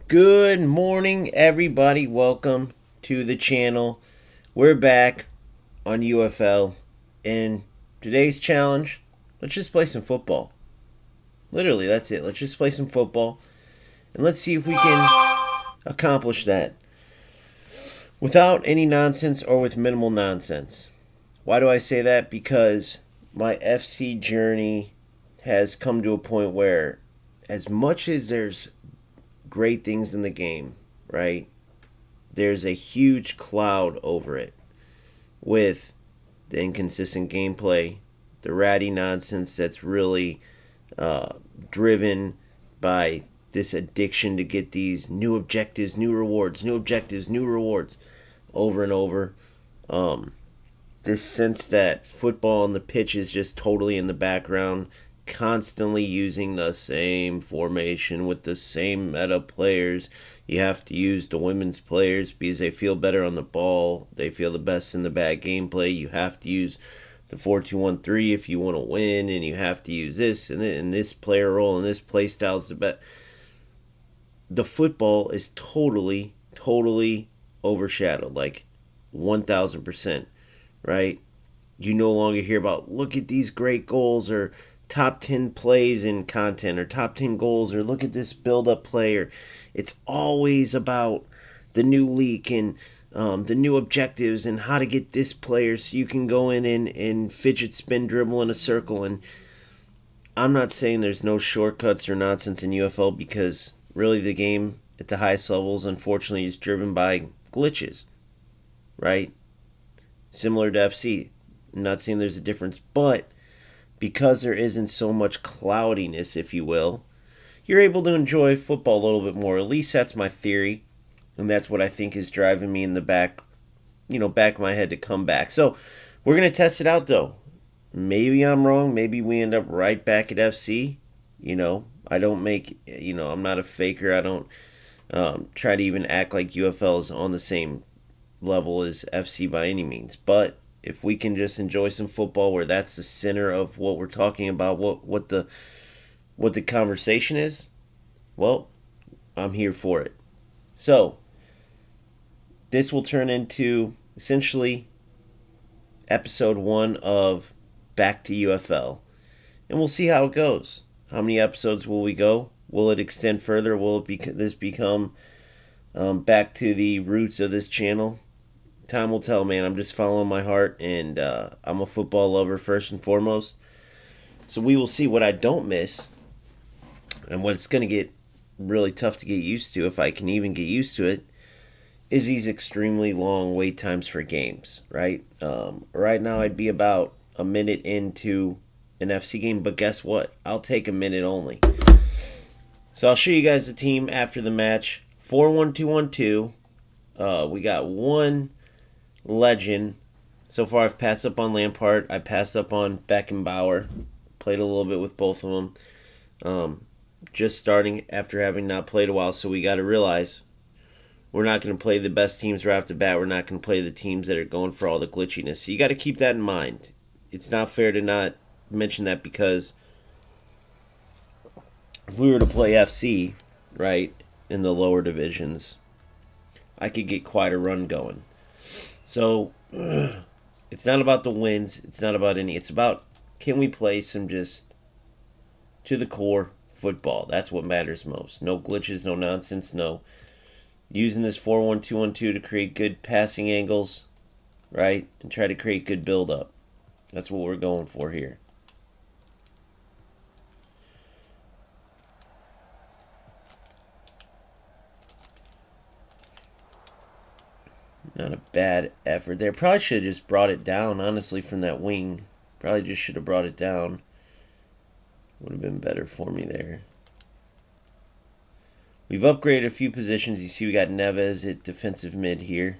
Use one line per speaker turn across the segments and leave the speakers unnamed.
Good morning, everybody. Welcome to the channel. We're back on UFL, and today's challenge, let's just play some football. Literally, that's it. Let's just play some football, and let's see if we can accomplish that without any nonsense or with minimal nonsense. Why do I say that? Because my FC journey has come to a point where, as much as there's great things in the game, right? There's a huge cloud over it with the inconsistent gameplay, the ratty nonsense that's really uh, driven by this addiction to get these new objectives, new rewards, new objectives, new rewards over and over. Um, this sense that football on the pitch is just totally in the background, constantly using the same formation with the same meta players. You have to use the women's players because they feel better on the ball. They feel the best in the bad gameplay. You have to use the 4-2-1-3 if you want to win, and you have to use this and this player role and this play style is the best. The football is totally overshadowed, like 1000%, right? You no longer hear about look at these great goals or top 10 plays in content or top 10 goals or look at this build up play, or it's always about the new leak and the new objectives and how to get this player so you can go in and fidget spin dribble in a circle. And I'm not saying there's no shortcuts or nonsense in UFL, because really the game at the highest levels unfortunately is driven by glitches, right? Similar to FC. I'm not saying there's a difference, but because there isn't so much cloudiness, if you will, you're able to enjoy football a little bit more. At least that's my theory, and that's what I think is driving me in the back of my head to come back. So we're gonna test it out, though. Maybe I'm wrong. Maybe we end up right back at FC. I don't make. I'm not a faker. I don't try to even act like UFL is on the same level as FC by any means. But if we can just enjoy some football where that's the center of what we're talking about, what the conversation is, well, I'm here for it. So this will turn into essentially episode 1 of Back to UFL, and we'll see how it goes. How many episodes will we go? Will it extend further? Will this become back to the roots of this channel? Time will tell, man. I'm just following my heart, and I'm a football lover first and foremost. So we will see. What I don't miss, and what it's going to get really tough to get used to, if I can even get used to it, is these extremely long wait times for games, right? Right now, I'd be about a minute into an FC game, but guess what? I'll take a minute only. So I'll show you guys the team after the match. 4-1-2-1-2. We got one legend. So far, I've passed up on Lampard. I passed up on Beckenbauer. Played a little bit with both of them. Just starting after having not played a while, so we got to realize we're not going to play the best teams right off the bat. We're not going to play the teams that are going for all the glitchiness. So you got to keep that in mind. It's not fair to not mention that, because if we were to play FC, right, in the lower divisions, I could get quite a run going. So it's not about the wins. It's not about any. It's about, can we play some just to the core football? That's what matters most. No glitches, no nonsense, no using this 4-1-2-1-2 to create good passing angles, right, and try to create good build-up. That's what we're going for here. Not a bad effort there. Probably should have just brought it down, honestly, from that wing. Probably just should have brought it down. Would have been better for me there. We've upgraded a few positions. You see we got Neves at defensive mid here.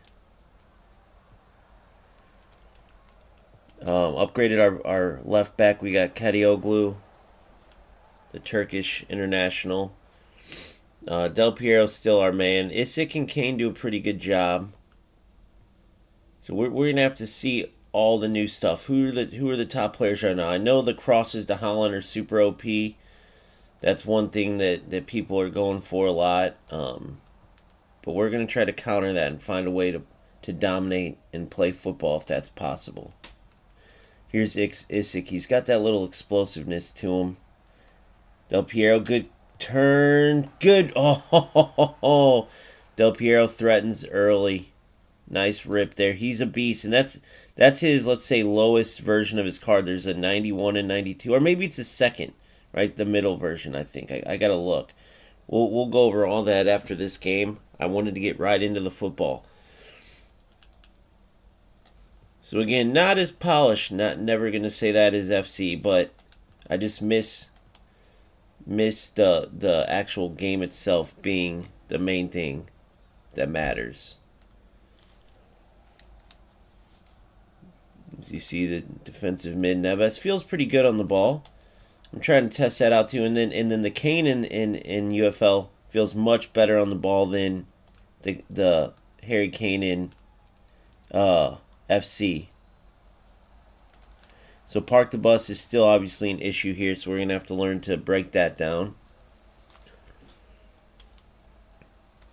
Upgraded our left back. We got Kadioglu, the Turkish international. Del Piero's still our man. Isik and Kane do a pretty good job. So we're going to have to see all the new stuff. Who are the top players right now? I know the crosses to Holland are super OP. That's one thing that people are going for a lot. But we're going to try to counter that and find a way to dominate and play football if that's possible. Here's Isaac. He's got that little explosiveness to him. Del Piero, good turn. Good. Oh, Del Piero threatens early. Nice rip there. He's a beast. And that's his, let's say, lowest version of his card. There's a 91 and 92. Or maybe it's a second, right? The middle version, I think. I got to look. We'll go over all that after this game. I wanted to get right into the football. So again, not as polished. Never going to say that is FC, but I just miss the actual game itself being the main thing that matters. As you see, the defensive mid Neves feels pretty good on the ball. I'm trying to test that out too, and then the Kane in UFL feels much better on the ball than the Harry Kane in FC. So park the bus is still obviously an issue here, so we're going to have to learn to break that down.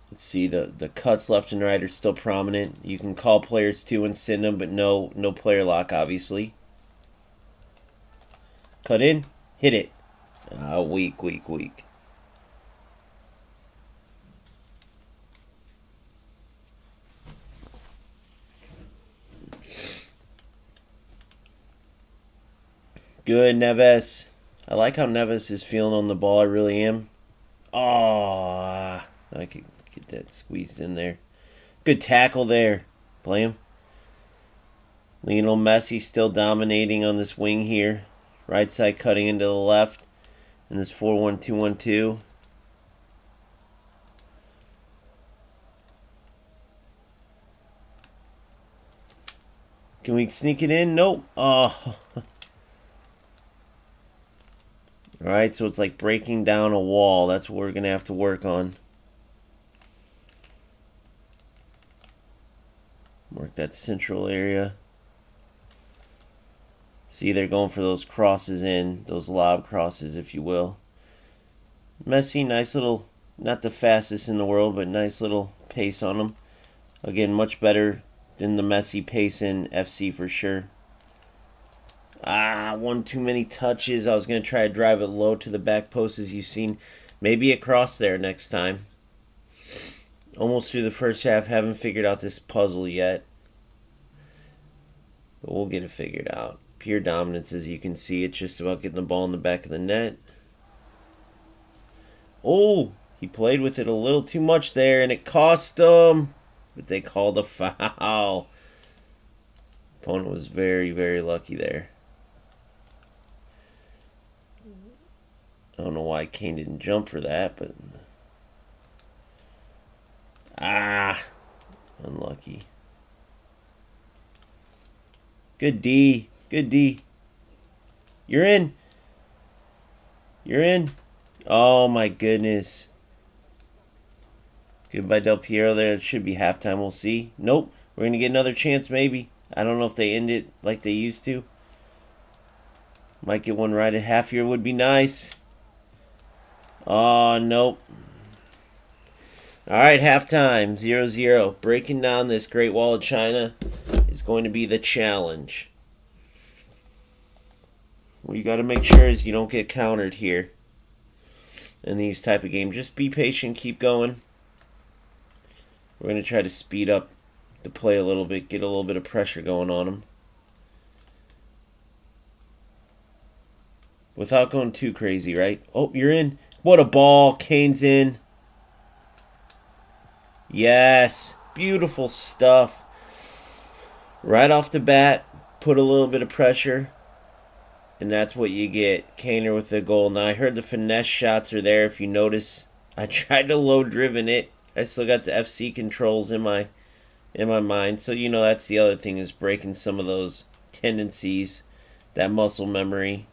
Let's see, the cuts left and right are still prominent. You can call players too and send them, but no player lock, obviously. Cut in, hit it. Weak. Good, Neves. I like how Neves is feeling on the ball. I really am. Oh, I could get that squeezed in there. Good tackle there. Play him. Lionel Messi still dominating on this wing here. Right side cutting into the left. In this 4-1-2-1-2. Can we sneak it in? Nope. Oh. Alright, so it's like breaking down a wall. That's what we're going to have to work on. Work that central area. See, they're going for those crosses in. Those lob crosses, if you will. Messi, nice little, not the fastest in the world, but nice little pace on him. Again, much better than the Messi pace in FC for sure. One too many touches. I was going to try to drive it low to the back post, as you've seen. Maybe a cross there next time. Almost through the first half. Haven't figured out this puzzle yet. But we'll get it figured out. Pure dominance, as you can see. It's just about getting the ball in the back of the net. Oh, he played with it a little too much there, and it cost him. But they called a foul. Opponent was very, very lucky there. I don't know why Kane didn't jump for that, but... unlucky. Good D. Good D. You're in. You're in. Oh, my goodness. Goodbye, Del Piero there. It should be halftime. We'll see. Nope. We're going to get another chance, maybe. I don't know if they end it like they used to. Might get one right at half here. Would be nice. Oh, nope. All right, halftime, 0-0. Breaking down this Great Wall of China is going to be the challenge. What you got to make sure is you don't get countered here in these type of games. Just be patient, keep going. We're going to try to speed up the play a little bit, get a little bit of pressure going on them. Without going too crazy, right? Oh, you're in. What a ball. Kane's in. Yes. Beautiful stuff. Right off the bat, put a little bit of pressure. And that's what you get. Kaner with the goal. Now, I heard the finesse shots are there. If you notice, I tried to low-driven it. I still got the FC controls in my mind. So, you know, that's the other thing, is breaking some of those tendencies, that muscle memory.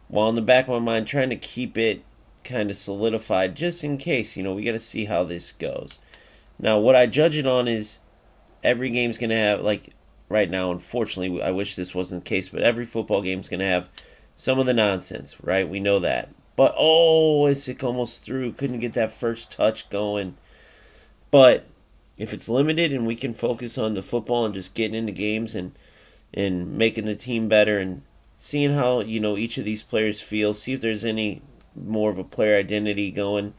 While in the back of my mind, trying to keep it kind of solidified just in case. You know, we got to see how this goes. Now, what I judge it on is every game's going to have, like, right now, unfortunately, I wish this wasn't the case, but every football game's going to have some of the nonsense, right? We know that. But, oh, Isaac almost threw. Couldn't get that first touch going. But if it's limited and we can focus on the football and just getting into games and making the team better and seeing how, each of these players feel, see if there's any more of a player identity going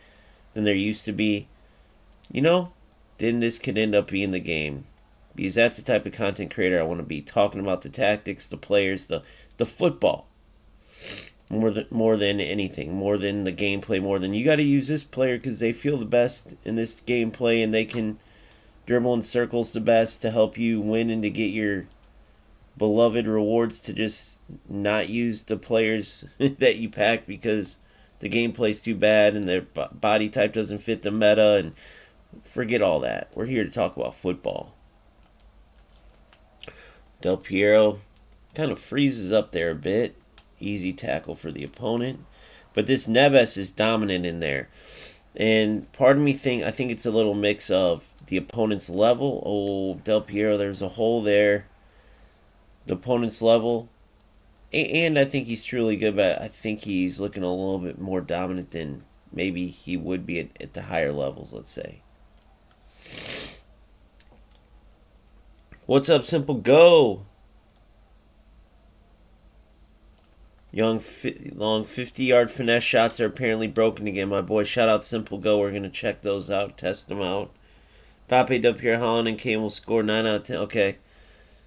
than there used to be, then this could end up being the game. Because that's the type of content creator I want to be, talking about the tactics, the players, the football. More than anything, more than the gameplay, more than you got to use this player because they feel the best in this gameplay and they can dribble in circles the best to help you win and to get your beloved rewards, to just not use the players that you pack because the gameplay's too bad and their body type doesn't fit the meta, and forget all that. We're here to talk about football. Del Piero kind of freezes up there a bit. Easy tackle for the opponent. But this Neves is dominant in there. And part of me I think it's a little mix of the opponent's level. Oh, Del Piero, there's a hole there. The opponent's level. And I think he's truly good, but I think he's looking a little bit more dominant than maybe he would be at the higher levels, let's say. What's up, Simple Go? Long 50-yard finesse shots are apparently broken again. My boy, shout out Simple Go. We're going to check those out, test them out. Pape, Del Piero, Holland, and Kane will score 9 out of 10. Okay.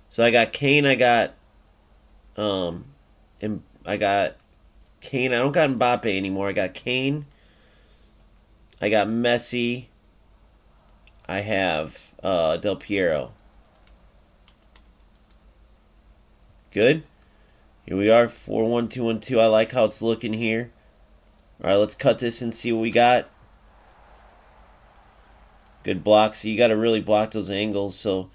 So I got Kane, I got Kane. I don't got Mbappe anymore. I got Kane. I got Messi. I have Del Piero. Good. Here we are, 4-1-2-1-2. I like how it's looking here. All right, let's cut this and see what we got. Good block. So you got to really block those angles. So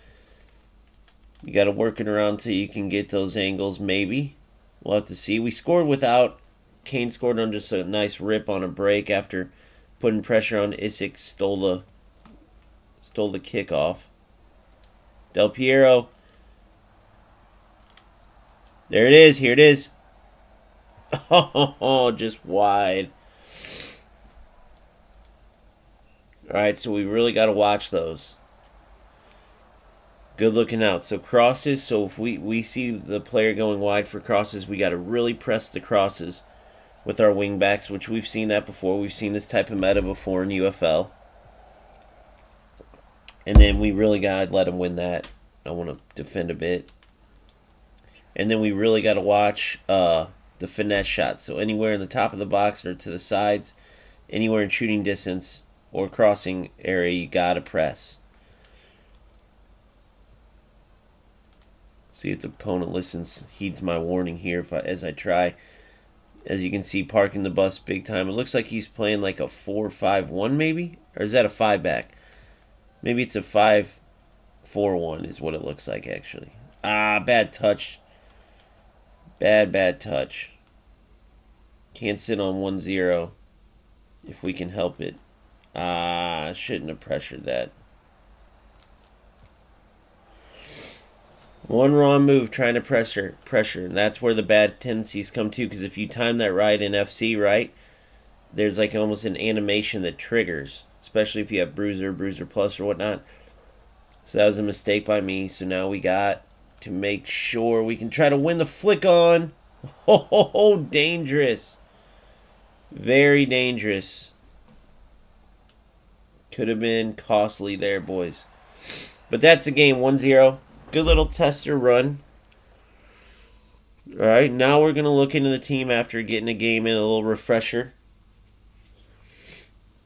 you got to work it around till you can get those angles, maybe. We'll have to see. We scored without. Kane scored on just a nice rip on a break after putting pressure on Isaac. Stole the kickoff. Del Piero. There it is. Here it is. Oh, just wide. All right, so we really got to watch those. Good looking out. So crosses. So if we see the player going wide for crosses, we got to really press the crosses with our wing backs, which we've seen that before. We've seen this type of meta before in UFL. And then we really got to let them win that. I want to defend a bit. And then we really got to watch the finesse shots. So anywhere in the top of the box or to the sides, anywhere in shooting distance or crossing area, you got to press. See if the opponent heeds my warning here as I try. As you can see, parking the bus big time. It looks like he's playing like a 4-5-1 maybe? Or is that a 5-back? Maybe it's a 5-4-1 is what it looks like actually. Bad touch. Bad touch. Can't sit on 1-0 if we can help it. Shouldn't have pressured that. One wrong move trying to pressure. And that's where the bad tendencies come to, because if you time that right in FC, right, there's like almost an animation that triggers, especially if you have Bruiser Plus or whatnot. So that was a mistake by me. So now we got to make sure we can try to win the flick on. Oh, dangerous. Very dangerous. Could have been costly there, boys. But that's the game, 1-0. Good little tester run. All right, now we're going to look into the team after getting a game in, a little refresher.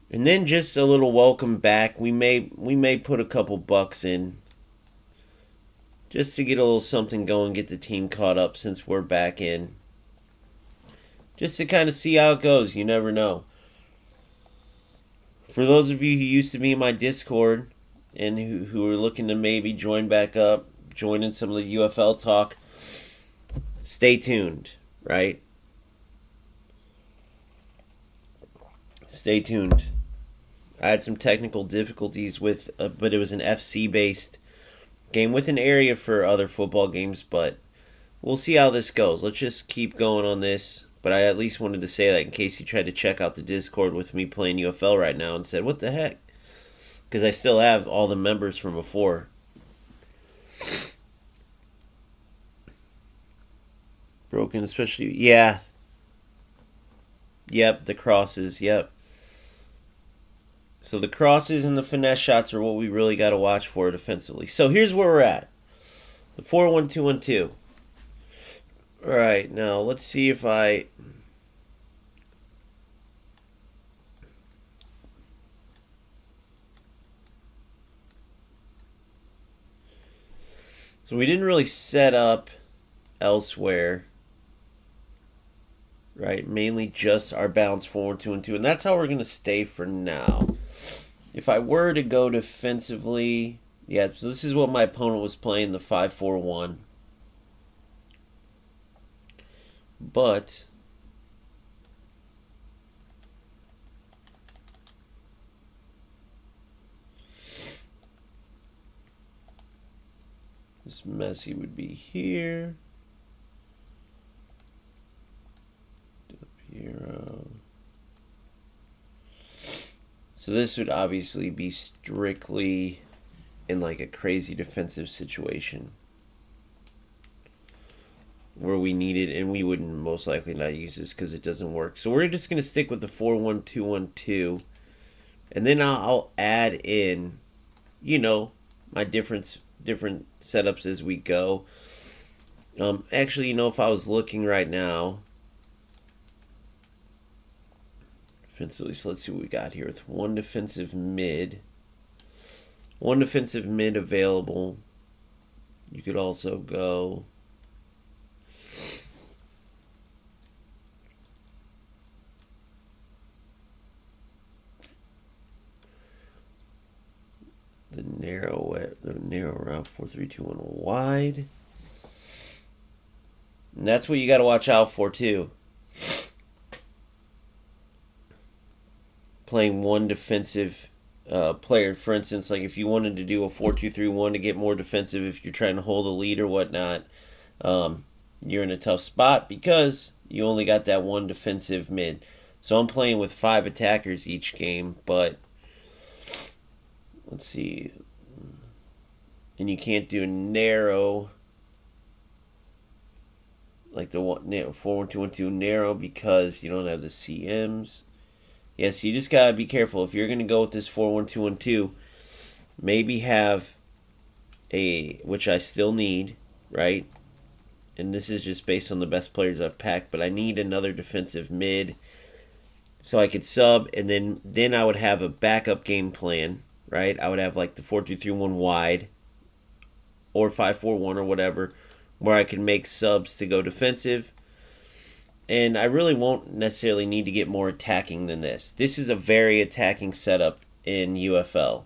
And then just a little welcome back. We may put a couple bucks in just to get a little something going, get the team caught up since we're back in. Just to kind of see how it goes. You never know. For those of you who used to be in my Discord and who are looking to maybe join back up, join in some of the UFL talk, stay tuned, right? Stay tuned. I had some technical difficulties with, but it was an FC-based game with an area for other football games, but we'll see how this goes. Let's just keep going on this. But I at least wanted to say that in case you tried to check out the Discord with me playing UFL right now and said, what the heck? Because I still have all the members from before. Broken, especially, yeah. Yep, the crosses, yep. So the crosses and the finesse shots are what we really got to watch for defensively. So here's where we're at. The 4-1-2-1-2. All right, now let's see if I... So we didn't really set up elsewhere, right? Mainly just our balanced 4-1-2-1-2, and that's how we're going to stay for now. If I were to go defensively, yeah, so this is what my opponent was playing, the 5-4-1. But this Messi would be here. Hero. So this would obviously be strictly in like a crazy defensive situation where we need it, and we wouldn't most likely not use this because it doesn't work. So we're just going to stick with the 4-1-2-1-2, and then I'll add in, you know, my different setups as we go. Actually, you know, if I was looking right now defensively, so let's see what we got here with one defensive mid available. You could also go the narrow route 4-3-2-1 wide. And that's what you got to watch out for too. Playing one defensive player, for instance, like if you wanted to do a 4-2-3-1 to get more defensive, if you're trying to hold a lead or whatnot, you're in a tough spot because you only got that one defensive mid. So I'm playing with 5 attackers each game, but let's see. And you can't do narrow, like the 4-1-2-1-2 narrow, because you don't have the CMs. Yes, you just gotta be careful. If you're gonna go with this 4-1-2-1-2, maybe have a, which I still need, right? And this is just based on the best players I've packed, but I need another defensive mid so I could sub, and then I would have a backup game plan, right? I would have like the 4-2-3-1 wide or 5-4-1 or whatever, where I can make subs to go defensive. And I really won't necessarily need to get more attacking than this. This is a very attacking setup in UFL,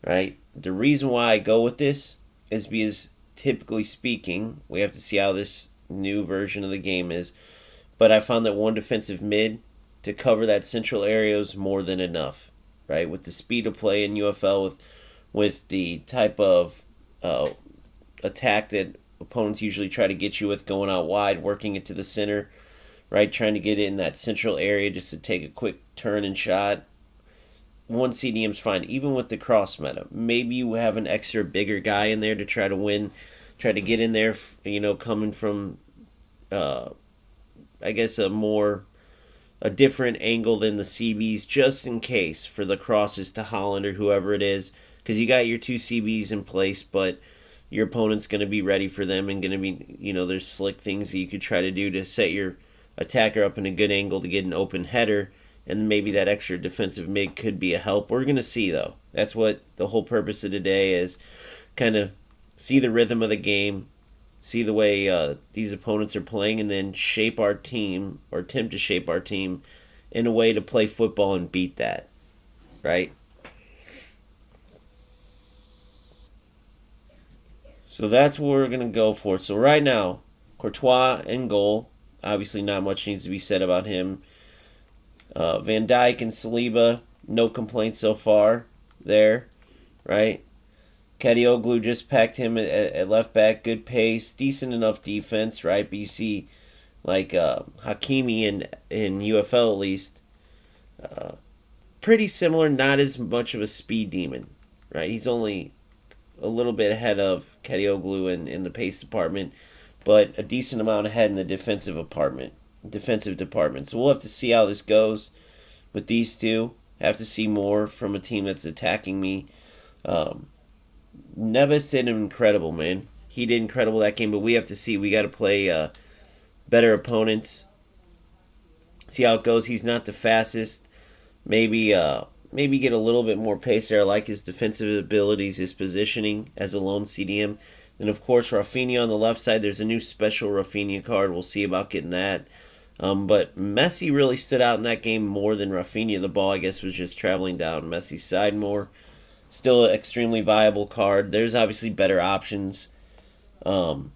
right? The reason why I go with this is because, typically speaking, we have to see how this new version of the game is, but I found that one defensive mid to cover that central area is more than enough, right? With the speed of play in UFL, with the type of attack that opponents usually try to get you with, going out wide, working it to the center, right, trying to get it in that central area just to take a quick turn and shot. One CDM's fine, even with the cross meta. Maybe you have an extra bigger guy in there to try to win, try to get in there, you know, coming from, I guess, a different angle than the CBs, just in case, for the crosses to Holland or whoever it is, because you got your 2 CBs in place, but your opponent's going to be ready for them and going to be, you know, there's slick things that you could try to do to set your attacker up in a good angle to get an open header, and maybe that extra defensive mid could be a help. We're going to see, though. That's what the whole purpose of today is, kind of see the rhythm of the game, see the way these opponents are playing, and then shape our team, or attempt to shape our team in a way to play football and beat that, right? So that's what we're going to go for. So right now, Courtois in goal. Obviously, not much needs to be said about him. Van Dijk and Saliba, no complaints so far there, right? Kadioglu just packed him at left back. Good pace, decent enough defense, right? But you see, like Hakimi in UFL at least, pretty similar. Not as much of a speed demon, right? He's only a little bit ahead of Kadioglu in the pace department, but a decent amount ahead in the defensive department. So we'll have to see how this goes with these two. Have to see more from a team that's attacking me. Neves did incredible, man. He did incredible that game, but we have to see. We got to play better opponents. See how it goes. He's not the fastest. Maybe get a little bit more pace there. I like his defensive abilities, his positioning as a lone CDM. Then of course Rafinha on the left side. There's a new special Rafinha card. We'll see about getting that. But Messi really stood out in that game more than Rafinha. The ball, I guess, was just traveling down Messi's side more. Still an extremely viable card. There's obviously better options than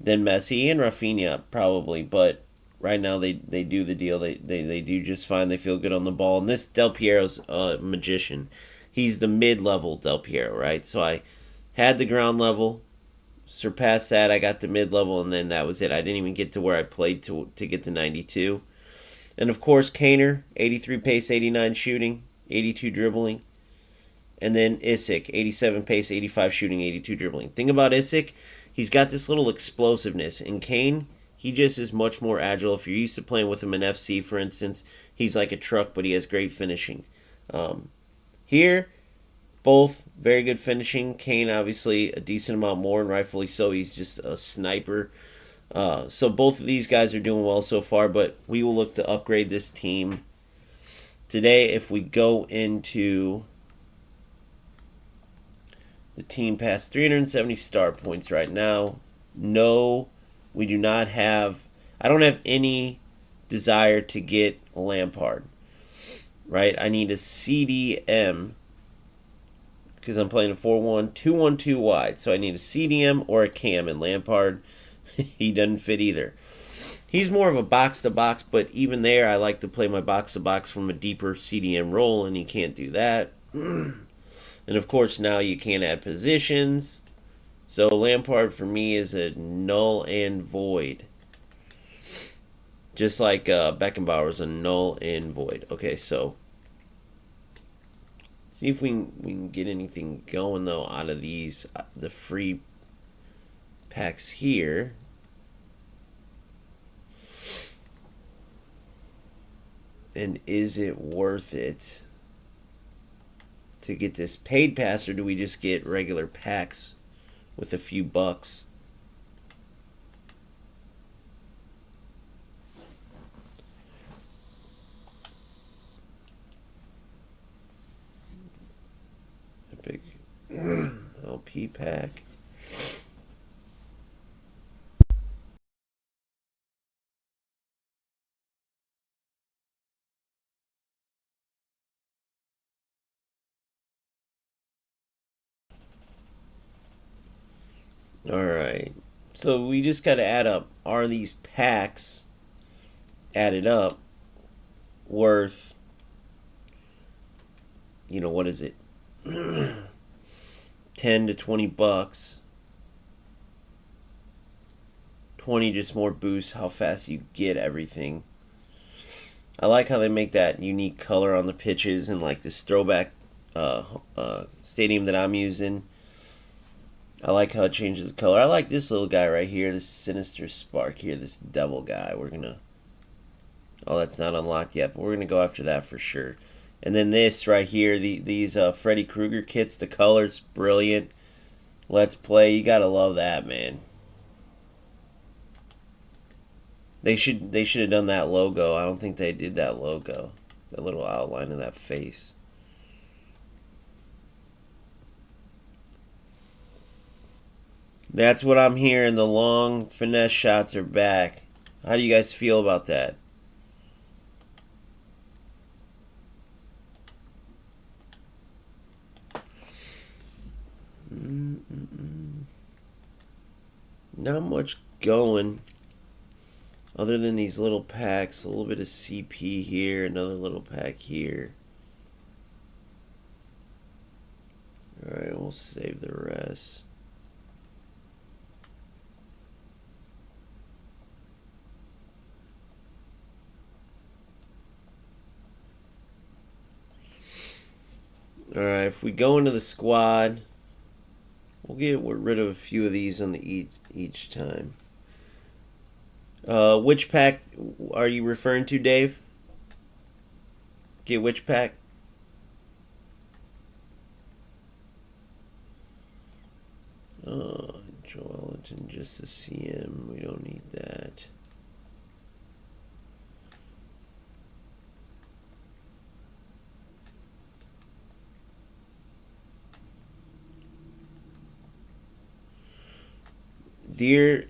Messi and Rafinha probably, but right now they do the deal. They do just fine. They feel good on the ball. And this Del Piero's a magician. He's the mid-level Del Piero, right? So I had the ground level, surpassed that. I got to mid-level, and then that was it. I didn't even get to where I played to get to 92. And of course, Kaner, 83 pace, 89 shooting, 82 dribbling. And then Isik, 87 pace, 85 shooting, 82 dribbling. Thing about Isik, he's got this little explosiveness. And Kane, he just is much more agile. If you're used to playing with him in FC, for instance, he's like a truck, but he has great finishing. Here, both very good finishing. Kane, obviously, a decent amount more, and rightfully so. He's just a sniper. So both of these guys are doing well so far, but we will look to upgrade this team. Today, if we go into the team past 370 star points right now, no, we do not have... I don't have any desire to get Lampard, right? I need a CDM because I'm playing a 4-1-2-1-2 wide. So I need a CDM or a cam, and Lampard, he doesn't fit either. He's more of a box-to-box, but even there, I like to play my box-to-box from a deeper CDM role, and he can't do that. And of course, now you can't add positions. So Lampard for me is a null and void. Just like Beckenbauer is a null and void. Okay, so see if we can get anything going though out of these the free packs here. And is it worth it to get this paid pass, or do we just get regular packs with a few bucks? A big LP pack. Alright, so we just got to add up. Are these packs added up worth, you know, what is it? 10 to 20 bucks. 20 just more boosts how fast you get everything. I like how they make that unique color on the pitches and like this throwback stadium that I'm using. I like how it changes the color. I like this little guy right here, this Sinister Spark here, this devil guy. We're gonna... Oh, that's not unlocked yet, but we're gonna go after that for sure. And then this right here, these Freddy Krueger kits, the color's brilliant. Let's play. You gotta love that, man. They should have done that logo. I don't think they did that logo. That little outline of that face. That's what I'm hearing. The long finesse shots are back. How do you guys feel about that? Not much going other than these little packs. A little bit of CP here, another little pack here. Alright, we'll save the rest. Alright, if we go into the squad, we'll get rid of a few of these on the each time. Which pack are you referring to, Dave? Get which pack? Joelinton, just to see him. We don't need that. Dear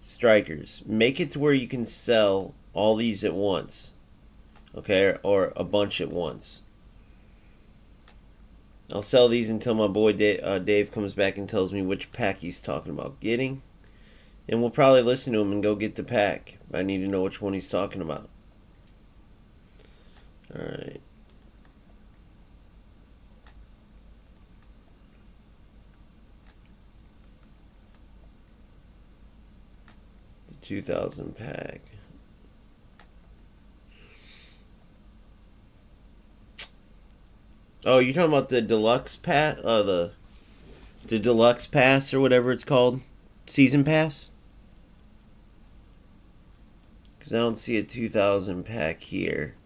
strikers, make it to where you can sell all these at once. Okay, or a bunch at once. I'll sell these until my boy Dave comes back and tells me which pack he's talking about getting. And we'll probably listen to him and go get the pack. I need to know which one he's talking about. Alright. The 2000 pack. Oh, you're talking about the deluxe pass? The deluxe pass or whatever it's called? Season pass? Because I don't see a 2000 pack here.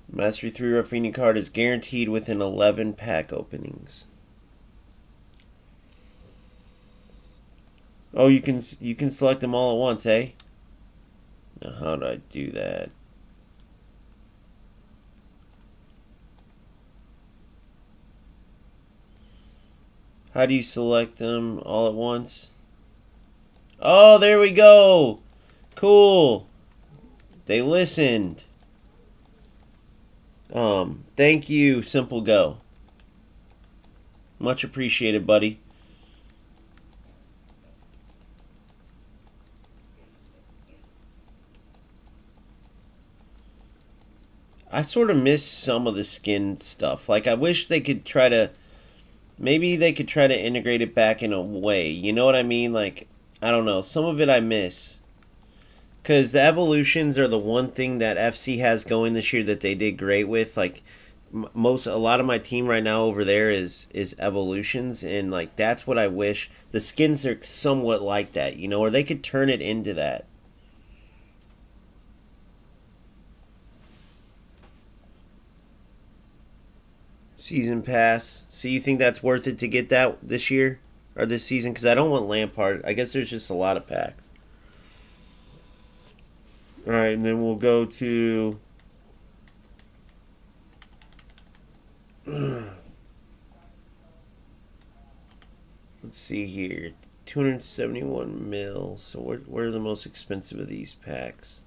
Mastery 3 Rafinha card is guaranteed within 11 pack openings. Oh, you can select them all at once, eh? Now, how do I do that? How do you select them all at once? Oh, there we go. Cool. They listened. Thank you, Simple Go. Much appreciated, buddy. I sort of miss some of the skin stuff. Like, I wish they could try to... Maybe they could try to integrate it back in a way. You know what I mean? Like, I don't know. Some of it I miss. Because the evolutions are the one thing that FC has going this year that they did great with. Like, a lot of my team right now over there is evolutions. And, like, that's what I wish. The skins are somewhat like that, you know? Or they could turn it into that. Season pass. So you think that's worth it to get that this year or this season? Because I don't want Lampard. I guess there's just a lot of packs. All right, and then we'll go to. Let's see here. 271 mil. So what are the most expensive of these packs?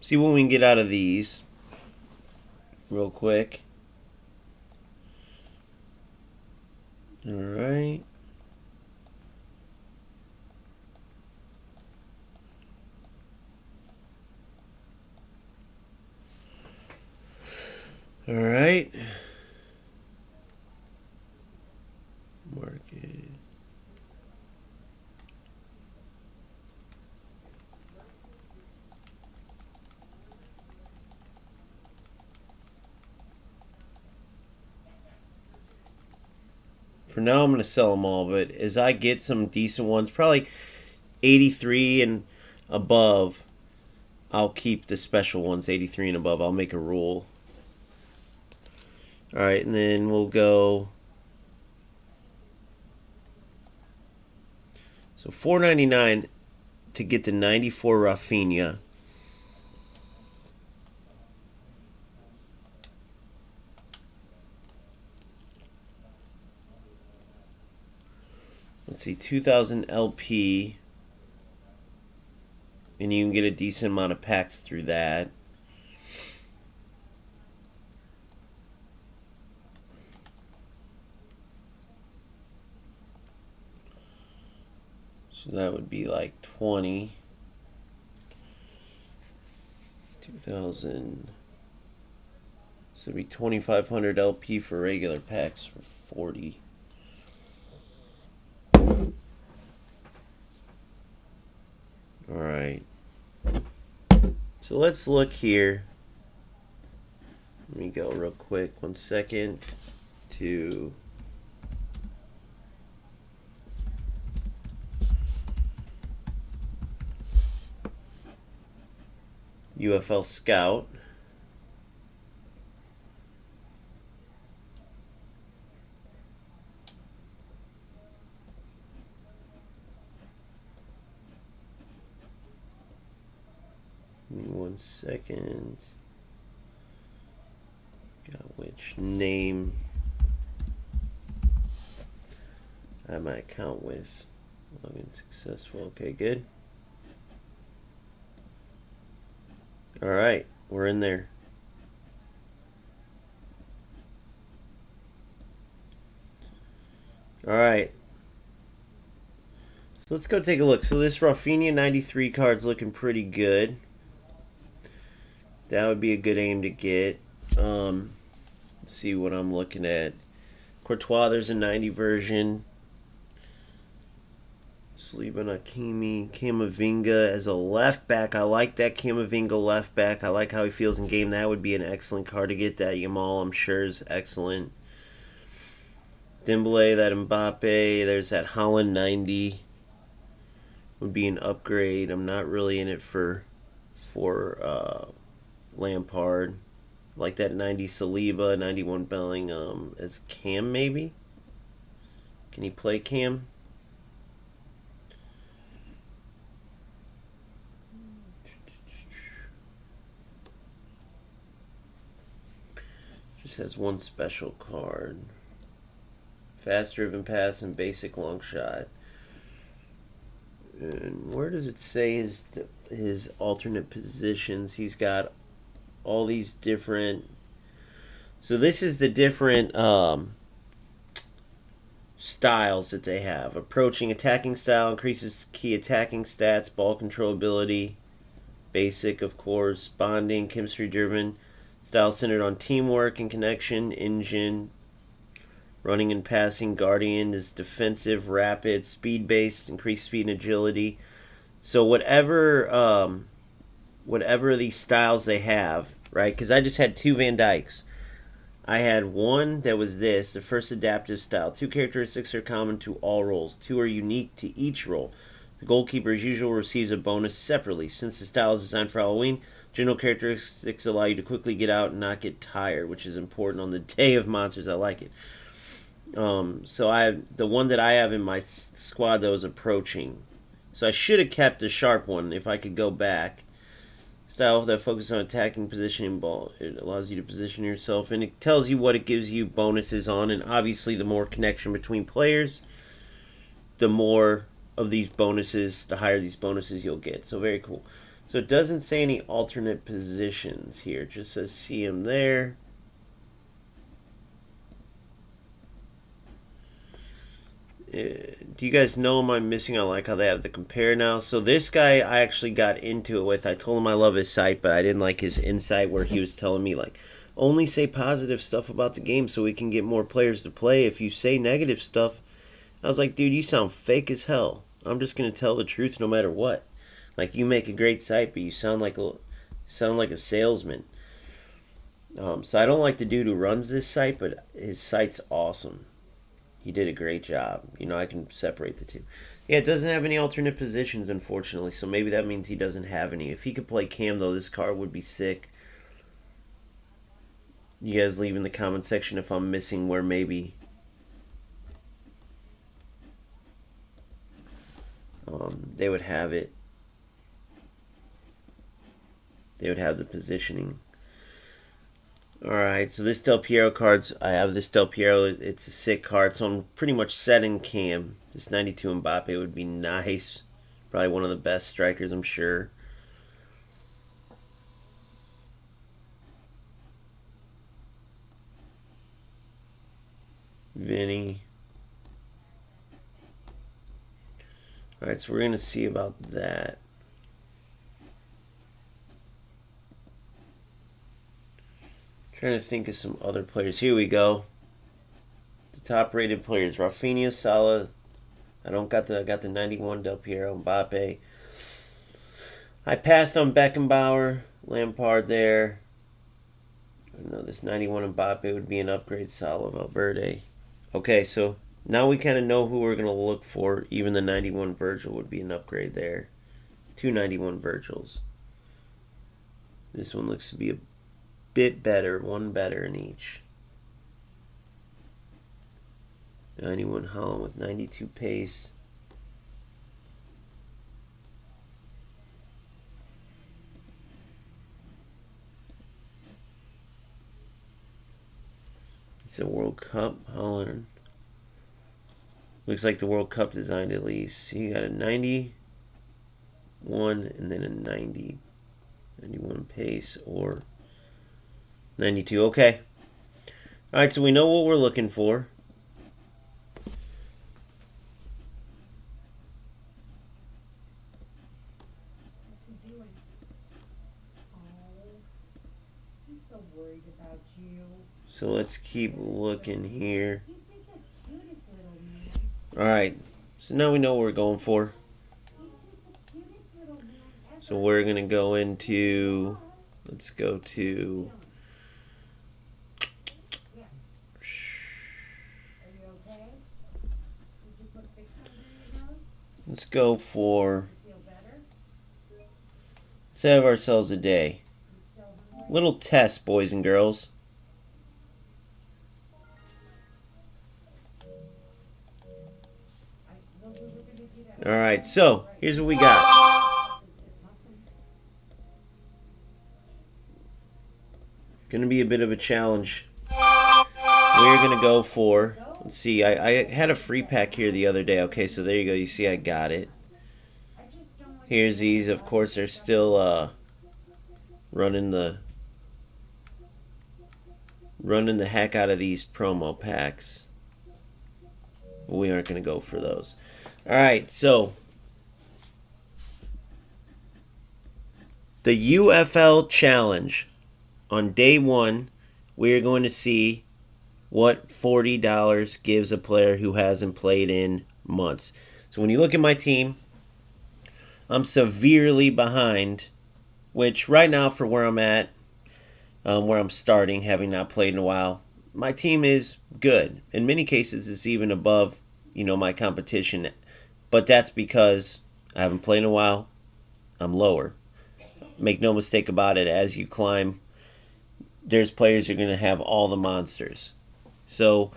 See what we can get out of these real quick. All right. All right. Market. For now, I'm going to sell them all, but as I get some decent ones, probably 83 and above, I'll keep the special ones, 83 and above. I'll make a rule. All right, and then we'll go. So $4.99 to get the 94 Rafinha. Let's see, 2000 LP. And you can get a decent amount of packs through that. So that would be like 20. 2000. So it'd be 2,500 LP for regular packs for 40. Alright. So let's look here. Let me go real quick. 1 second. To UFL Scout. Give me 1 second. Got which name I have my account with. Login successful. Okay, good. Alright, we're in there. Alright. So let's go take a look. So this Rafinha 93 card's looking pretty good. That would be a good aim to get. Let's see what I'm looking at. Courtois, there's a 90 version. Saliba, Nakimi, Camavinga as a left back. I like that Camavinga left back. I like how he feels in game. That would be an excellent card to get. That Yamal, I'm sure, is excellent. Dembele, that Mbappe. There's that Holland 90. Would be an upgrade. I'm not really in it for Lampard. Like that 90 Saliba, 91 Bellingham as Cam, maybe? Can he play Cam? Just has one special card. Fast driven pass and basic long shot. And where does it say his alternate positions? He's got all these different. So this is the different styles that they have. Approaching attacking style increases key attacking stats, ball control ability, basic, of course, bonding, chemistry driven, style centered on teamwork and connection, engine, running and passing, guardian is defensive, rapid, speed based, increased speed and agility. So whatever these styles they have, right? Because I just had 2 Van Dykes. I had one that was this, the first adaptive style. 2 characteristics are common to all roles. 2 are unique to each role. The goalkeeper, as usual, receives a bonus separately. Since the style is designed for Halloween, general characteristics allow you to quickly get out and not get tired, which is important on the day of monsters. I like it. So I have the one that I have in my squad that was approaching. So I should have kept the sharp one if I could go back. Style that focuses on attacking, positioning ball. It allows you to position yourself, and it tells you what it gives you bonuses on. And obviously, the more connection between players, the more of these bonuses, the higher these bonuses you'll get. So very cool. So it doesn't say any alternate positions here. It just says see him there. Do you guys know am I missing? I like how they have the compare now. So this guy I actually got into it with. I told him I love his site, but I didn't like his insight where he was telling me like only say positive stuff about the game so we can get more players to play. If you say negative stuff, I was like, dude, you sound fake as hell. I'm just gonna tell the truth no matter what. Like you make a great site, but you sound like a salesman. So I don't like the dude who runs this site, but his site's awesome. He did a great job. You know, I can separate the two. Yeah, it doesn't have any alternate positions, unfortunately, so maybe that means he doesn't have any. If he could play Cam, though, this card would be sick. You guys leave in the comment section if I'm missing where maybe they would have it. They would have the positioning. Alright, so this Del Piero cards, I have this Del Piero, it's a sick card, so I'm pretty much set in Cam. This 92 Mbappe would be nice. Probably one of the best strikers, I'm sure. Vinny. Alright, so we're going to see about that. Trying to think of some other players. Here we go. The top rated players. Rafinha, Salah. I got the 91 Del Piero, Mbappe. I passed on Beckenbauer, Lampard there. No, this 91 Mbappe would be an upgrade. Salah, Valverde. Okay, so now we kind of know who we're going to look for. Even the 91 Virgil would be an upgrade there. 291 Virgils. This one looks to be a bit better. One better in each. 91 Holland with 92 pace. It's a World Cup, Holland. Looks like the World Cup designed at least. So you got a 91 and then a 90. 91 pace or 92. Okay. Alright, so we know what we're looking for. So let's keep looking here. Alright, so now we know what we're going for. So we're going to go into, let's go to, let's go for, let's have ourselves a day. Little test, boys and girls. Alright, so here's what we got. Gonna be a bit of a challenge. We're gonna go for, let's see, I had a free pack here the other day. Okay, so there you go. You see I got it. Here's these. Of course, they're still running the heck out of these promo packs. But we aren't gonna go for those. Alright, so the UFL challenge. On day one, we're going to see what $40 gives a player who hasn't played in months. So when you look at my team, I'm severely behind, which right now for where I'm at, where I'm starting, having not played in a while, my team is good. In many cases, it's even above, my competition. But that's because I haven't played in a while. I'm lower. Make no mistake about it, as you climb, there's players who are going to have all the monsters. So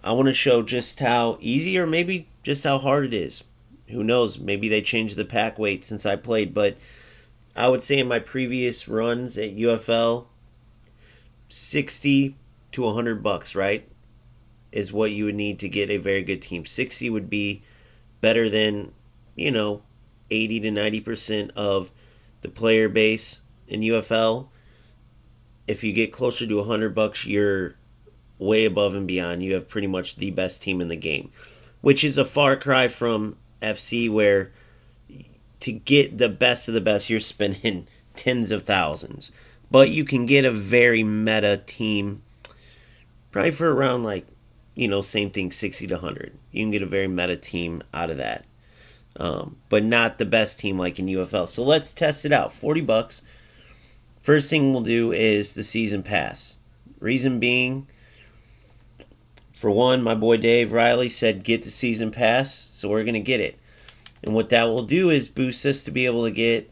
I want to show just how easy or maybe just how hard it is. Who knows? Maybe they changed the pack weight since I played. But I would say in my previous runs at UFL, 60 to $100, right, is what you would need to get a very good team. 60 would be better than, 80 to 90% of the player base in UFL. If you get closer to $100, you're way above and beyond. You have pretty much the best team in the game, which is a far cry from FC, where to get the best of the best, you're spending tens of thousands. But you can get a very meta team, probably for around same thing, 60 to 100. You can get a very meta team out of that. But not the best team like in UFL. So let's test it out. $40. First thing we'll do is the season pass. Reason being, for one, my boy Dave Riley said get the season pass, so we're going to get it. And what that will do is boost us to be able to get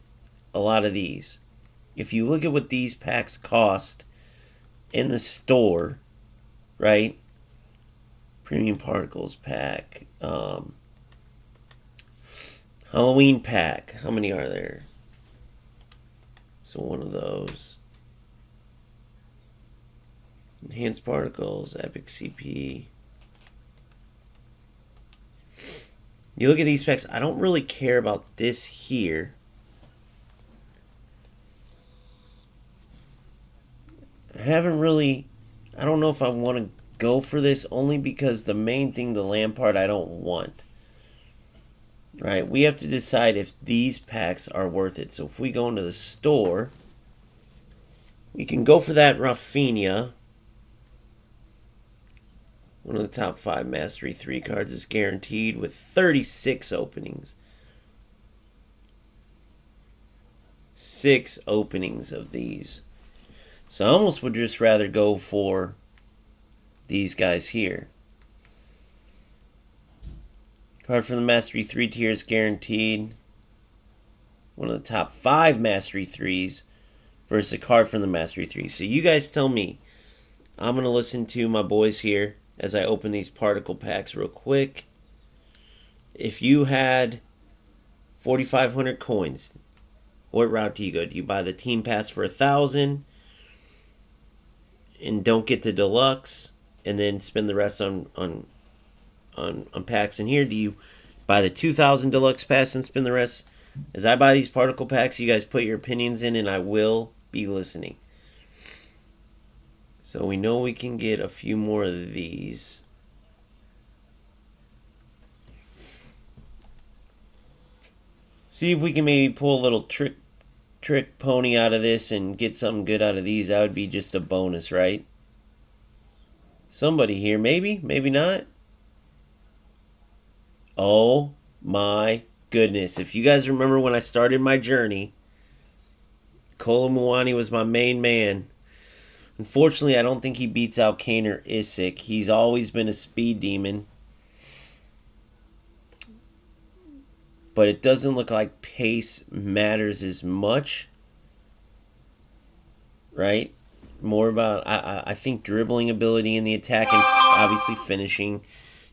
a lot of these. If you look at what these packs cost in the store, right? Premium Particles pack. Halloween pack. How many are there? So one of those. Enhanced Particles, Epic CP. You look at these packs, I don't really care about this here. I don't know if I want to go for this, only because the main thing, the Lampard, I don't want. right? We have to decide if these packs are worth it. So if we go into the store, we can go for that Rafinha. One of the top 5 Mastery 3 cards is guaranteed with 36 openings. 6 openings of these. So I almost would just rather go for these guys here. Card from the Mastery 3 tier is guaranteed. One of the top 5 Mastery 3s versus a card from the Mastery 3. So you guys tell me. I'm going to listen to my boys here as I open these particle packs real quick. If you had 4,500 coins, what route do you go? Do you buy the team pass for 1,000 and don't get the deluxe and then spend the rest on packs in here? Do you buy the 2,000 deluxe pass and spend the rest? As I buy these particle packs, you guys put your opinions in and I will be listening. So we know we can get a few more of these. See if we can maybe pull a little trick pony out of this and get something good out of these. That would be just a bonus, right? Somebody here, maybe, maybe not. Oh my goodness. If you guys remember when I started my journey, Kolo Muani was my main man. Unfortunately, I don't think he beats out Kane or Isaac. He's always been a speed demon. But it doesn't look like pace matters as much. Right? More about, I think, dribbling ability in the attack and obviously finishing.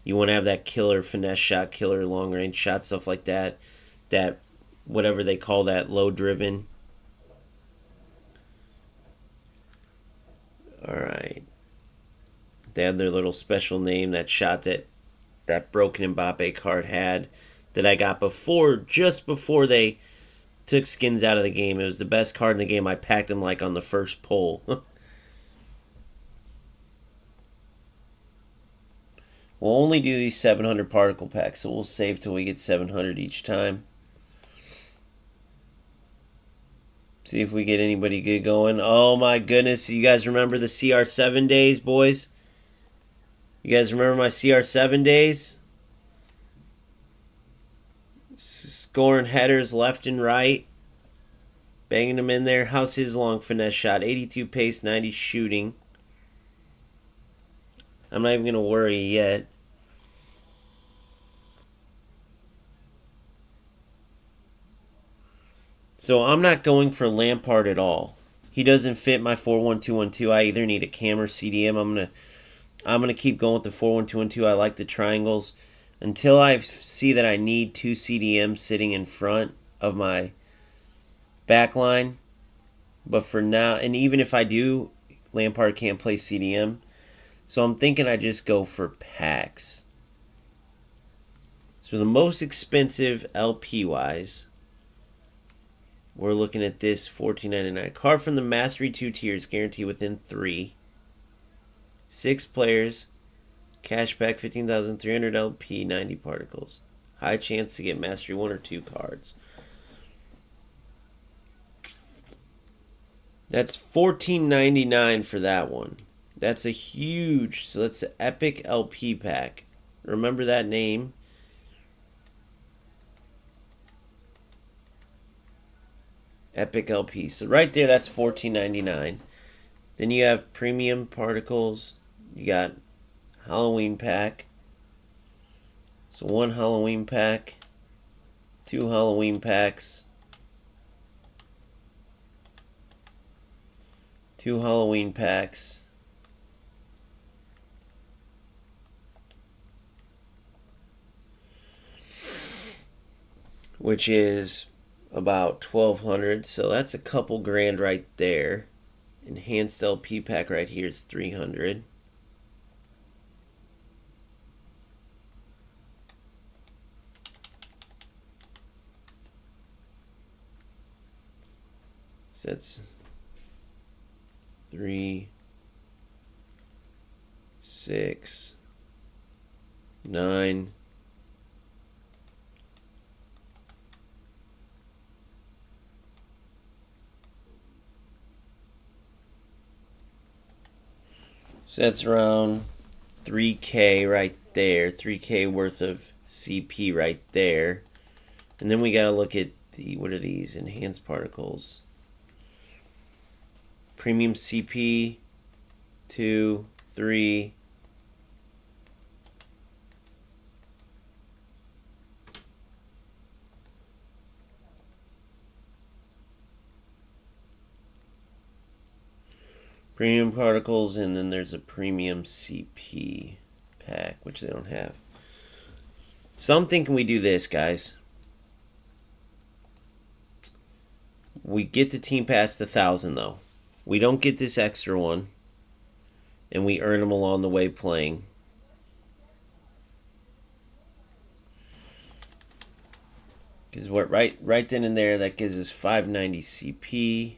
You want to have that killer finesse shot, killer long range shot, stuff like that. That, whatever they call that, low driven. Alright. They have their little special name, that shot that broken Mbappe card had that I got before, just before they took skins out of the game. It was the best card in the game. I packed them like on the first pull. We'll only do these 700 particle packs, so we'll save till we get 700 each time. See if we get anybody good going. Oh my goodness, you guys remember the CR7 days, boys? You guys remember my CR7 days? Scoring headers left and right. Banging them in there. How's his long finesse shot? 82 pace, 90 shooting. I'm not even going to worry yet. So I'm not going for Lampard at all. He doesn't fit my 4-1-2-1-2. I either need a cam or CDM. I'm gonna keep going with the 4-1-2-1-2. I like the triangles until I see that I need 2 CDMs sitting in front of my back line. But for now, and even if I do, Lampard can't play CDM. So I'm thinking I just go for packs. So the most expensive LP-wise, we're looking at this $14.99. Card from the Mastery 2 tiers, guaranteed within 3. 6 players. Cashback 15,300 LP, 90 particles. High chance to get Mastery 1 or 2 cards. That's $14.99 for that one. That's a huge, so that's the Epic LP pack. Remember that name. Epic LP. So right there, that's $14.99. Then you have premium particles. You got Halloween pack. So 1 Halloween pack. 2 Halloween packs. 2 Halloween packs. Which is about 1,200, so that's a couple grand right there. Enhanced LP pack right here is 300. So that's 3, 6, 9, So that's around 3K right there. 3K worth of CP right there. And then we got to look at the, what are these? Enhanced particles. Premium CP, 2, 3. Premium particles, and then there's a premium CP pack, which they don't have. So I'm thinking we do this, guys. We get the team past 1,000, though. We don't get this extra one, and we earn them along the way playing. Because what right then and there, that gives us 590 CP.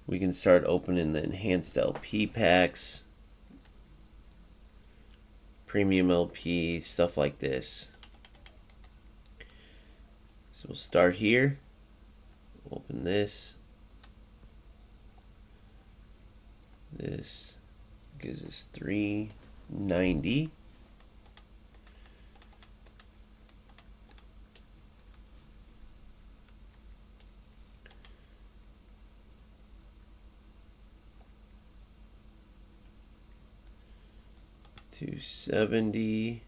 We can start opening the enhanced LP packs, premium LP, stuff like this. So we'll start here, open this. This gives us 390. $270.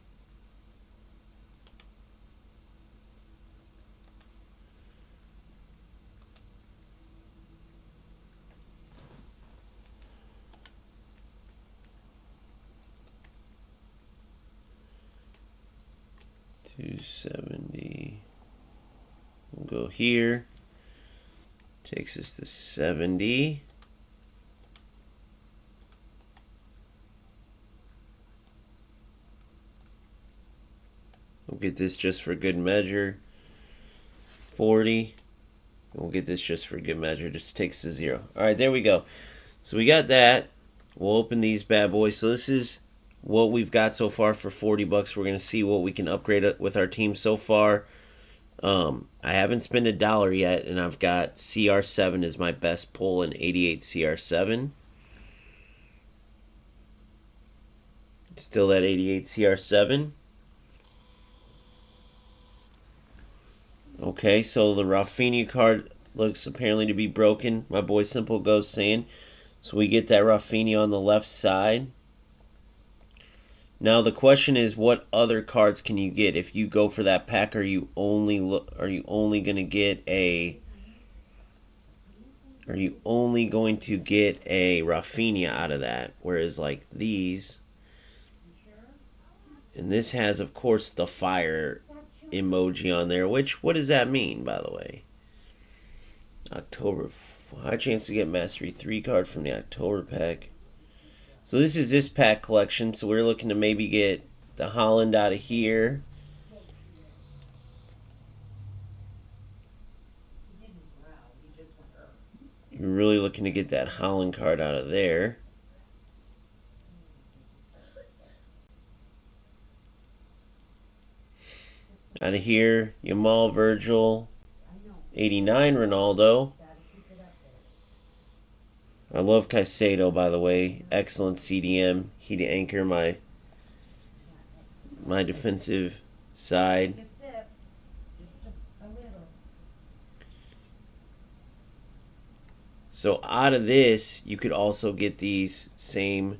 $270. We'll go here. Takes us to 70. We'll get this just for good measure. 40. We'll get this just for good measure. Just takes to 0. All right, there we go. So we got that. We'll open these bad boys. So this is what we've got so far for 40 bucks. We're going to see what we can upgrade with our team so far. I haven't spent $1 yet, and I've got CR7 as my best pull in 88 CR7. Still that 88 CR7. Okay, so the Rafinha card looks apparently to be broken. My boy Simple Ghost saying. So we get that Rafinha on the left side. Now the question is, what other cards can you get if you go for that pack? Are you only going to get a? Are you only going to get a Rafinha out of that? Whereas like these, and this has of course the fire emoji on there. Which, what does that mean, by the way? October, high chance to get Mastery 3 card from the October pack. So this is this pack collection. So we're looking to maybe get the Holland out of here. You're really looking to get that Holland card out of there. Out of here, Yamal, Virgil, 89 Ronaldo. I love Caicedo, by the way. Excellent CDM. He'd anchor my defensive side. So out of this, you could also get these same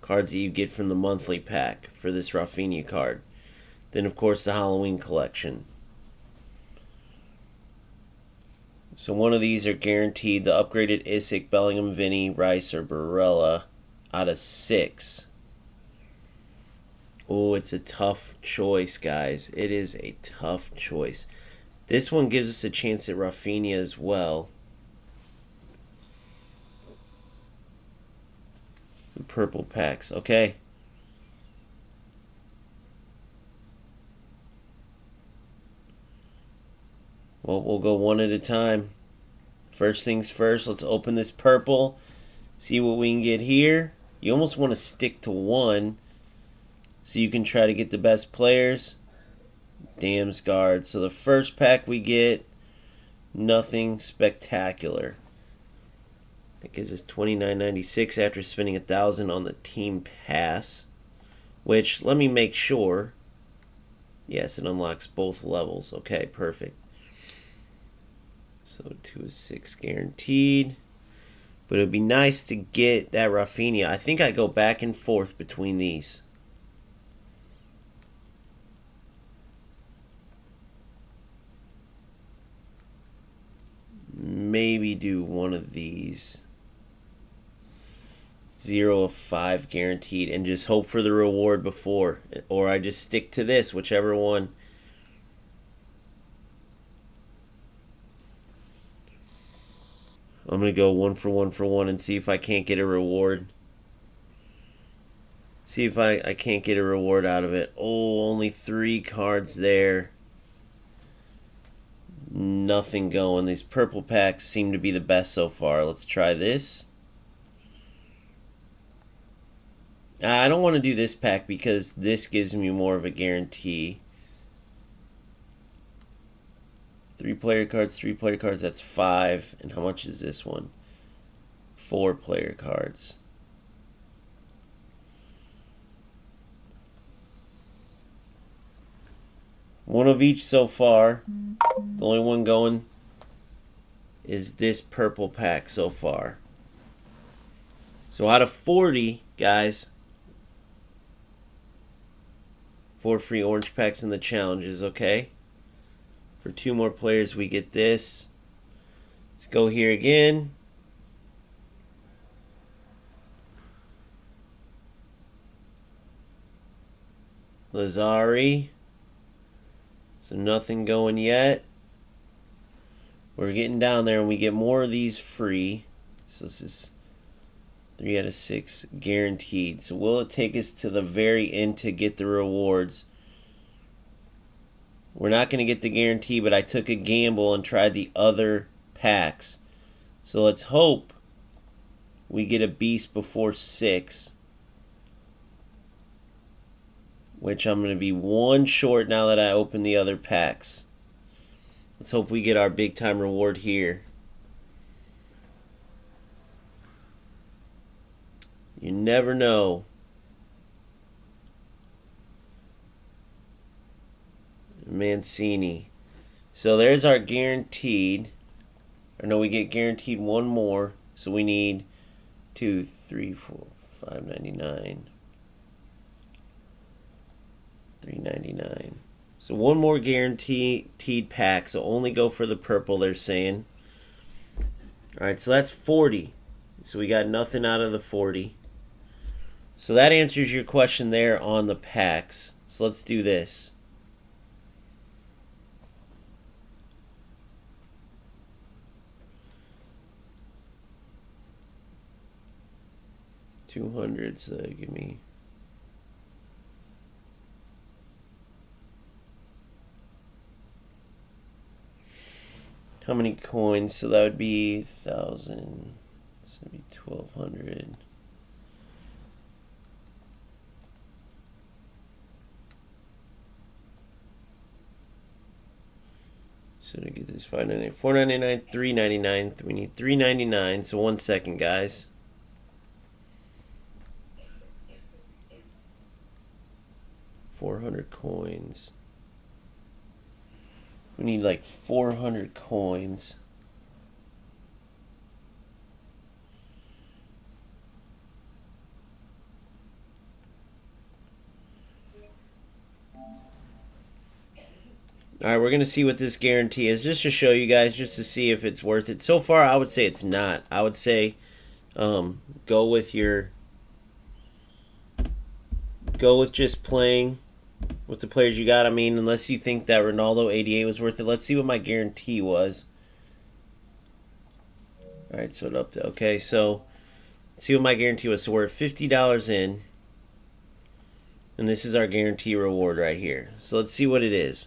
cards that you get from the monthly pack for this Rafinha card. Then, of course, the Halloween collection. So one of these are guaranteed. The upgraded Isaac, Bellingham, Vinny, Rice, or Barella out of 6. Oh, it's a tough choice, guys. It is a tough choice. This one gives us a chance at Rafinha as well. The purple packs. Okay. Well, we'll go one at a time. First things first, let's open this purple. See what we can get here. You almost want to stick to one so you can try to get the best players. Damsgaard. So the first pack we get, nothing spectacular. That gives us $29.96 after spending $1,000 on the team pass. Which, let me make sure. Yes, it unlocks both levels. Okay, perfect. So 2 of 6 guaranteed. But it would be nice to get that Rafinha. I think I go back and forth between these. Maybe do one of these. 0 of 5 guaranteed. And just hope for the reward before. Or I just stick to this, whichever one. I'm going to go 1 for 1 for 1 and see if I can't get a reward. See if I can't get a reward out of it. Oh, only 3 cards there. Nothing going. These purple packs seem to be the best so far. Let's try this. I don't want to do this pack because this gives me more of a guarantee. 3 player cards, 3 player cards, that's 5. And how much is this one? 4 player cards. One of each so far. The only one going is this purple pack so far. So out of 40, guys, 4 free orange packs in the challenges, okay? For 2 more players, we get this. Let's go here again. Lazari. So nothing going yet. We're getting down there and we get more of these free. So this is 3 out of 6 guaranteed. So will it take us to the very end to get the rewards? We're not going to get the guarantee, but I took a gamble and tried the other packs. So let's hope we get a beast before 6. Which I'm going to be 1 short now that I open the other packs. Let's hope we get our big time reward here. You never know. Mancini. So there's our guaranteed. Or no, we get guaranteed 1 more. So we need 2, 3, 4, $5.99. $3.99. So 1 more guaranteed pack. So only go for the purple, they're saying. Alright, so that's 40. So we got nothing out of the 40. So that answers your question there on the packs. So let's do this. $200, so give me... How many coins? So that would be 1,000. So that would be 1,200. So to get this $5.99, $4.99, $3.99. We need $3.99. So 1 second, guys. $400 coins. We need like 400 coins. Alright, we're going to see what this guarantee is. Just to show you guys, just to see if it's worth it. So far, I would say it's not. I would say go with just playing with the players you got. I mean, unless you think that Ronaldo 88 was worth it. Let's see what my guarantee was. Alright, so it up to... Okay, so... Let's see what my guarantee was. So we're at $50 in. And this is our guarantee reward right here. So let's see what it is.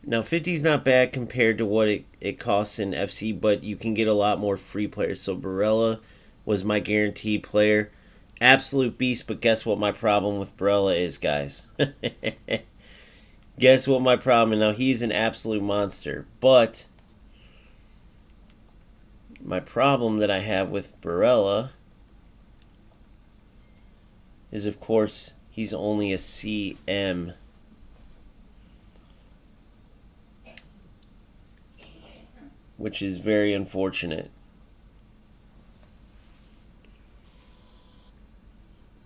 Now, 50 is not bad compared to what it costs in FC, but you can get a lot more free players. So Barella was my guaranteed player. Absolute beast, but guess what my problem with Barella is, guys? Guess what my problem is? Now, he's an absolute monster, but my problem that I have with Barella is, of course, he's only a CM. Which is very unfortunate.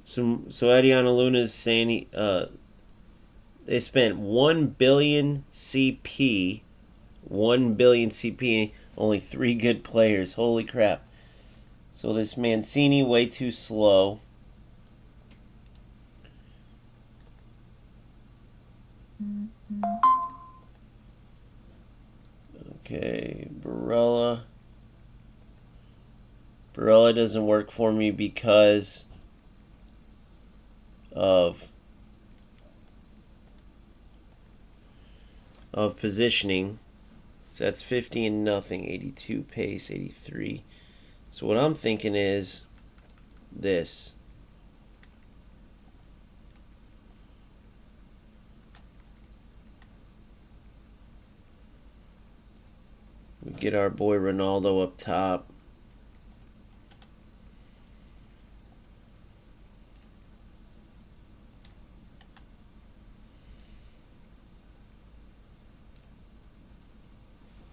So Adriana Luna is saying they spent 1 billion CP, 1 billion CP, only 3 good players. Holy crap! So this Mancini way too slow. Okay, Barella. Barella doesn't work for me because of positioning. So that's 50 and nothing, 82 pace, 83. So what I'm thinking is this. We get our boy Ronaldo up top.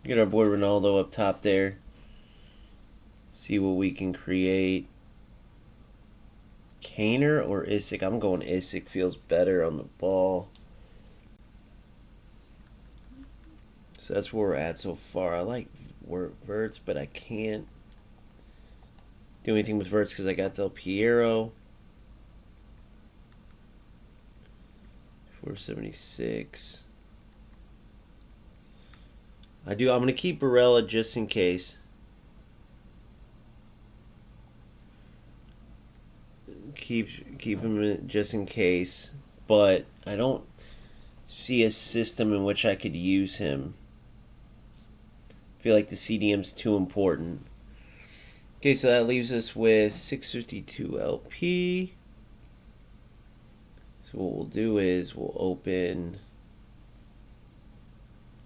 Get our boy Ronaldo up top there. See what we can create. Kaner or Isaac? I'm going Isaac. Feels better on the ball. So that's where we're at so far. I like Verts, but I can't do anything with Verts because I got Del Piero. 476. I'm going to keep Barella just in case. Keep him just in case. But I don't see a system in which I could use him. I feel like the CDM's too important. Okay, so that leaves us with 652 LP. So what we'll do is we'll open...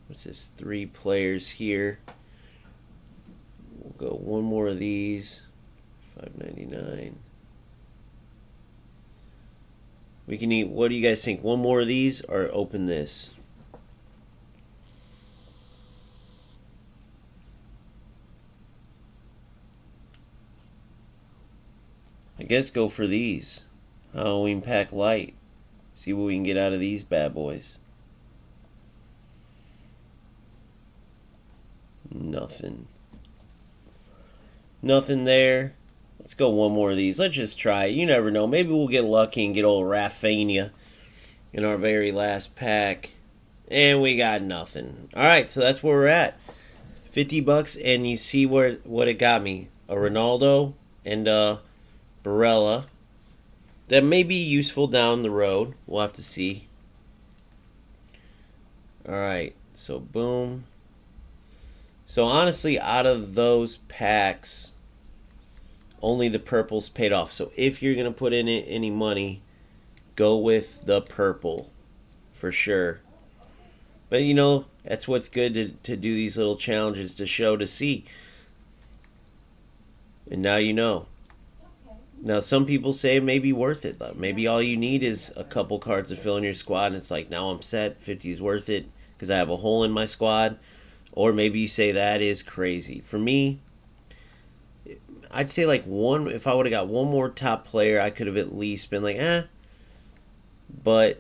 What's this? 3 players here. We'll go one more of these. $5.99. We can eat. What do you guys think? One more of these or open this? I guess go for these. Halloween pack light. See what we can get out of these bad boys. Nothing. Nothing there. Let's go one more of these. Let's just try it. You never know. Maybe we'll get lucky and get old Rafinha in our very last pack. And we got nothing. Alright, so that's where we're at. $50, and you see what it got me. A Ronaldo and a Barella. That may be useful down the road. We'll have to see. Alright, so boom. So honestly, out of those packs, only the purple's paid off. So if you're going to put in any money, go with the purple for sure. But you know, that's what's good to do these little challenges, to show, to see. And now you know. Now some people say it may be worth it. Maybe all you need is a couple cards to fill in your squad, and it's like, now I'm set, 50 is worth it because I have a hole in my squad. Or maybe you say that is crazy. For me, I'd say like one, if I would have got one more top player, I could have at least been like, eh. But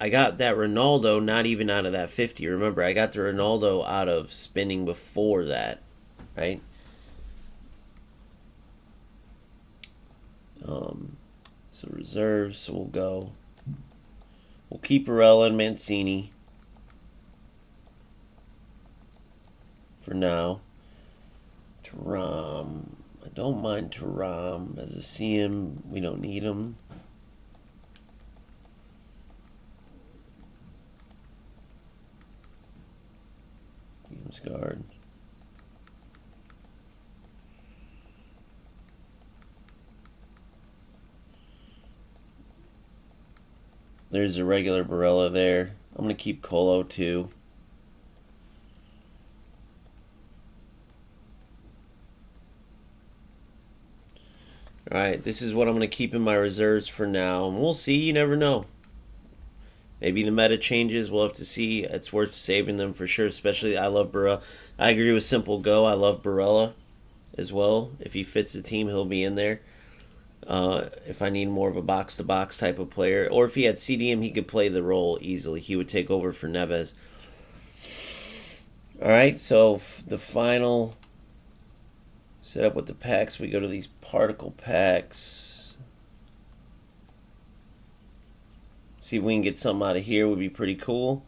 I got that Ronaldo not even out of that 50. Remember, I got the Ronaldo out of spending before that, right? So reserves, so we'll keep Barella and Mancini for now. Thuram, I don't mind Thuram as a CM. We don't need him. Games guard. There's a regular Barilla there. I'm going to keep Colo too. Alright, this is what I'm going to keep in my reserves for now. And we'll see. You never know. Maybe the meta changes. We'll have to see. It's worth saving them for sure. Especially, I love Barilla. I agree with Simple Go. I love Barilla as well. If he fits the team, he'll be in there. If I need more of a box-to-box type of player. Or if he had CDM, he could play the role easily. He would take over for Neves. Alright, so the final setup with the packs. We go to these particle packs. See if we can get something out of here. Would be pretty cool.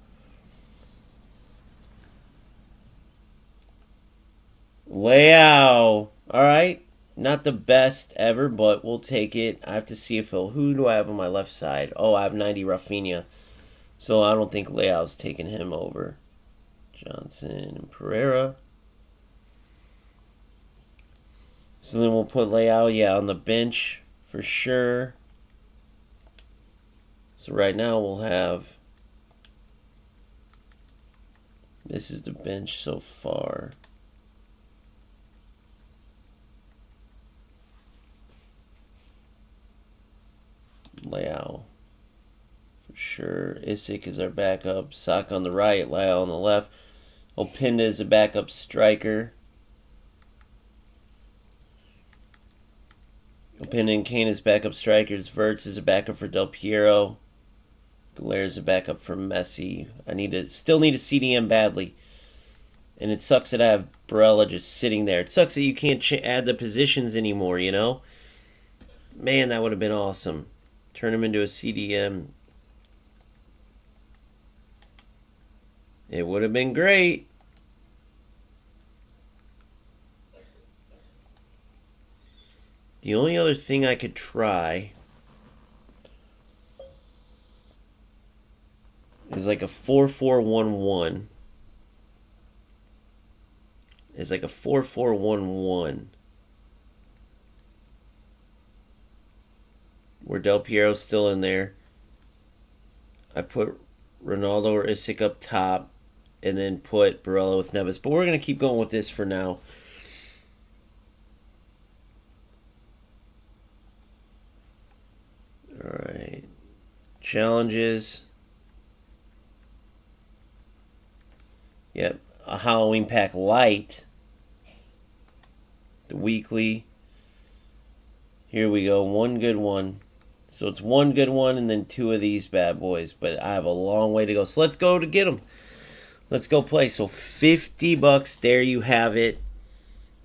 Leao. Alright. Not the best ever, but we'll take it. I have to see if he'll... Who do I have on my left side? Oh, I have 90 Rafinha. So I don't think Leao's taking him over. Johnson and Pereira. So then we'll put Leao, yeah, on the bench for sure. So right now we'll have... This is the bench so far. Leao for sure. Isik is our backup. Saka on the right, Leao on the left. Opinda is a backup striker. Opinda and Kane is backup strikers. Verts is a backup for Del Piero. Galera is a backup for Messi. Still need a CDM badly. And it sucks that I have Barella just sitting there. It sucks that you can't add the positions anymore, you know? Man, that would have been awesome. Turn him into a CDM. It would have been great. The only other thing I could try is like a 4-4-1-1. It's like a 4-4-1-1. Where Del Piero's still in there. I put Ronaldo or Isik up top. And then put Barella with Neves. But we're going to keep going with this for now. Alright. Challenges. Yep. A Halloween pack light. The weekly. Here we go. One good one. So it's one good one and then two of these bad boys. But I have a long way to go. So let's go to get them. Let's go play. So $50. There you have it.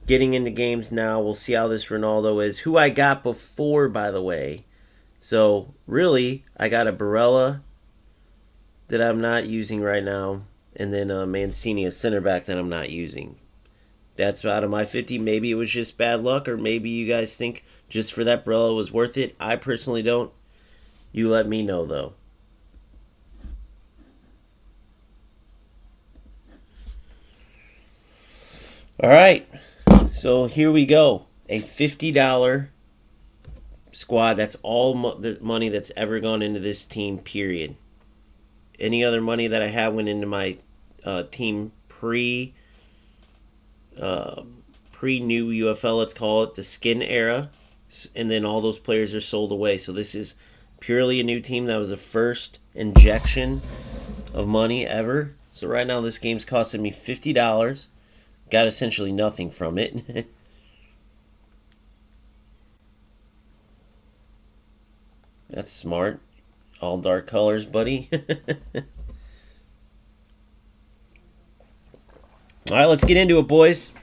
Getting into games now. We'll see how this Ronaldo is. Who I got before, by the way. So really, I got a Barella that I'm not using right now. And then Mancini, a center back that I'm not using. That's out of my 50. Maybe it was just bad luck. Or maybe you guys think just for that Barella was worth it. I personally don't. You let me know, though. Alright. So here we go. A $50 squad. That's all the money that's ever gone into this team, period. Any other money that I have went into my team pre-new UFL, let's call it, the skin era. And then all those players are sold away. So this is purely a new team. That was the first injection of money ever. So right now this game's costing me $50. Got essentially nothing from it. That's smart. All dark colors, buddy. Alright, let's get into it, boys.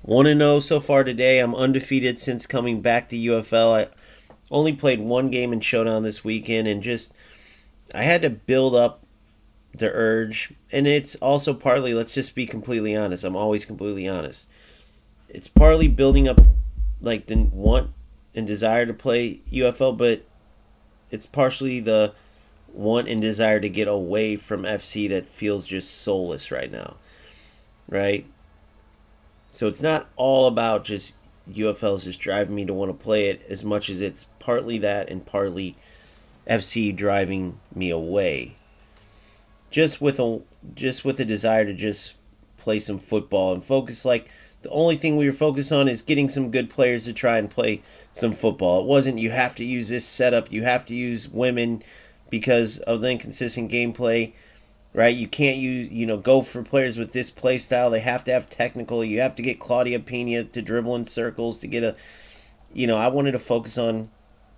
1-0 so far today. I'm undefeated since coming back to UFL. I only played one game in Showdown this weekend, and I had to build up the urge. And it's also partly, let's just be completely honest. I'm always completely honest. It's partly building up like the want and desire to play UFL, but it's partially the want and desire to get away from FC that feels just soulless right now. Right? So it's not all about just UFL's just driving me to want to play it as much as it's partly that and partly FC driving me away. Just with a desire to just play some football and focus. Like, the only thing we were focused on is getting some good players to try and play some football. It wasn't you have to use this setup, you have to use women because of the inconsistent gameplay, right? You can't go for players with this play style. They have to have technical. You have to get Claudia Pena to dribble in circles to get a, I wanted to focus on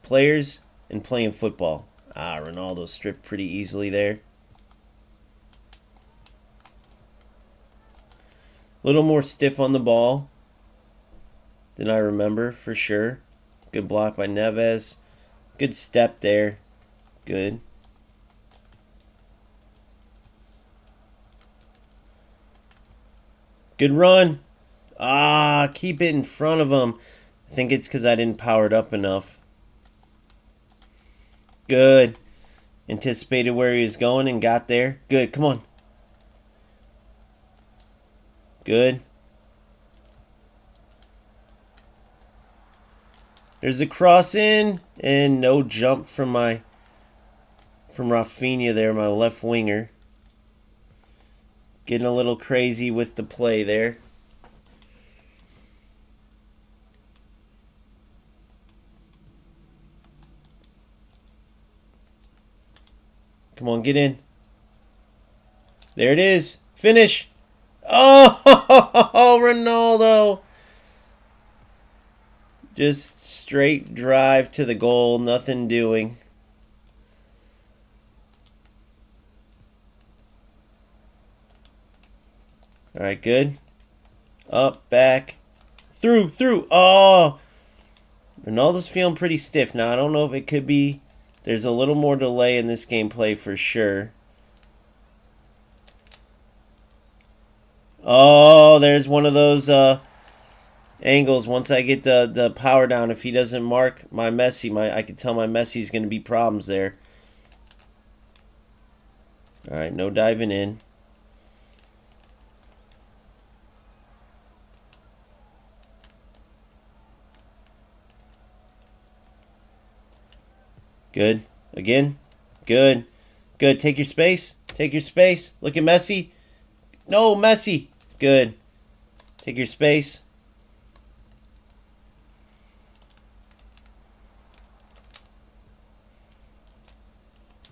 players and playing football. Ronaldo stripped pretty easily there. A little more stiff on the ball than I remember, for sure. Good block by Neves. Good step there. Good. Good run. Keep it in front of him. I think it's because I didn't power it up enough. Good. Anticipated where he was going and got there. Good. Come on. Good. There's a cross in and no jump from Rafinha there, my left winger. Getting a little crazy with the play there. Come on, get in. There it is. Finish. Oh, Ronaldo. Just straight drive to the goal. Nothing doing. All right, good. Up, back. Through. Oh. Ronaldo's feeling pretty stiff. Now, I don't know if it could be. There's a little more delay in this gameplay for sure. Oh, there's one of those angles. Once I get the power down, if he doesn't mark my Messi, I could tell my Messi's going to be problems there. All right, no diving in. Good. Again. Good. Good. Take your space. Take your space. Look at Messi. No, Messi. Good. Take your space.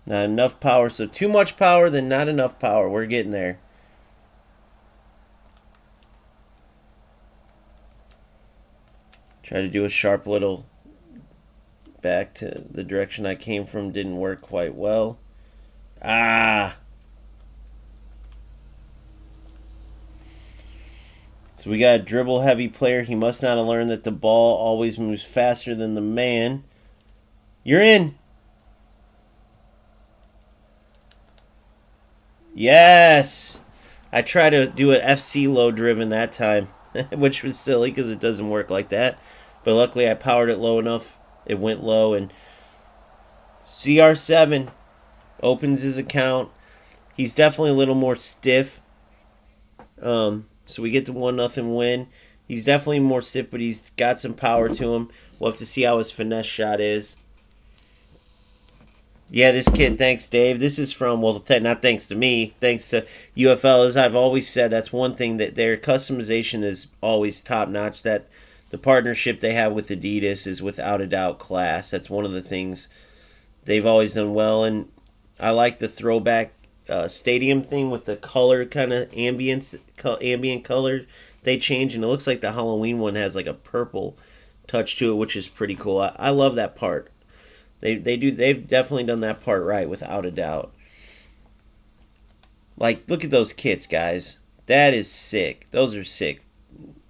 Not enough power. So too much power, then not enough power. We're getting there. Try to do a sharp little back to the direction I came from. Didn't work quite well. So we got a dribble heavy player. He must not have learned that the ball always moves faster than the man. You're in. Yes. I tried to do an FC low driven that time, which was silly because it doesn't work like that. But luckily I powered it low enough. It went low, and CR7 opens his account. He's definitely a little more stiff. So we get the 1-0 win. He's definitely more stiff, but he's got some power to him. We'll have to see how his finesse shot is. Yeah, this kid, thanks, Dave. This is from, well, not thanks to me, thanks to UFL. As I've always said, that's one thing that their customization is always top-notch. That the partnership they have with Adidas is without a doubt class. That's one of the things they've always done well. And I like the throwback stadium thing with the color kind of ambient color they change. And it looks like the Halloween one has like a purple touch to it, which is pretty cool. I love that part. They've definitely done that part right, without a doubt. Like, look at those kits, guys. That is sick. Those are sick.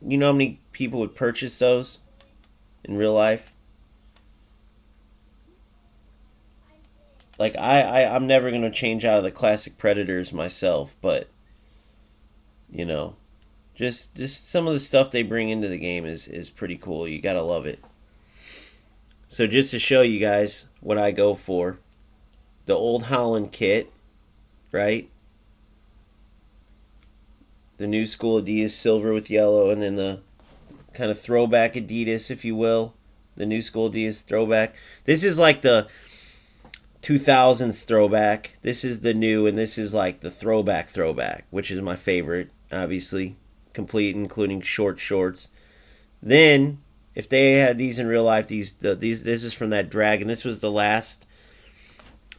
You know how many people would purchase those in real life? Like, I'm never going to change out of the classic Predators myself, but, you know, just some of the stuff they bring into the game is pretty cool. You got to love it. So just to show you guys what I go for, the old Holland kit, right? The new school Adidas silver with yellow, and then the kind of throwback Adidas, if you will. The new school Adidas throwback. This is like the 2000s throwback. This is the new, and this is like the throwback, which is my favorite, obviously. Complete, including short shorts. Then, if they had these in real life, these this is from that Dragon. This was the last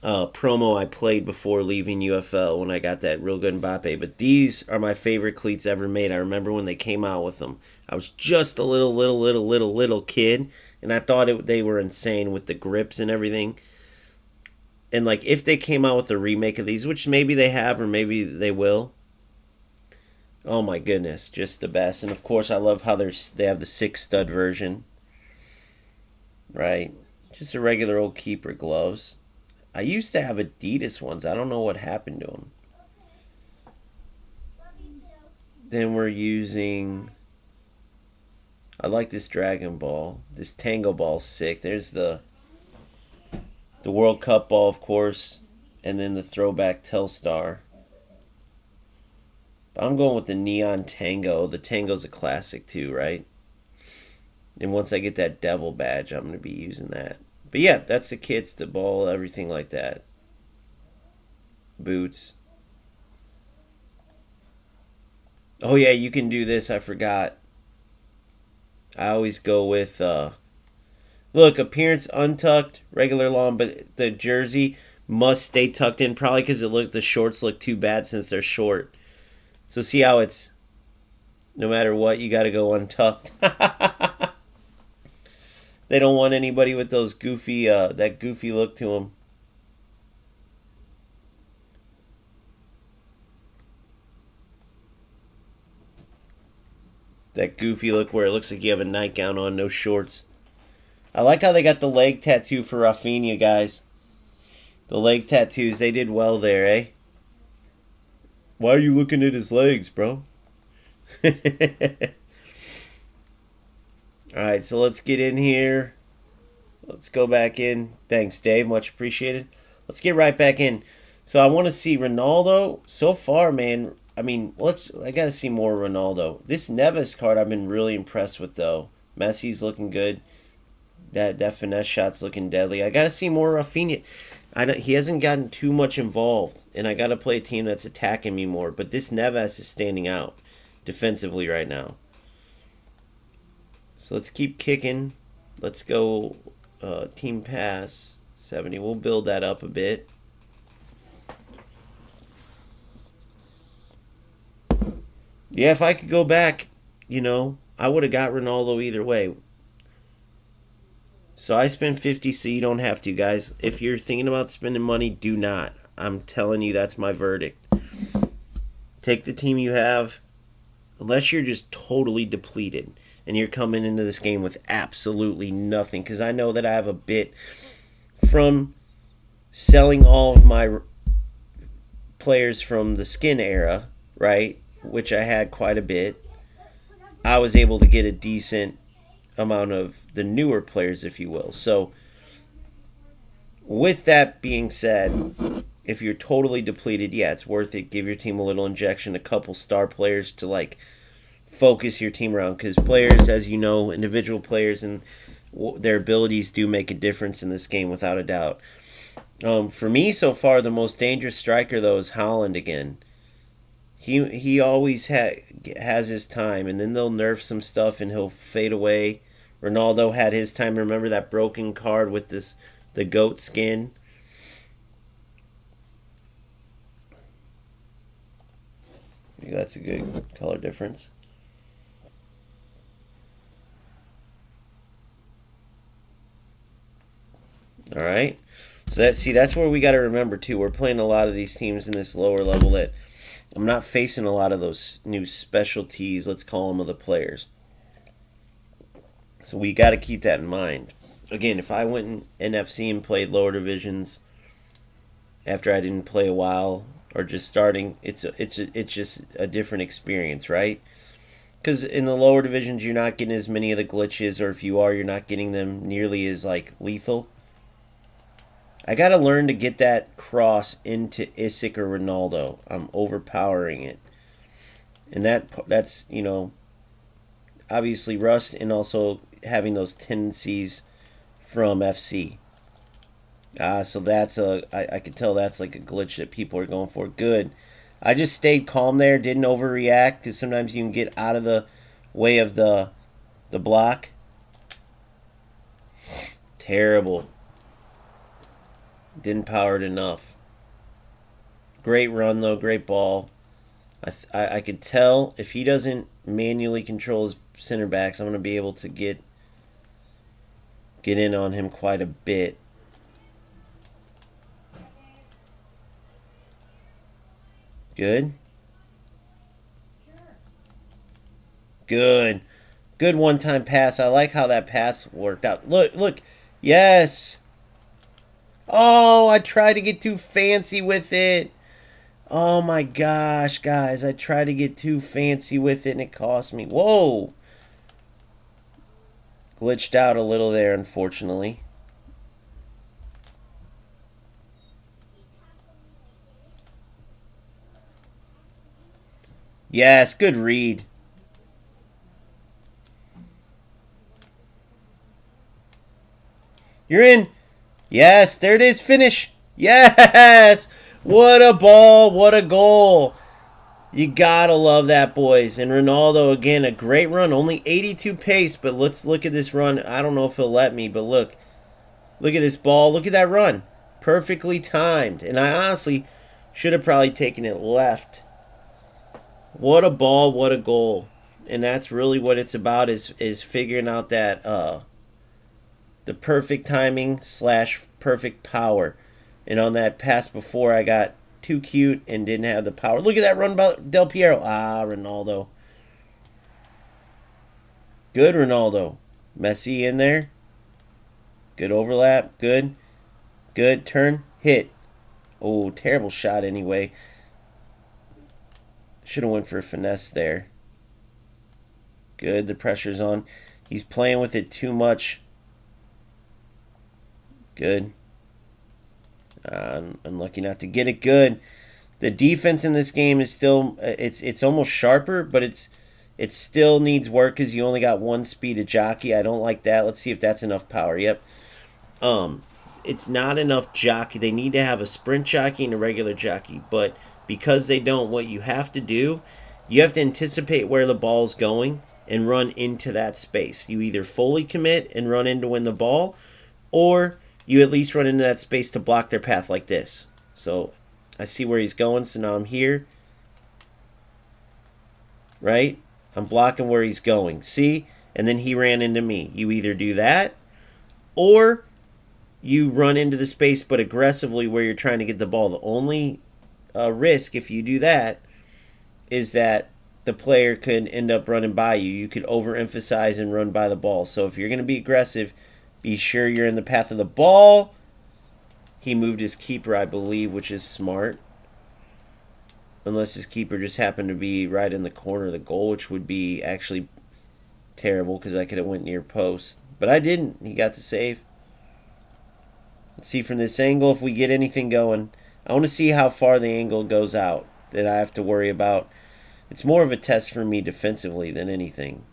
promo I played before leaving UFL when I got that real good Mbappe. But these are my favorite cleats ever made. I remember when they came out with them. I was just a little kid, and I thought they were insane with the grips and everything. And like, if they came out with a remake of these, which maybe they have or maybe they will, oh my goodness, just the best. And of course, I love how they have the 6-stud version, right? Just a regular old keeper gloves. I used to have Adidas ones. I don't know what happened to them. Then we're using, I like this Dragon Ball. This Tango Ball's sick. There's the World Cup ball, of course, and then the throwback Telstar. But I'm going with the Neon Tango. The Tango's a classic too, right? And once I get that Devil badge, I'm going to be using that. But yeah, that's the kits, the ball, everything like that. Boots. Oh yeah, you can do this. I forgot. I always go with, look, appearance untucked, regular long, but the jersey must stay tucked in, probably because the shorts look too bad since they're short. So see how it's, no matter what, you got to go untucked. They don't want anybody with those goofy, that goofy look to them. That goofy look where it looks like you have a nightgown on, no shorts. I like how they got the leg tattoo for Rafinha, guys. The leg tattoos, they did well there, eh? Why are you looking at his legs, bro? Alright, so let's get in here. Let's go back in. Thanks, Dave. Much appreciated. Let's get right back in. So I want to see Ronaldo. So far, man, I mean, I got to see more Ronaldo. This Neves card I've been really impressed with, though. Messi's looking good. That finesse shot's looking deadly. I got to see more Rafinha. He hasn't gotten too much involved, and I got to play a team that's attacking me more. But this Neves is standing out defensively right now. So let's keep kicking. Let's go team pass 70. We'll build that up a bit. Yeah, if I could go back, I would have got Ronaldo either way. So I spent 50, so you don't have to, guys. If you're thinking about spending money, do not. I'm telling you, that's my verdict. Take the team you have, unless you're just totally depleted and you're coming into this game with absolutely nothing. Because I know that I have a bit from selling all of my players from the skin era, right? Which I had quite a bit. I was able to get a decent amount of the newer players, if you will. So with that being said, if you're totally depleted, yeah, it's worth it. Give your team a little injection, a couple star players to like focus your team around, because players, as you know, individual players and their abilities do make a difference in this game without a doubt. For me so far, the most dangerous striker though is Haaland again. He always has his time, and then they'll nerf some stuff and he'll fade away. Ronaldo had his time. Remember that broken card with the goat skin? Maybe that's a good color difference. All right. So that's where we got to remember too. We're playing a lot of these teams in this lower level that I'm not facing a lot of those new specialties, let's call them, of the players. So we got to keep that in mind. Again, if I went in NFC and played lower divisions after I didn't play a while or just starting, it's just a different experience, right? Because in the lower divisions, you're not getting as many of the glitches, or if you are, you're not getting them nearly as like lethal. I got to learn to get that cross into Isaac or Ronaldo. I'm overpowering it. And that's, obviously rust, and also having those tendencies from FC. So that's I could tell that's like a glitch that people are going for. Good. I just stayed calm there, didn't overreact, because sometimes you can get out of the way of the block. Terrible. Didn't power it enough. Great run though, great ball. I could tell if he doesn't manually control his center backs, I'm going to be able to get in on him quite a bit. Good. Good. Good one-time pass. I like how that pass worked out. Look, look. Yes. Oh, I tried to get too fancy with it. Oh my gosh, guys. I tried to get too fancy with it and it cost me. Whoa. Glitched out a little there, unfortunately. Yes, good read. You're in. Yes, there it is. Finish. Yes. What a ball. What a goal. You gotta love that, boys. And Ronaldo, again, a great run. Only 82 pace, but let's look at this run. I don't know if he'll let me, but look. Look at this ball. Look at that run. Perfectly timed. And I honestly should have probably taken it left. What a ball. What a goal. And that's really what it's about is figuring out that the perfect timing / perfect power. And on that pass before, I got too cute and didn't have the power. Look at that run by Del Piero. Ah, Ronaldo. Good, Ronaldo. Messi in there. Good overlap. Good. Good. Turn. Hit. Oh, terrible shot anyway. Should have went for a finesse there. Good. The pressure's on. He's playing with it too much. Good. Unlucky not to get it. Good. The defense in this game is still it's almost sharper, but it still needs work because you only got one speed of jockey. I don't like that. Let's see if that's enough power. Yep. It's not enough jockey. They need to have a sprint jockey and a regular jockey, but because they don't, what you have to do, you have to anticipate where the ball's going and run into that space. You either fully commit and run in to win the ball, or you at least run into that space to block their path like this. So I see where he's going, so now I'm here. Right? I'm blocking where he's going. See? And then he ran into me. You either do that, or you run into the space but aggressively where you're trying to get the ball. The only risk if you do that is that the player could end up running by you. You could overemphasize and run by the ball. So if you're going to be aggressive, be sure you're in the path of the ball. He moved his keeper, I believe, which is smart. Unless his keeper just happened to be right in the corner of the goal, which would be actually terrible because I could have went near post. But I didn't. He got the save. Let's see from this angle if we get anything going. I want to see how far the angle goes out that I have to worry about. It's more of a test for me defensively than anything.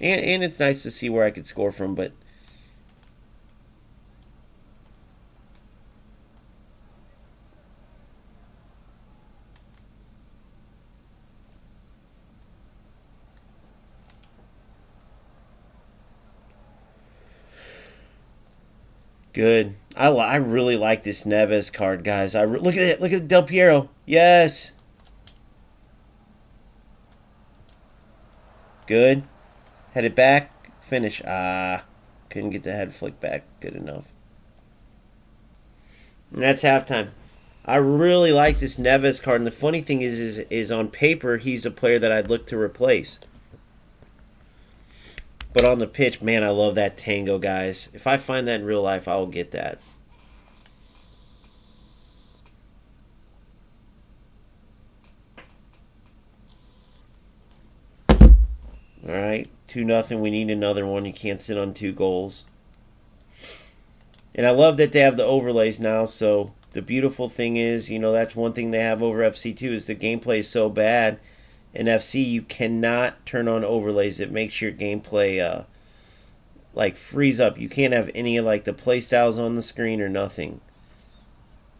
And it's nice to see where I could score from, but good. I really like this Neves card, guys. Look at it. Look at Del Piero. Yes. Good. Head it back. Finish. Ah. Couldn't get the head flick back good enough. And that's halftime. I really like this Neves card. And the funny thing is on paper, he's a player that I'd look to replace. But on the pitch, man, I love that tango, guys. If I find that in real life, I will get that. All right, 2-0. We need another one. You can't sit on 2 goals. And I love that they have the overlays now. So the beautiful thing is, that's one thing they have over FC2 is the gameplay is so bad. In FC, you cannot turn on overlays. It makes your gameplay like freeze up. You can't have any of like the play styles on the screen or nothing.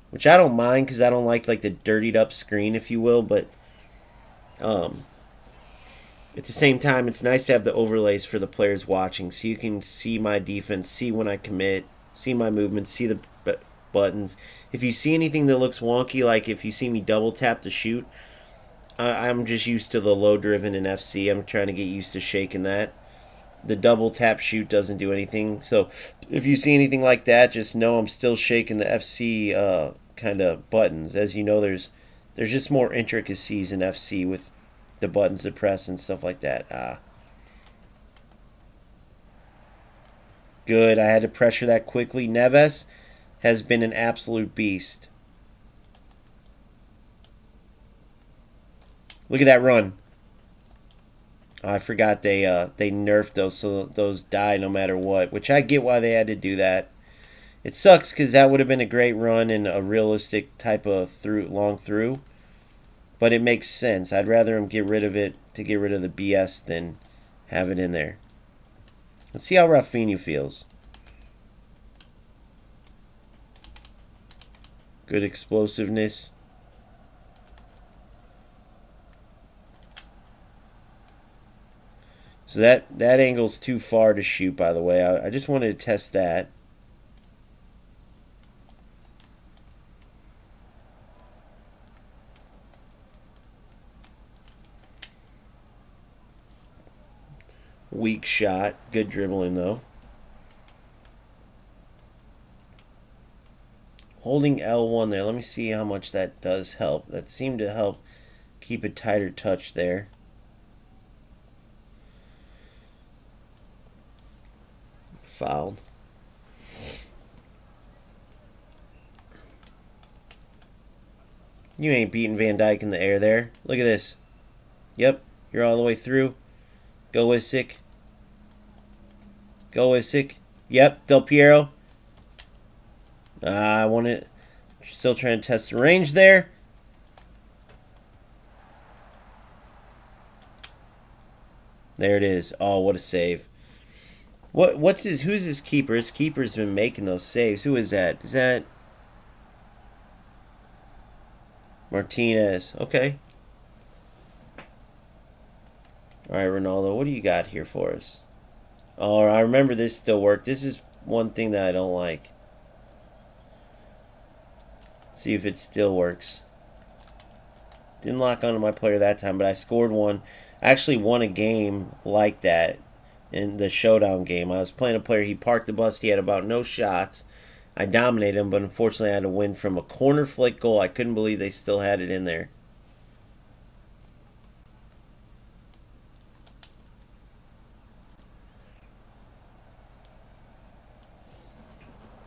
Which I don't mind because I don't like the dirtied up screen, if you will, but at the same time, it's nice to have the overlays for the players watching, so you can see my defense, see when I commit, see my movements, see the buttons. If you see anything that looks wonky, like if you see me double tap to shoot, I'm just used to the low driven in FC. I'm trying to get used to shaking that. The double tap shoot doesn't do anything. So if you see anything like that, just know I'm still shaking the FC kind of buttons. As you know, there's just more intricacies in FC with the buttons to press and stuff like that. Good. I had to pressure that quickly. Neves has been an absolute beast. Look at that run. I forgot they nerfed those so those die no matter what, which I get why they had to do that. It sucks because that would have been a great run and a realistic type of long through, but it makes sense. I'd rather them get rid of it to get rid of the BS than have it in there. Let's see how Rafinha feels. Good explosiveness. So that angle's too far to shoot, by the way. I just wanted to test that. Weak shot. Good dribbling, though. Holding L1 there. Let me see how much that does help. That seemed to help keep a tighter touch there. Fouled. You ain't beating Van Dijk in the air there. Look at this. Yep, you're all the way through. Go Isick. Go Isick. Yep, Del Piero. I want it. Still trying to test the range there. There it is. Oh, what a save. Who's his keeper? His keeper's been making those saves. Who is that? Is that Martinez? Okay. All right, Ronaldo, what do you got here for us? Oh, I remember this still worked. This is one thing that I don't like. Let's see if it still works. Didn't lock onto my player that time, but I scored one. I actually won a game like that in the showdown game. I was playing a player. He parked the bus. He had about no shots. I dominated him, but unfortunately I had to win from a corner flick goal. I couldn't believe they still had it in there.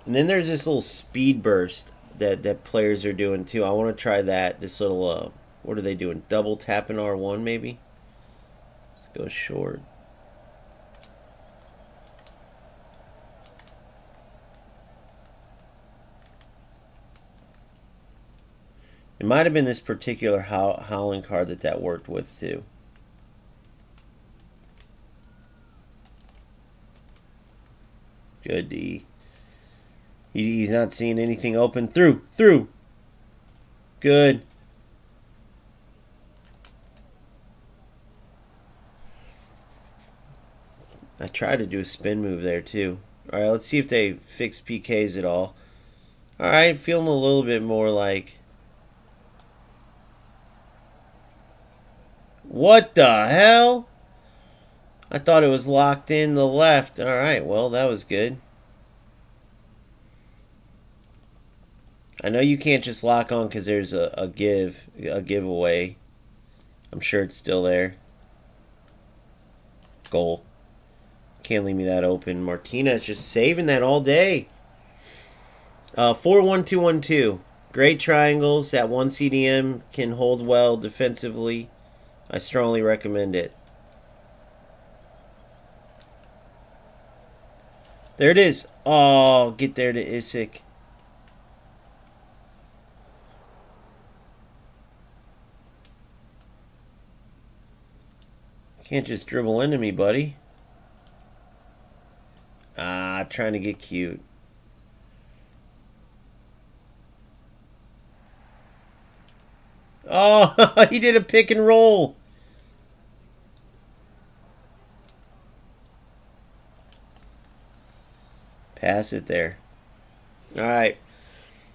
And then there's this little speed burst that players are doing too. I want to try that. This little, what are they doing? Double tapping R1 maybe? Let's go short. It might have been this particular Howland card that worked with too. Good D. He's not seeing anything open. Through. Good. I tried to do a spin move there too. All right, let's see if they fix PKs at all. All right, feeling a little bit more like... What the hell? I thought it was locked in the left. All right, well, that was good. I know you can't just lock on because there's a giveaway. I'm sure it's still there. Goal. Can't leave me that open. Martinez just saving that all day. 4-1-2-1-2. Great triangles. That one CDM can hold well defensively. I strongly recommend it. There it is. Oh, get there to Isick. Can't just dribble into me, buddy. trying to get cute. Oh, he did a pick and roll. Pass it there. All right.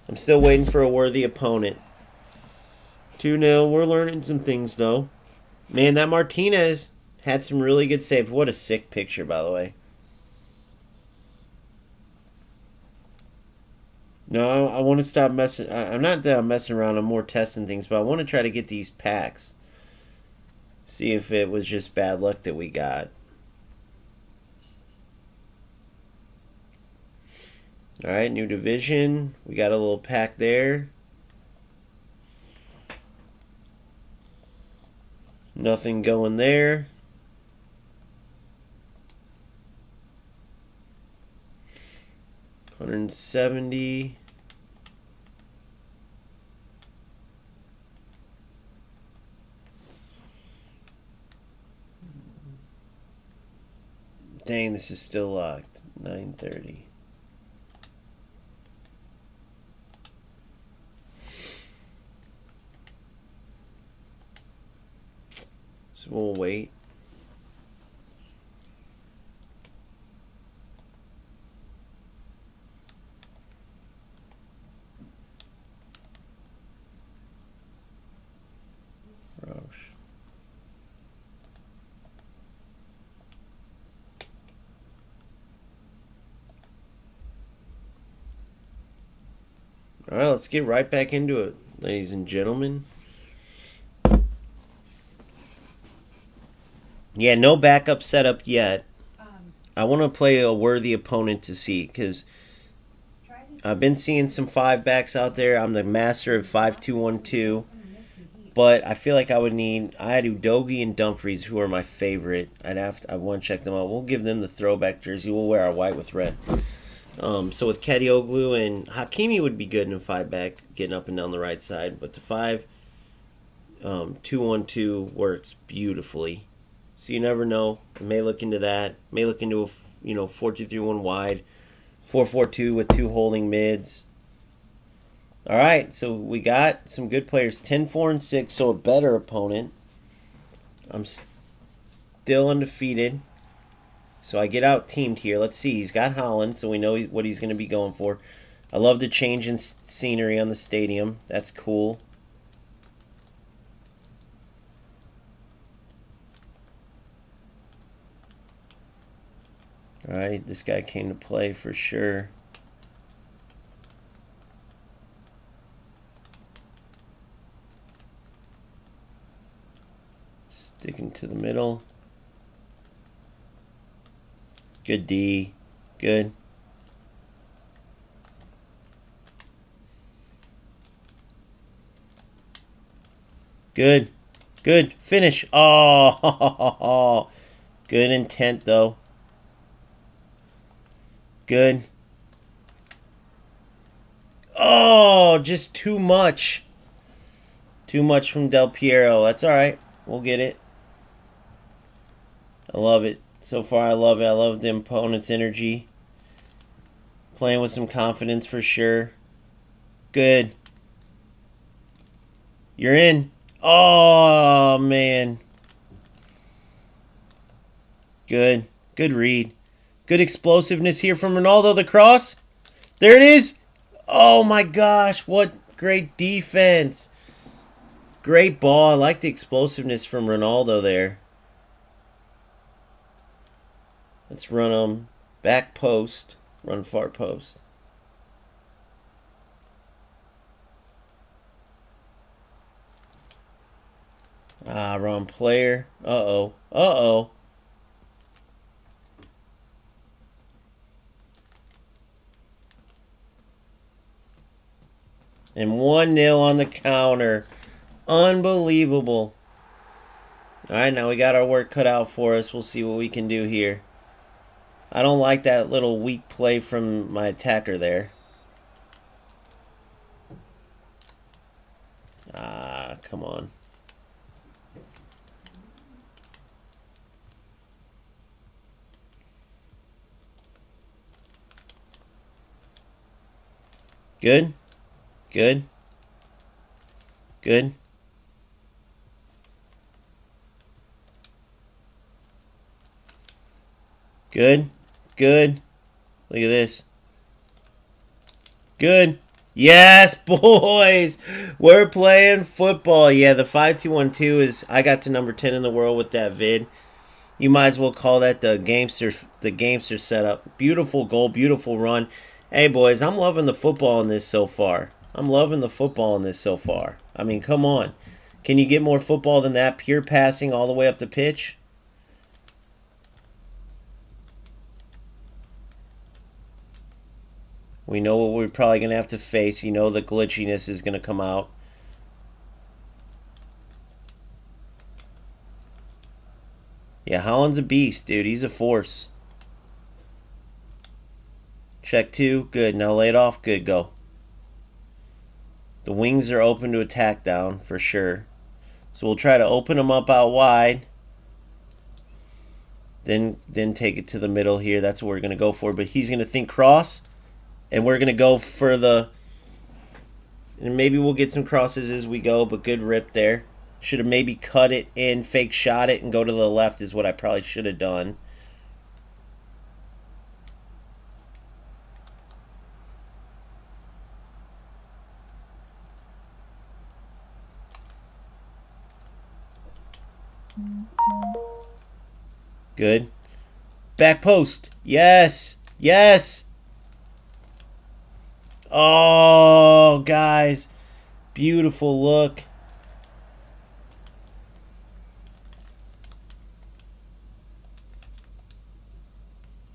I'm still waiting for a worthy opponent. 2-0. We're learning some things, though. Man, that Martinez had some really good saves. What a sick picture, by the way. No, I want to stop messing. I'm not that I'm messing around. I'm more testing things, but I want to try to get these packs. See if it was just bad luck that we got. All right, new division. We got a little pack there. Nothing going there. $170. Dang, this is still locked. 930. So we'll wait. Roche. All right, let's get right back into it, ladies and gentlemen. Yeah, no backup setup yet. I want to play a worthy opponent to see, because I've been seeing some 5-backs out there. I'm the master of 5-2-1-2. But I feel like I would need... I had Udogie and Dumfries, who are my favorite. I want to check them out. We'll give them the throwback jersey. We'll wear our white with red. So with Kadioglu and Hakimi would be good in a 5-back, getting up and down the right side. But the 5-2-1-2 works beautifully. So you never know. I may look into that. May look into a 4-2-3-1 wide, 4-4-2 with 2 holding mids. All right, so we got some good players. 10-4-6, so a better opponent. I'm still undefeated. So I get out teamed here. Let's see. He's got Holland, so we know what he's going to be going for. I love the change in scenery on the stadium. That's cool. All right, this guy came to play for sure. Sticking to the middle. Good D. Good. Good. Good. Finish. Oh, good intent, though. Good. Oh, just too much. Too much from Del Piero. That's all right. We'll get it. I love it. So far, I love it. I love the opponent's energy. Playing with some confidence for sure. Good. You're in. Oh, man. Good. Good read. Good explosiveness here from Ronaldo. The cross. There it is. Oh, my gosh. What great defense. Great ball. I like the explosiveness from Ronaldo there. Let's run them back post. Run far post. Ah, wrong player. Uh-oh. Uh-oh. And 1-0 on the counter. Unbelievable. All right, now we got our work cut out for us. We'll see what we can do here. I don't like that little weak play from my attacker there. Ah, come on. Good. Good. Good. Good. Good. Look at this. Good. Yes, boys. We're playing football. Yeah, the 5212 is I got to number 10 in the world with that vid. You might as well call that the gamester setup. Beautiful goal, beautiful run. Hey boys, I'm loving the football in this so far. I'm loving the football in this so far. I mean, come on. Can you get more football than that? Pure passing all the way up the pitch? We know what we're probably going to have to face. You know the glitchiness is going to come out. Yeah, Holland's a beast, dude. He's a force. Check two. Good. Now lay it off. Good. Go. The wings are open to attack down for sure. So we'll try to open them up out wide. Then take it to the middle here. That's what we're going to go for. But he's going to think cross. And we're going to go for the... And maybe we'll get some crosses as we go. But good rip there. Should have maybe cut it in, fake shot it, and go to the left is what I probably should have done. Good. Back post. Yes. Yes. Oh, guys. Beautiful look.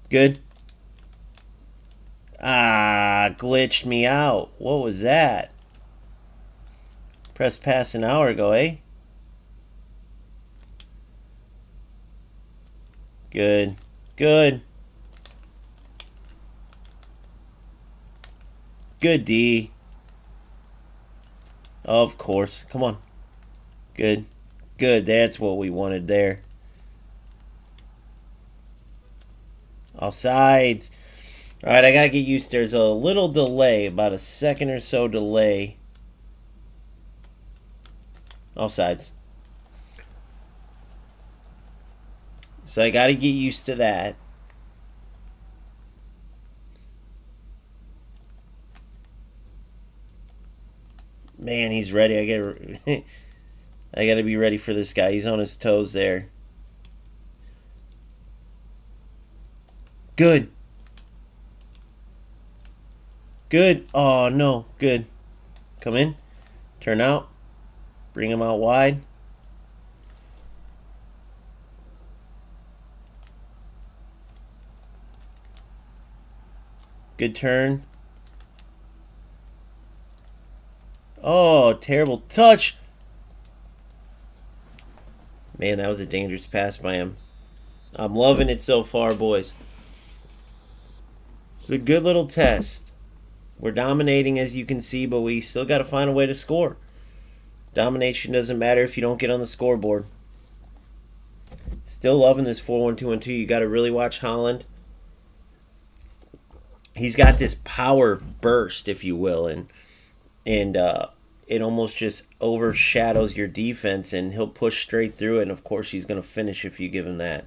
Good. Ah, glitched me out. What was that? Press pass an hour ago, eh? Good. Good. Good D. Of course. Come on. Good. Good. That's what we wanted there. Offsides. Alright, I gotta get used. There's a little delay. About a second or so delay. Offsides. So I gotta get used to that. Man, he's ready. I gotta be ready for this guy. He's on his toes there. Good. Good. Oh, no. Good. Come in. Turn out. Bring him out wide. Good turn. Oh, terrible touch. Man, that was a dangerous pass by him. I'm loving it so far, boys. It's a good little test. We're dominating, as you can see, but we still got to find a way to score. Domination doesn't matter if you don't get on the scoreboard. Still loving this 4-1-2-1-2. You got to really watch Holland. He's got this power burst, if you will, and it almost just overshadows your defense, and he'll push straight through it, and of course he's going to finish if you give him that.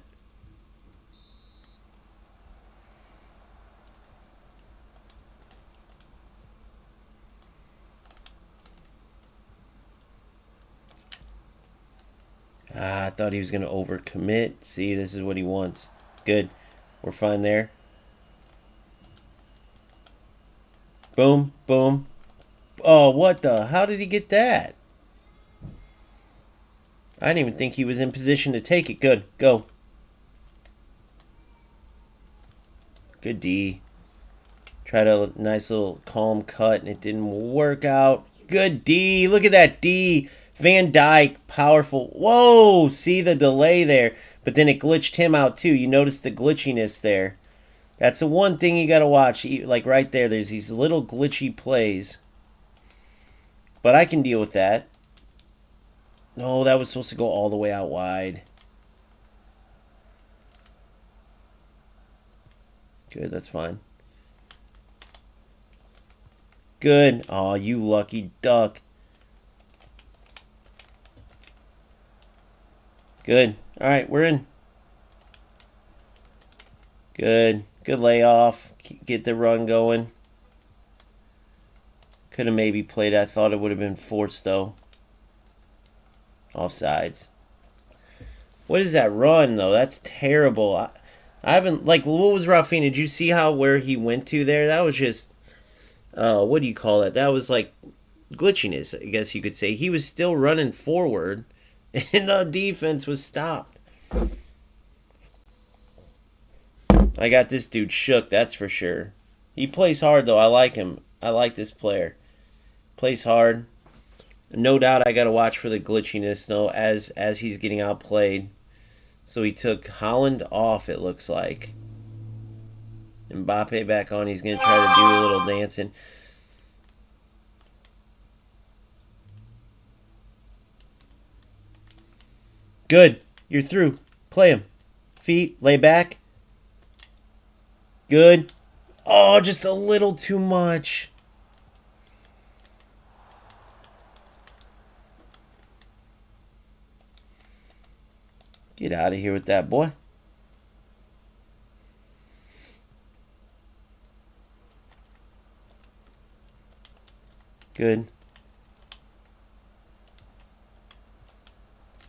I thought he was going to overcommit. See, this is what he wants. Good. We're fine there. Boom, boom. Oh, what the? How did he get that? I didn't even think he was in position to take it. Good. Go. Good D. Tried a nice little calm cut, and it didn't work out. Good D. Look at that D. Van Dyke, powerful. Whoa, see the delay there. But then it glitched him out too. You notice the glitchiness there. That's the one thing you got to watch. Like right there, there's these little glitchy plays. But I can deal with that. No, that was supposed to go all the way out wide. Good, that's fine. Good. Oh, you lucky duck. Good. All right, we're in. Good. Good layoff. Get the run going. Could have maybe played. I thought it would have been forced, though. Offsides. What is that run, though? That's terrible. I haven't, like, what was Rafinha? Did you see where he went to there? That was just, what do you call that? That was like glitchiness, I guess you could say. He was still running forward, and the defense was stopped. I got this dude shook, that's for sure. He plays hard, though. I like him. I like this player. Plays hard. No doubt I got to watch for the glitchiness, though, as he's getting outplayed. So he took Holland off, it looks like. Mbappe back on. He's going to try to do a little dancing. Good. You're through. Play him. Feet. Lay back. Good. Oh, just a little too much. Get out of here with that, boy. Good.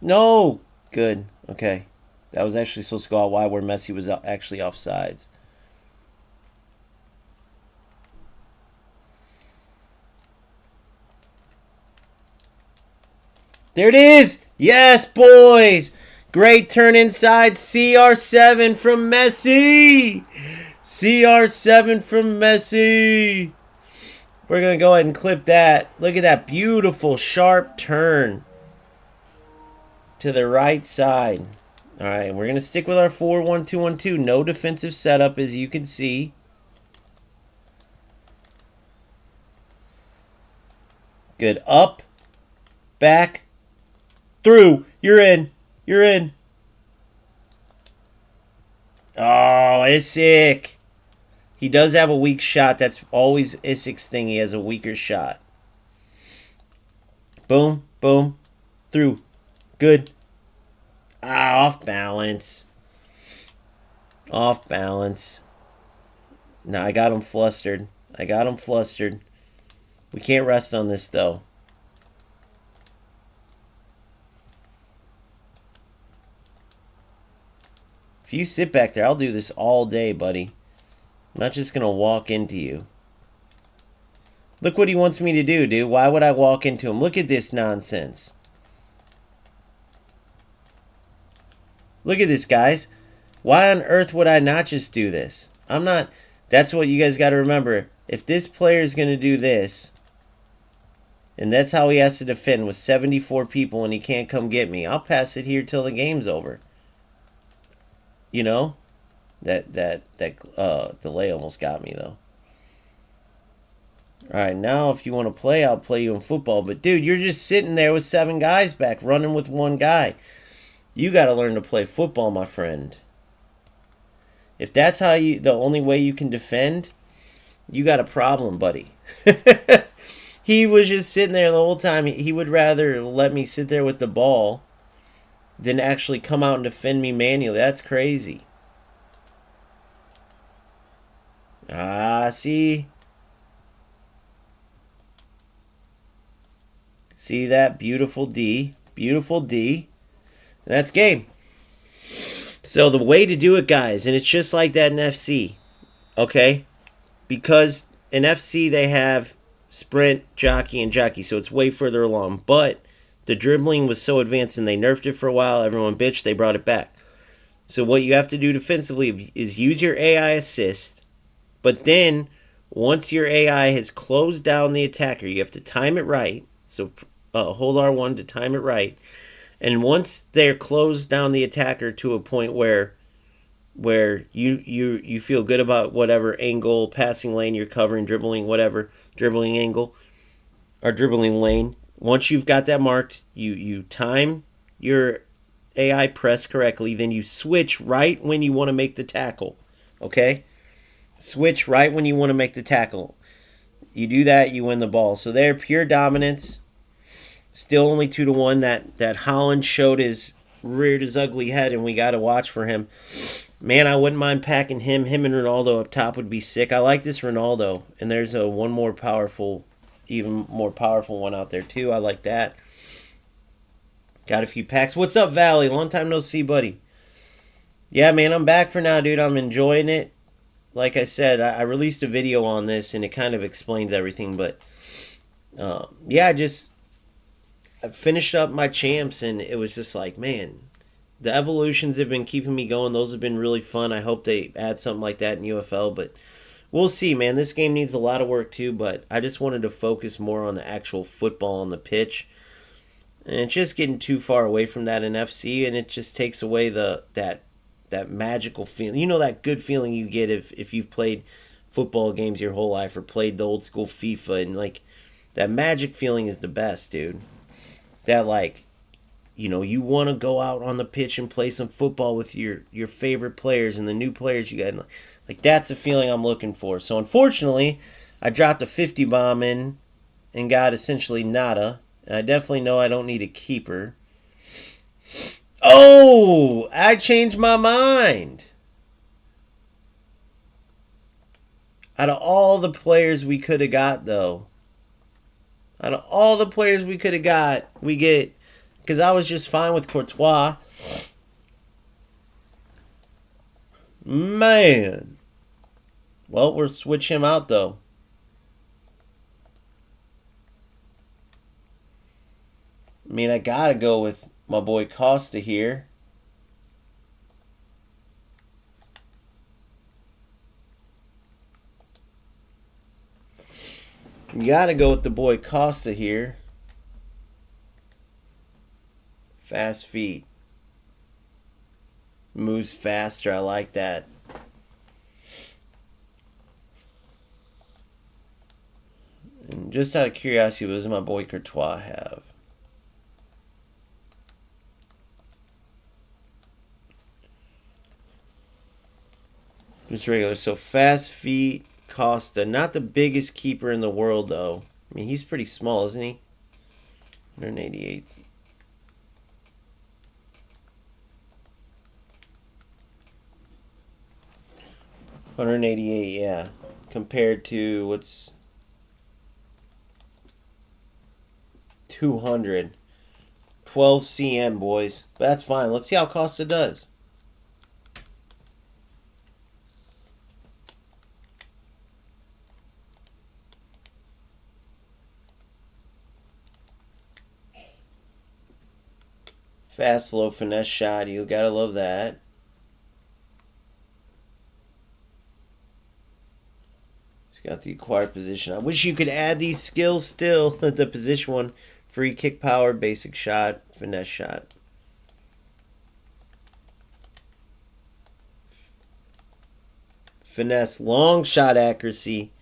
No! Good. Okay. That was actually supposed to go out wide where Messi was actually offsides. There it is! Yes, boys! Great turn inside. CR7 from Messi! CR7 from Messi! We're going to go ahead and clip that. Look at that beautiful, sharp turn to the right side. All right, we're going to stick with our 4-1-2-1-2. No defensive setup, as you can see. Good. Up, back, through. You're in. You're in. Oh, Isaac. He does have a weak shot. That's always Isaac's thing. He has a weaker shot. Boom, boom, through. Good. Ah, off balance. Off balance. No, I got him flustered. I got him flustered. We can't rest on this, though. If you sit back there, I'll do this all day, buddy. I'm not just going to walk into you. Look what he wants me to do, dude. Why would I walk into him? Look at this nonsense. Look at this, guys. Why on earth would I not just do this? I'm not... That's what you guys got to remember. If this player is going to do this, and that's how he has to defend with 74 people and he can't come get me, I'll pass it here till the game's over. You know? That delay almost got me, though. Alright, now if you want to play, I'll play you in football. But, dude, you're just sitting there with 7 guys back, running with 1 guy. You got to learn to play football, my friend. If that's the only way you can defend, you got a problem, buddy. He was just sitting there the whole time. He would rather let me sit there with the ball than actually come out and defend me manually. That's crazy. Ah, see? See that? Beautiful D. Beautiful D. That's game. So the way to do it, guys, and it's just like that in FC, okay? Because in FC they have sprint, jockey, and jockey, so it's way further along. But the dribbling was so advanced and they nerfed it for a while. Everyone bitched. They brought it back. So what you have to do defensively is use your AI assist. But then once your AI has closed down the attacker, you have to time it right. So hold R1 to time it right. And once they're closed down the attacker to a point where you feel good about whatever angle, passing lane you're covering, dribbling, whatever, dribbling angle, or dribbling lane, once you've got that marked, you time your AI press correctly, then you switch right when you want to make the tackle, okay? Switch right when you want to make the tackle. you do that, you win the ball. So they're pure dominance. Still only 2-1. That Holland reared his ugly head, and we got to watch for him. Man, I wouldn't mind packing him. Him and Ronaldo up top would be sick. I like this Ronaldo, and there's a even more powerful one out there too. I like that. Got a few packs. What's up, Valley? Long time no see, buddy. Yeah, man, I'm back for now, dude. I'm enjoying it. Like I said, I released a video on this, and it kind of explains everything. But yeah, I finished up my champs, and it was just like, man, the evolutions have been keeping me going. Those have been really fun. I hope they add something like that in UFL, but we'll see, man. This game needs a lot of work too, but I just wanted to focus more on the actual football on the pitch. And it's just getting too far away from that in FC, and it just takes away that magical feeling. You know, that good feeling you get if you've played football games your whole life or played the old school FIFA, and like that magic feeling is the best, dude. That, like, you know, you want to go out on the pitch and play some football with your favorite players and the new players you got. Like, that's the feeling I'm looking for. So unfortunately, I dropped a 50 bomb in and got essentially nada. And I definitely know I don't need a keeper. Oh, I changed my mind. Out of all the players we could have got, though. Out of all the players we could have got, we get... Because I was just fine with Courtois. Man. Well, we'll switch him out, though. I mean, I gotta go with my boy Costa here. You gotta go with the boy Costa here. Fast feet. Moves faster. I like that. And just out of curiosity, what does my boy Courtois have? Just regular. So fast feet, Costa. Not the biggest keeper in the world, though. I mean, he's pretty small, isn't he? 188. $188, yeah. Compared to what's 200. 12 CM, boys. But that's fine. Let's see how Costa does. Fast, slow, finesse shot. You gotta love that. He's got the acquired position. I wish you could add these skills still. The position one. Free kick power, basic shot, finesse shot. Finesse, long shot accuracy.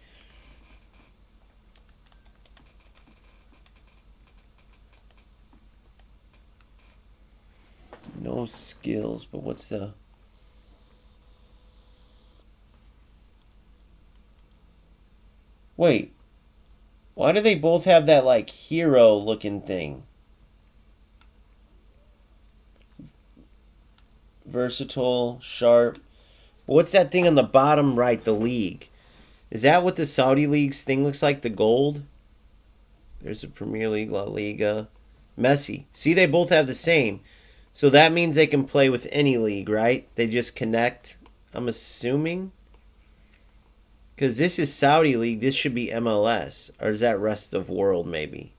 No skills, but what's the... Wait. Why do they both have that, like, hero-looking thing? Versatile, sharp. What's that thing on the bottom right, the league? Is that what the Saudi League's thing looks like, the gold? There's a Premier League, La Liga. Messi. See, they both have the same. So that means they can play with any league, right? They just connect, I'm assuming. Because this is Saudi League, this should be MLS. Or is that rest of world, maybe?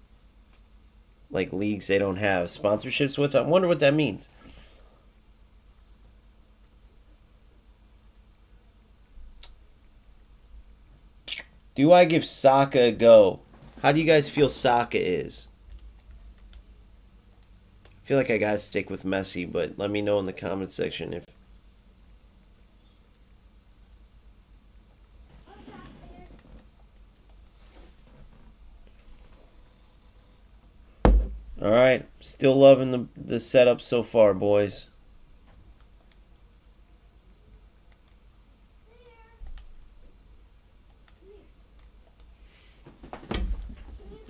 Like leagues they don't have sponsorships with? I wonder what that means. Do I give Saka a go? How do you guys feel Saka is? I feel like I gotta stick with Messi, but let me know in the comment section if... Alright, still loving the setup so far, boys.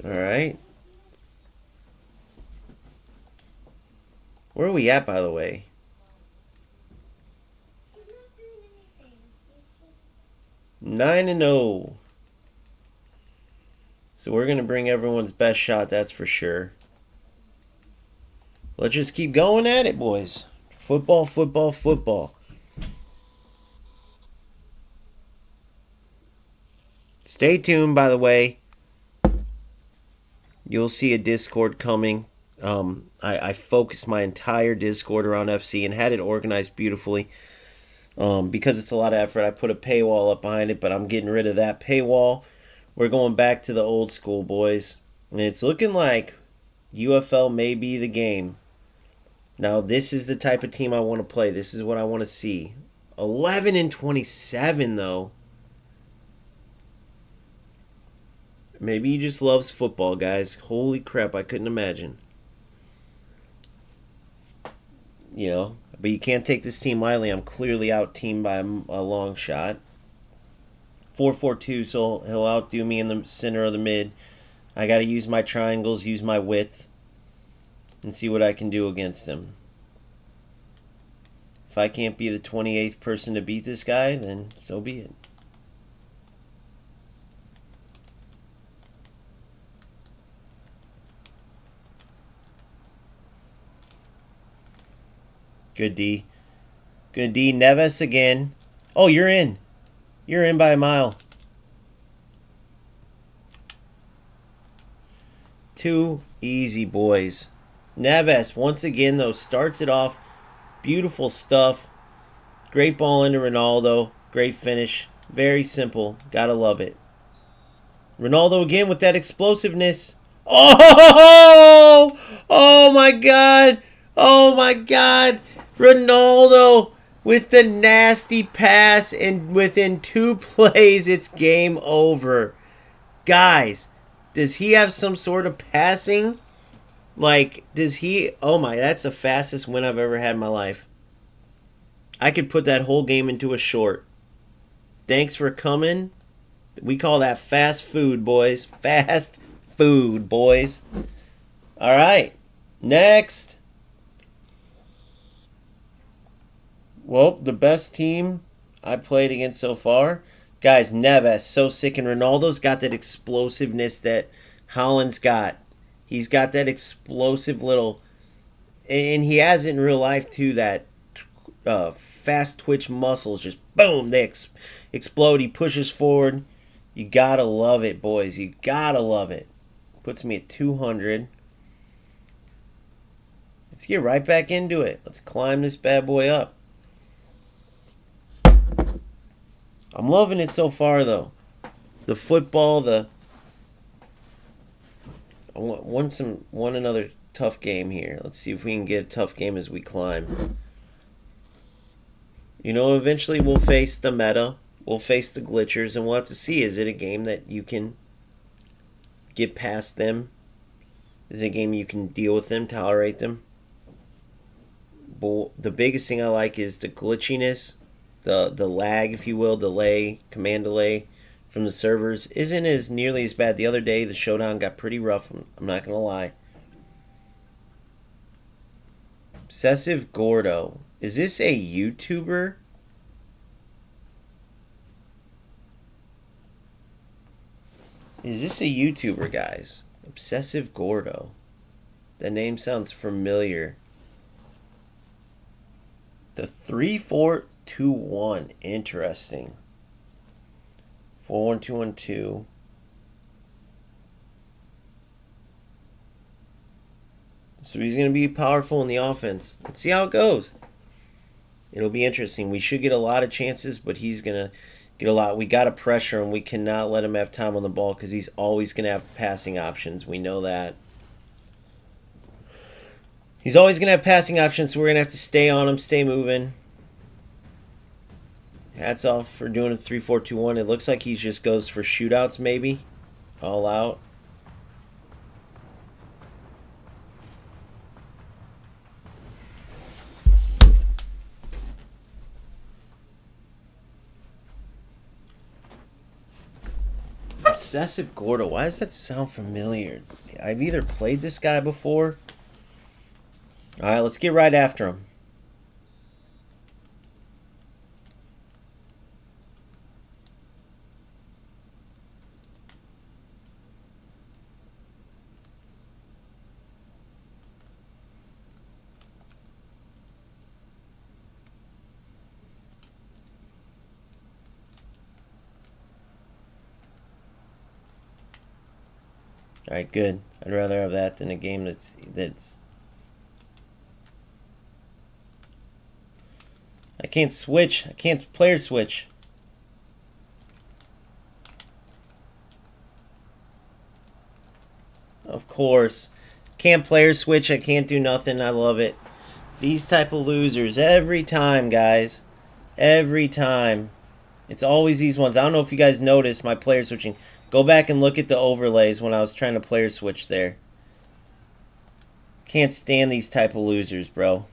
All right. Where are we at, by the way? 9-0. So we're going to bring everyone's best shot, that's for sure. Let's just keep going at it, boys. Football, football, football. Stay tuned, by the way. You'll see a Discord coming. I focused my entire Discord around FC and had it organized beautifully. Because it's a lot of effort, I put a paywall up behind it, but I'm getting rid of that paywall. We're going back to the old school, boys. And it's looking like UFL may be the game. Now, this is the type of team I want to play. This is what I want to see. 11-27, though. Maybe he just loves football, guys. Holy crap, I couldn't imagine. You know, but you can't take this team lightly. I'm clearly out-teamed by a long shot. 4-4-2, so he'll outdo me in the center of the mid. I got to use my triangles, use my width, and see what I can do against him. If I can't be the 28th person to beat this guy, then so be it. Good D. Good D. Neves again. Oh, you're in. You're in by a mile. Too easy, boys. Neves, once again, though, starts it off. Beautiful stuff. Great ball into Ronaldo. Great finish. Very simple. Gotta love it. Ronaldo again with that explosiveness. Oh! Oh my God! Oh my God! Ronaldo with the nasty pass, and within 2 plays, it's game over. Guys, does he have some sort of passing? Like, does he... Oh my, that's the fastest win I've ever had in my life. I could put that whole game into a short. Thanks for coming. We call that fast food, boys. Fast food, boys. All right. Next. Well, the best team I played against so far. Guys, Neves, so sick. And Ronaldo's got that explosiveness that Haaland's got. He's got that explosive little... And he has it in real life, too, that fast twitch muscles. Just boom, they explode. He pushes forward. You gotta love it, boys. You gotta love it. Puts me at 200. Let's get right back into it. Let's climb this bad boy up. I'm loving it so far, though. The football, I want another tough game here. Let's see if we can get a tough game as we climb. You know, eventually we'll face the meta. We'll face the glitchers, and we'll have to see, is it a game that you can get past them? Is it a game you can deal with them, tolerate them? But the biggest thing I like is the glitchiness, the lag, if you will, delay, command delay from the servers isn't as nearly as bad. The other day, the showdown got pretty rough, I'm not going to lie. Obsessive Gordo. Is this a YouTuber? Is this a YouTuber, guys? Obsessive Gordo. The name sounds familiar. The 3-4-2-1. Interesting. 4-1-2-1-2. So he's going to be powerful in the offense. Let's see how it goes. It'll be interesting. We should get a lot of chances, but he's going to get a lot. We got to pressure him. We cannot let him have time on the ball because he's always going to have passing options. We know that. He's always going to have passing options, so we're going to have to stay on him, stay moving. Hats off for doing a 3-4-2-1. It looks like he just goes for shootouts, maybe. All out. Obsessive Gordo. Why does that sound familiar? I've either played this guy before. Alright, let's get right after him. Alright, good. I'd rather have that than a game that's I can't switch. I can't player switch. Of course. Can't player switch. I can't do nothing. I love it. These type of losers every time, guys. Every time. It's always these ones. I don't know if you guys noticed my player switching. Go back and look at the overlays when I was trying to player switch there. Can't stand these type of losers, bro.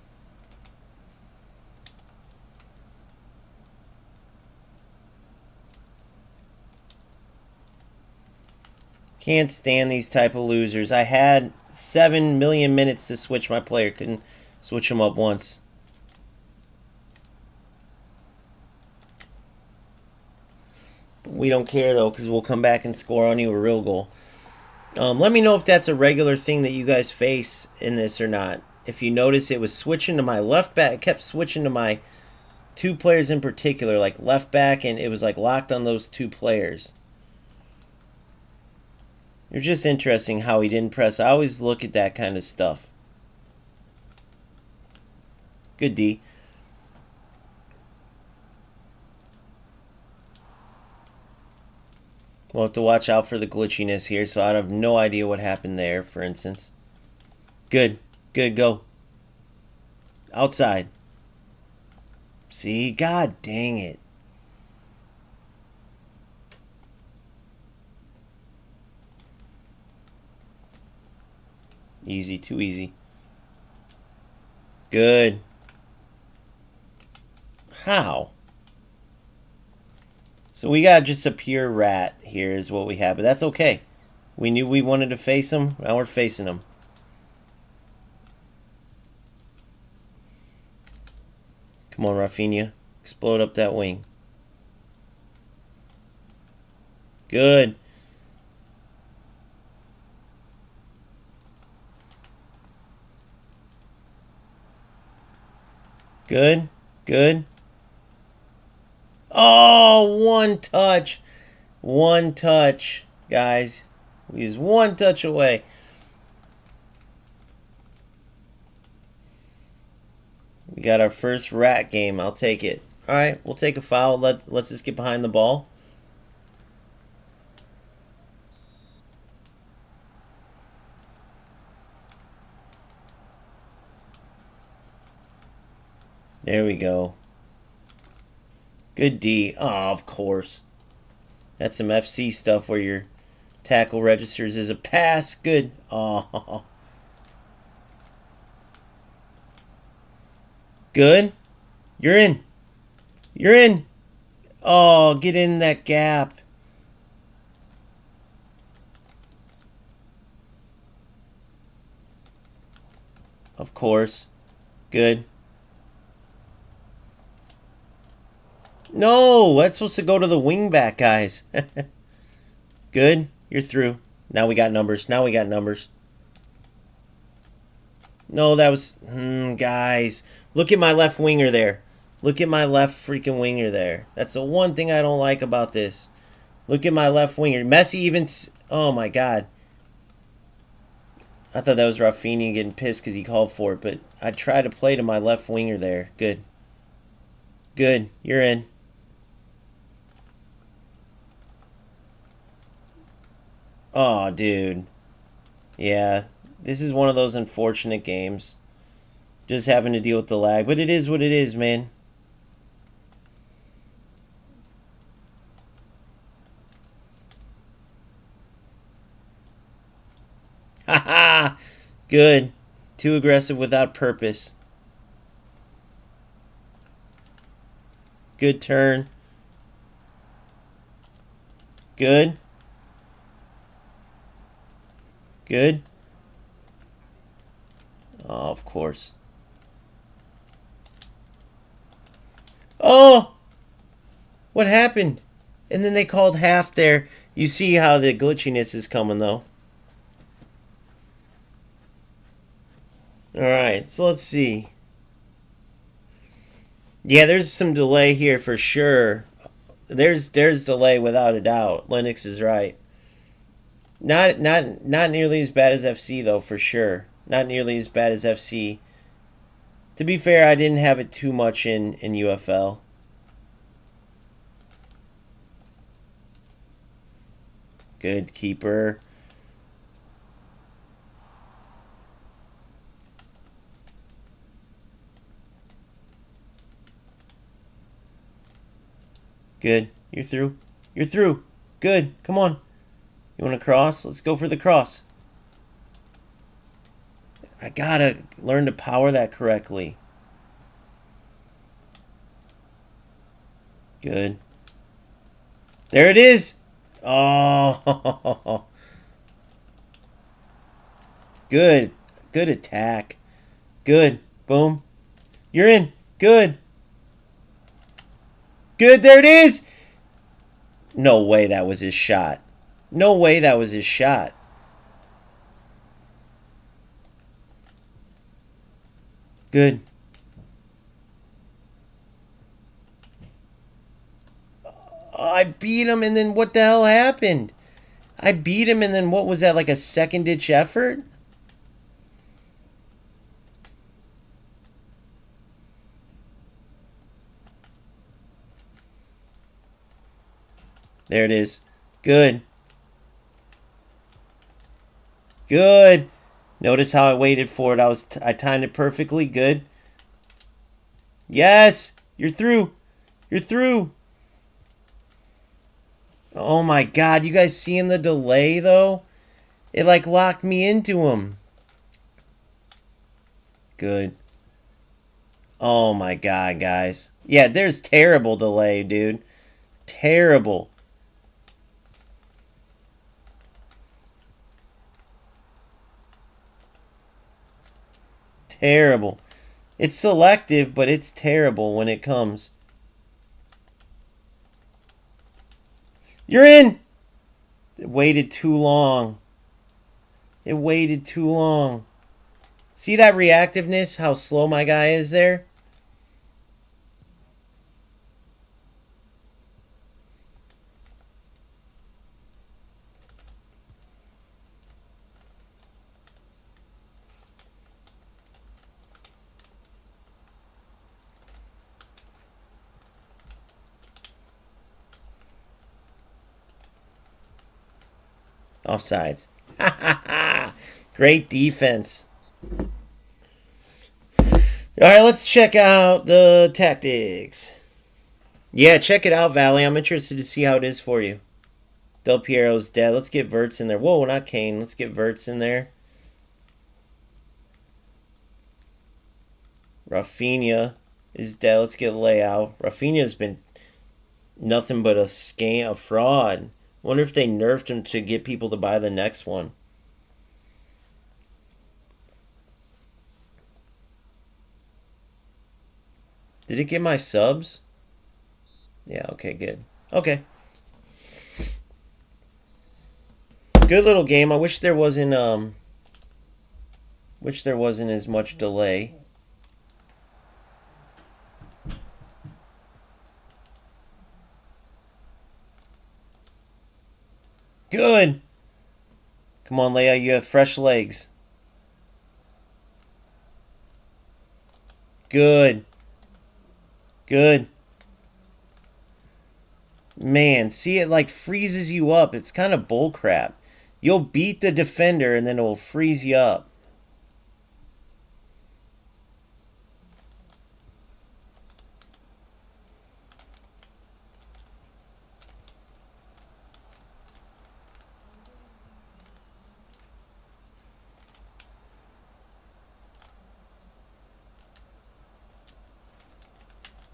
Can't stand these type of losers. I had 7 million minutes to switch my player. Couldn't switch them up once. We don't care, though, because we'll come back and score on you a real goal. Let me know if that's a regular thing that you guys face in this or not. If you notice, it was switching to my left back. It kept switching to my two players in particular, like left back, and it was like locked on those two players. It's just interesting how he didn't press. I always look at that kind of stuff. Good D. We'll have to watch out for the glitchiness here, so I have no idea what happened there, for instance. Good. Good, go. Outside. See? God dang it. Easy, too easy. Good. How? So we got just a pure rat here is what we have, but that's okay. We knew we wanted to face him. Now we're facing him. Come on, Rafinha. Explode up that wing. Good. Good. Good. Oh, one touch. One touch, guys. We was one touch away. We got our first rat game. I'll take it. All right, we'll take a foul. Let's just get behind the ball. There we go. Good D. Oh, of course. That's some FC stuff where your tackle registers as a pass. Good. Oh. Good. You're in. You're in. Oh, get in that gap. Of course. Good. No, that's supposed to go to the wing back, guys. Good. You're through. Now we got numbers. Now we got numbers. No, that was... guys. Look at my left winger there. Look at my left freaking winger there. That's the one thing I don't like about this. Look at my left winger. Messi even... Oh, my God. I thought that was Rafinha getting pissed because he called for it, but I tried to play to my left winger there. Good. Good. You're in. Oh, dude. Yeah. This is one of those unfortunate games. Just having to deal with the lag. But it is what it is, man. Haha! Good. Too aggressive without purpose. Good turn. Good. Good. Oh, of course. Oh! What happened? And then they called half there. You see how the glitchiness is coming, though. Alright, so let's see. Yeah, there's some delay here for sure. There's delay without a doubt. Linux is right. Not nearly as bad as FC though, for sure. Not nearly as bad as FC. To be fair, I didn't have it too much in UFL. Good keeper. Good. You're through. You're through. Good. Come on. You want to cross? Let's go for the cross. I gotta learn to power that correctly. Good. There it is. Oh. Good. Good attack. Good. Boom. You're in. Good. Good. There it is. No way that was his shot. No way that was his shot. Good. I beat him, and then what the hell happened? I beat him, and then what was that, like a second-ditch effort? There it is. Good. Good. Notice how I waited for it. I timed it perfectly. Good. Yes. You're through. You're through. Oh my god. You guys seeing the delay though? It like locked me into him. Good. Oh my god, guys. Yeah, there's terrible delay, dude. Terrible. Terrible. It's selective, but it's terrible when it comes. You're in! It waited too long. It waited too long. See that reactiveness? How slow my guy is there? Offsides. Great defense. Alright, let's check out the tactics. Yeah, check it out, Valley. I'm interested to see how it is for you. Del Piero's dead. Let's get Verts in there. Whoa, not Kane. Let's get Verts in there. Rafinha is dead. Let's get Layout. Rafinha's been nothing but a scam, a fraud. Wonder if they nerfed him to get people to buy the next one. Did it get my subs? Yeah, okay, good. Okay. Good little game. I wish there wasn't as much delay. Good. Come on, Leia. You have fresh legs. Good. Good. Man, see, it like freezes you up. It's kind of bullcrap. You'll beat the defender and then it will freeze you up.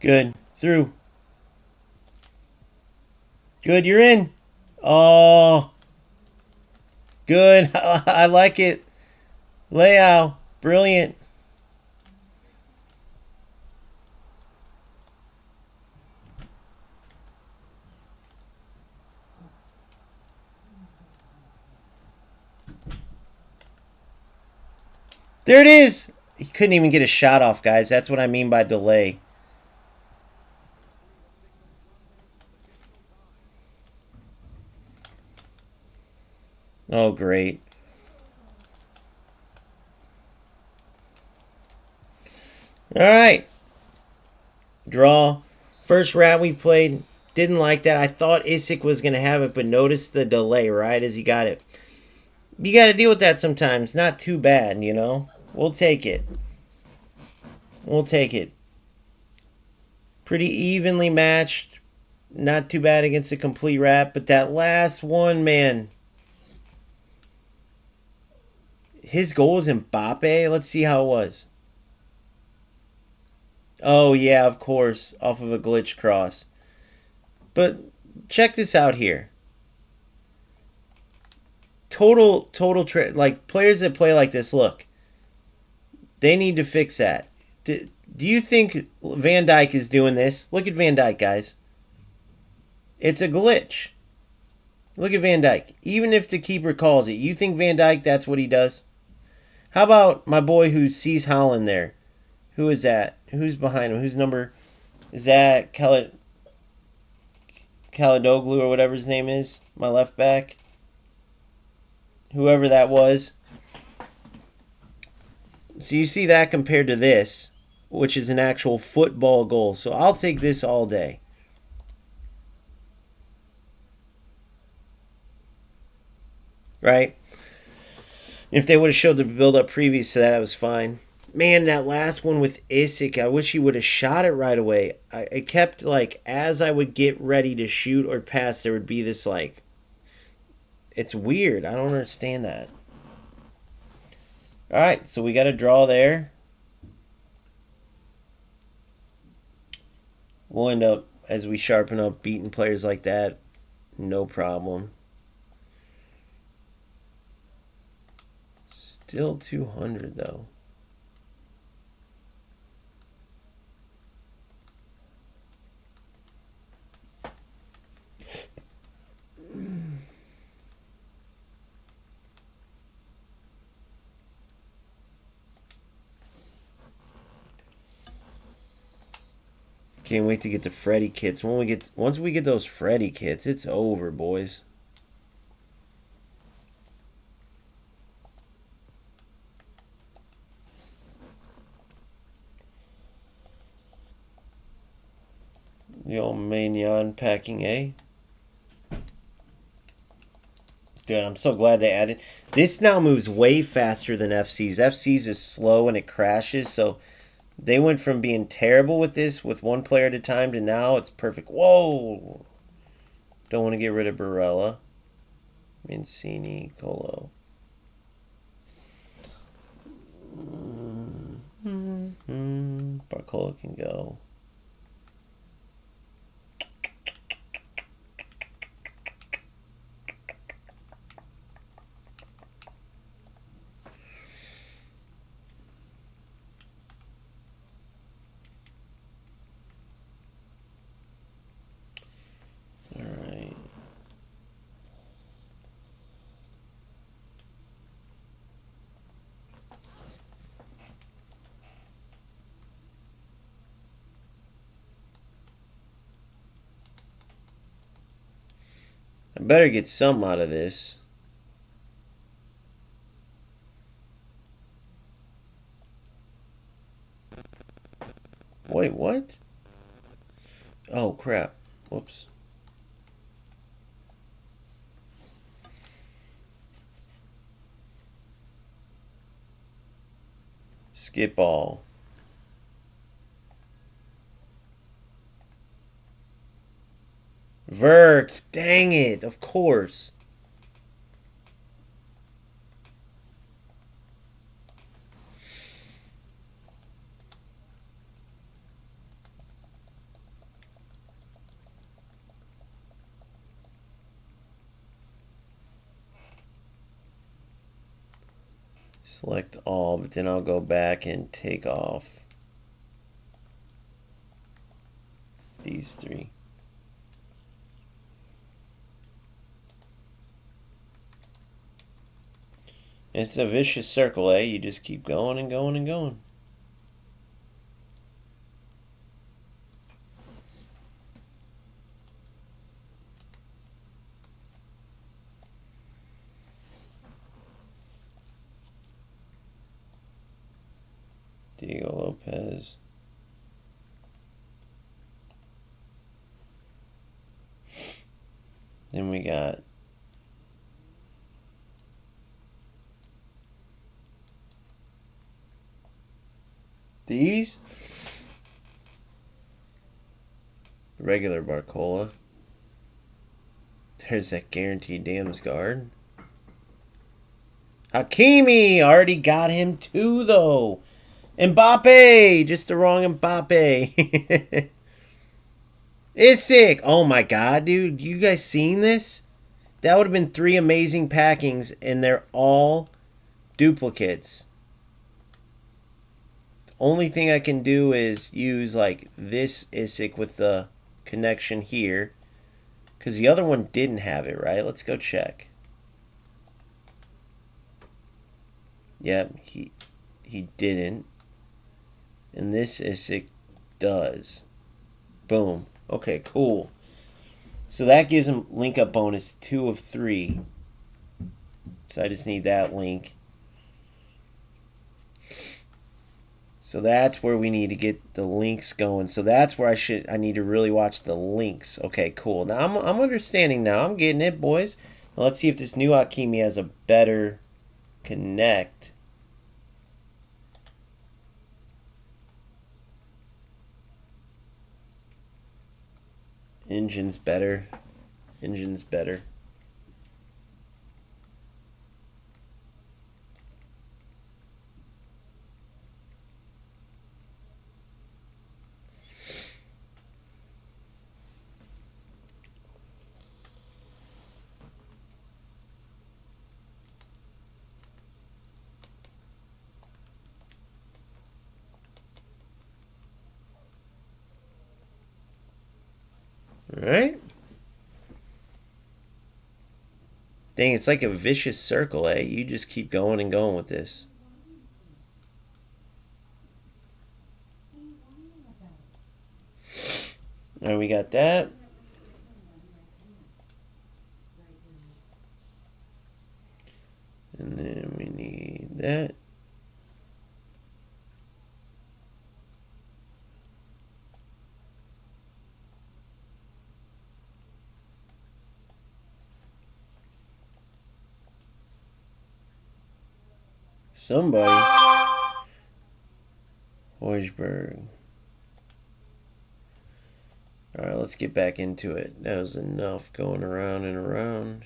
Good. Through. Good, you're in. Oh. Good. I like it. Leao. Brilliant. There it is. He couldn't even get a shot off, guys. That's what I mean by delay. Oh, great. All right. Draw. First round we played. Didn't like that. I thought Isaac was going to have it, but notice the delay right as he got it. You got to deal with that sometimes. Not too bad, you know. We'll take it. We'll take it. Pretty evenly matched. Not too bad against a complete wrap, but that last one, man. His goal was Mbappe. Let's see how it was. Oh, yeah, of course. Off of a glitch cross. But check this out here. Total, like, players that play like this, look. They need to fix that. Do you think Van Dijk is doing this? Look at Van Dijk, guys. It's a glitch. Look at Van Dijk. Even if the keeper calls it, you think Van Dijk, that's what he does? How about my boy who sees Holland there? Who is that? Who's behind him? Whose number? Is that Kaladoglu or whatever his name is? My left back? Whoever that was. So you see that compared to this, which is an actual football goal. So I'll take this all day. Right? If they would have showed the build-up previous to that, I was fine. Man, that last one with Isaac, I wish he would have shot it right away. It kept, like, as I would get ready to shoot or pass, there would be this, like... It's weird. I don't understand that. Alright, so we got a draw there. We'll end up, as we sharpen up, beating players like that. No problem. Still 200, though. Can't wait to get the Freddy kits. Once we get those Freddy kits, it's over, boys. The old Mignon packing A. Good, I'm so glad they added. This now moves way faster than FC's. FC's is slow and it crashes, so they went from being terrible with this, with one player at a time, to now it's perfect. Whoa! Don't want to get rid of Barella. Mancini, Colo. Barcola can go. I better get some out of this. Wait, what? Oh, crap. Whoops. Skip all. Verts, dang it, of course. select all, but then I'll go back and take off these three. It's a vicious circle, eh? You just keep going and going and going. Diego Lopez. Then we got these. Regular Barcola. There's that guaranteed Dams guard. Hakimi! Already got him too, though. Mbappe! Just the wrong Mbappe. Isick! Oh my god, dude. You guys seen this? That would have been 3 amazing packings, and they're all duplicates. The only thing I can do is use, like, this Isick with the connection here. Because the other one didn't have it, right? Let's go check. Yep, he didn't. And this Isick does. Boom. Okay, cool. So that gives him link up bonus 2 of 3. So I just need that link. So that's where we need to get the links going. So that's where I need to really watch the links. Okay, cool. Now I'm understanding now. I'm getting it, boys. Now let's see if this new Hakimi has a better connect. Engine's better. Engine's better. All right. Dang, it's like a vicious circle, eh? You just keep going and going with this. All right, we got that. And then we need that. Somebody. Hoiberg. Alright, let's get back into it. That was enough going around and around.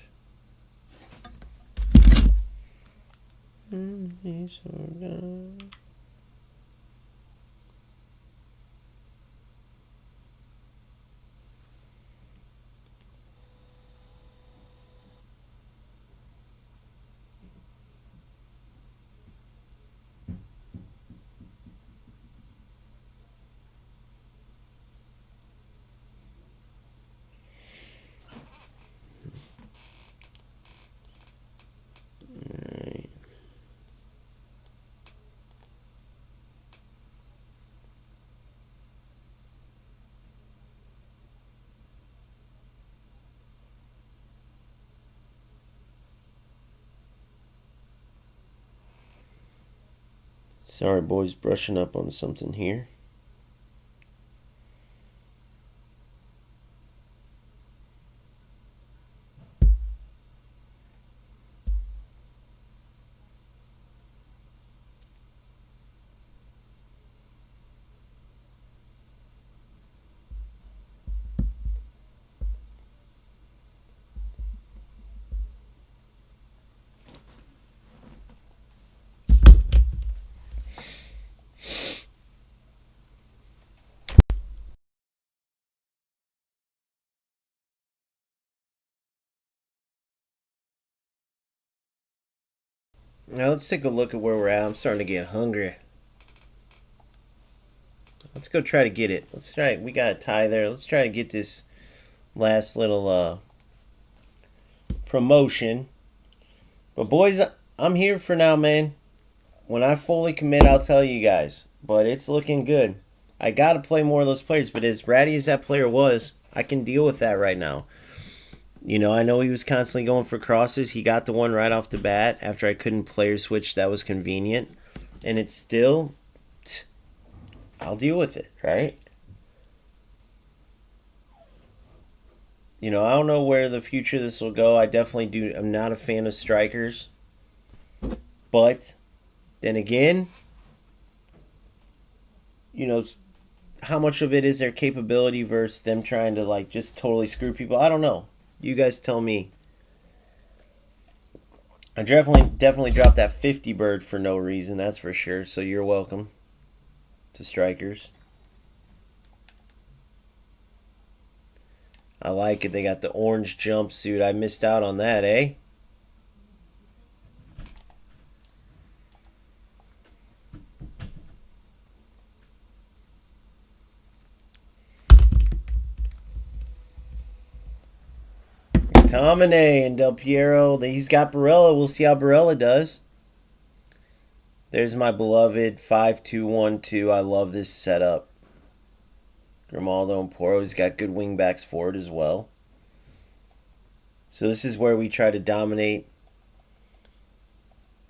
Sorry, boys, brushing up on something here. Now let's take a look at where we're at. I'm starting to get hungry. Let's go try to get it. Let's try it. We got a tie there. Let's try to get this last little promotion. But boys, I'm here for now, man. When I fully commit, I'll tell you guys. But it's looking good. I got to play more of those players. But as ratty as that player was, I can deal with that right now. You know, I know he was constantly going for crosses. He got the one right off the bat after I couldn't player switch. That was convenient. And it's still, I'll deal with it, right? You know, I don't know where the future of this will go. I definitely do. I'm not a fan of strikers. But then again, you know, how much of it is their capability versus them trying to like just totally screw people? I don't know. You guys tell me. I definitely dropped that 50 bird for no reason, that's for sure. So you're welcome to strikers. I like it. They got the orange jumpsuit. I missed out on that, eh? Tomine and Del Piero. He's got Barella. We'll see how Barella does. There's my beloved 5-2-1-2. I love this setup. Grimaldo and Porro. He's got good wingbacks for it as well. So this is where we try to dominate.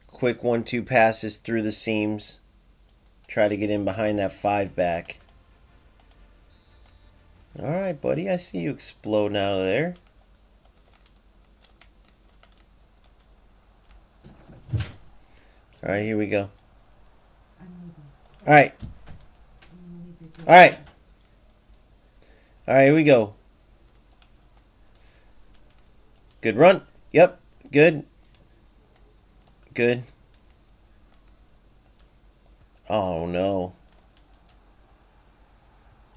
Quick 1-2 passes through the seams. Try to get in behind that 5-back. Alright, buddy. I see you exploding out of there. Alright, here we go. Alright. Alright. Alright, here we go. Good run. Yep. Good. Good. Oh, no.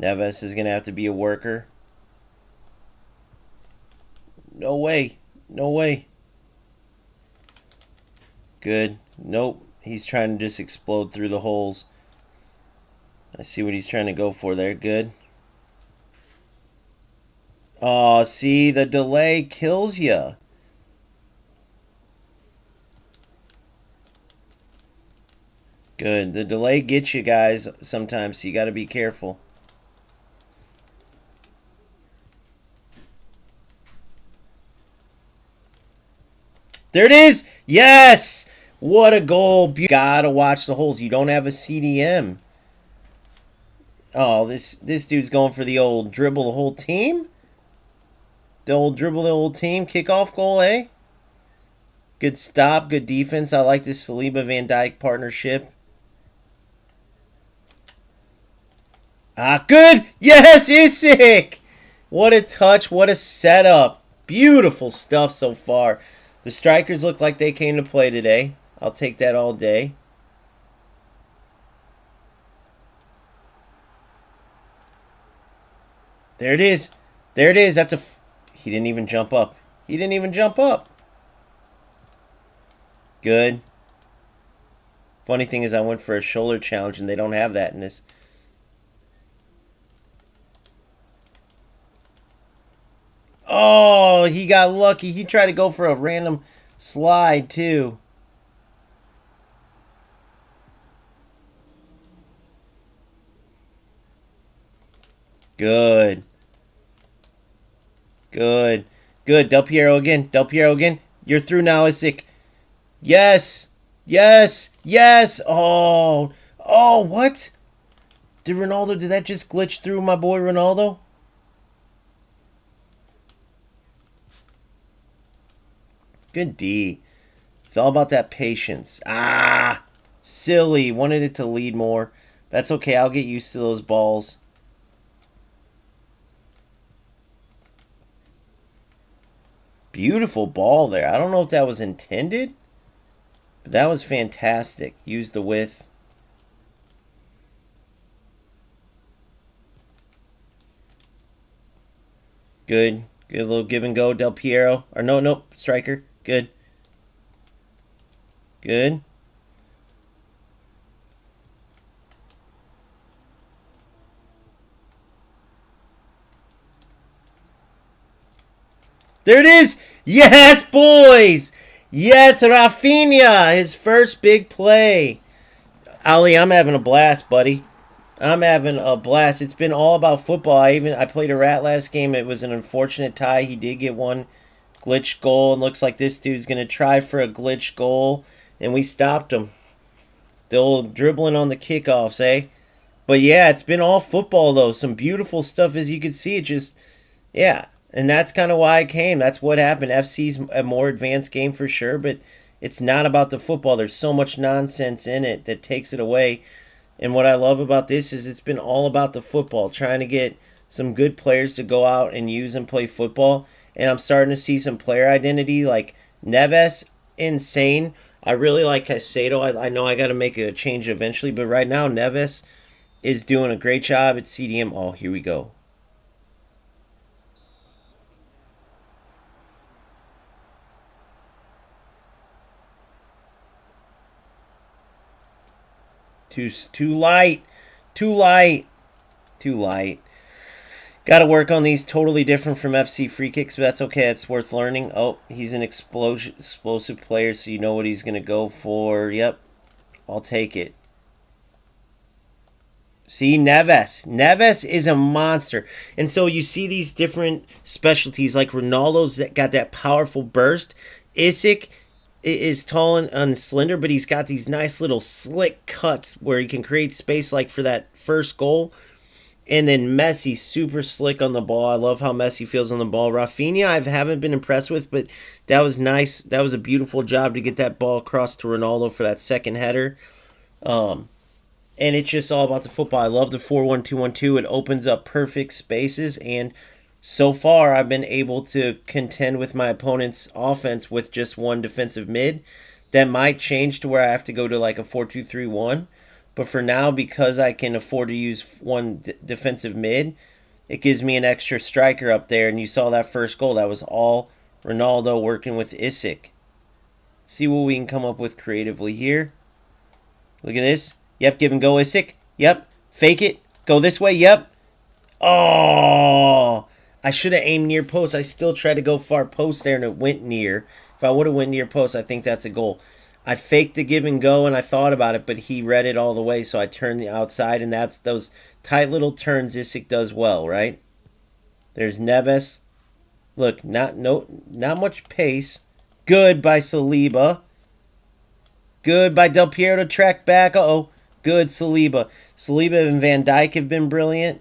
Neves is going to have to be a worker. No way. No way. Good. Nope. He's trying to just explode through the holes. I see what he's trying to go for there. Good. Oh, see, the delay kills you. Good. The delay gets you guys sometimes, so you got to be careful. There it is. Yes. What a goal. You got to watch the holes. You don't have a CDM. Oh, this dude's going for the old dribble the whole team? The old dribble the whole team. Kickoff goal, eh? Good stop. Good defense. I like this Saliba-Van Dijk partnership. Ah, good. Yes, Isaac. What a touch. What a setup. Beautiful stuff so far. The strikers look like they came to play today. I'll take that all day. There it is. There it is. That's a... He didn't even jump up. He didn't even jump up. Good. Funny thing is I went for a shoulder challenge and they don't have that in this. Oh, he got lucky. He tried to go for a random slide too. Good. Good. Good. Del Piero again. Del Piero again. You're through now, Isaac. Yes. Yes. Yes. Oh. Oh, what? Did that just glitch through my boy Ronaldo? Good D. It's all about that patience. Ah. Silly. Wanted it to lead more. That's okay. I'll get used to those balls. Beautiful ball there. I don't know if that was intended, but that was fantastic. Use the width. Good. Good little give and go. Del Piero. Or no, striker. Good. Good. There it is. Yes, boys. Yes, Rafinha, his first big play. Ali, I'm having a blast, buddy. I'm having a blast. It's been all about football. I played a rat last game. It was an unfortunate tie. He did get one glitch goal, and looks like this dude's gonna try for a glitch goal, and we stopped him. The old dribbling on the kickoffs, eh? But yeah, it's been all football though. Some beautiful stuff, as you can see. It just, yeah, and that's kind of why I came. That's what happened. FC's a more advanced game for sure, but it's not about the football. There's so much nonsense in it that takes it away. And what I love about this is it's been all about the football, trying to get some good players to go out and use and play football. And I'm starting to see some player identity like Neves, insane. I really like Caicedo. I know I got to make a change eventually, but right now Neves is doing a great job at CDM. Oh, here we go. Too light, too light, too light. Got to work on these. Totally different from FC free kicks, but that's okay. It's worth learning. Oh, he's an explosive player, so you know what he's gonna go for. Yep, I'll take it. See, Neves is a monster. And so you see these different specialties like Ronaldo's that got that powerful burst. Isaac is tall and slender, but he's got these nice little slick cuts where he can create space like for that first goal. And then Messi, super slick on the ball. I love how Messi feels on the ball. Rafinha, I haven't been impressed with, but that was nice. That was a beautiful job to get that ball across to Ronaldo for that second header. Um, and it's just all about the football. I love the 4-1-2-1-2. It opens up perfect spaces, and so far I've been able to contend with my opponent's offense with just one defensive mid. That might change to where I have to go to like a 4-2-3-1, but for now, because I can afford to use one defensive mid, it gives me an extra striker up there. And you saw that first goal. That was all Ronaldo working with Isaac. See what we can come up with creatively here. Look at this. Yep, give and go Isaac. Yep. Fake it. Go this way. Yep. Oh, I should have aimed near post. I still tried to go far post there and it went near. If I would have went near post, I think that's a goal. I faked the give and go and I thought about it, but he read it all the way, so I turned the outside, and that's those tight little turns Isaac does well, right? There's Neves. Look, not much pace. Good by Saliba. Good by Del Piero to track back. Uh-oh. Good Saliba. Saliba and Van Dijk have been brilliant.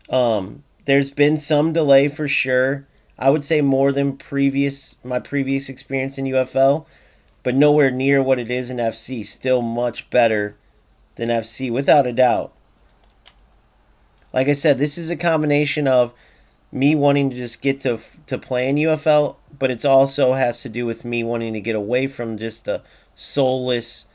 There's been some delay for sure. I would say more than my previous experience in UFL, but nowhere near what it is in FC. Still much better than FC, without a doubt. Like I said, this is a combination of me wanting to just get to play in UFL, but it also has to do with me wanting to get away from just the soulless,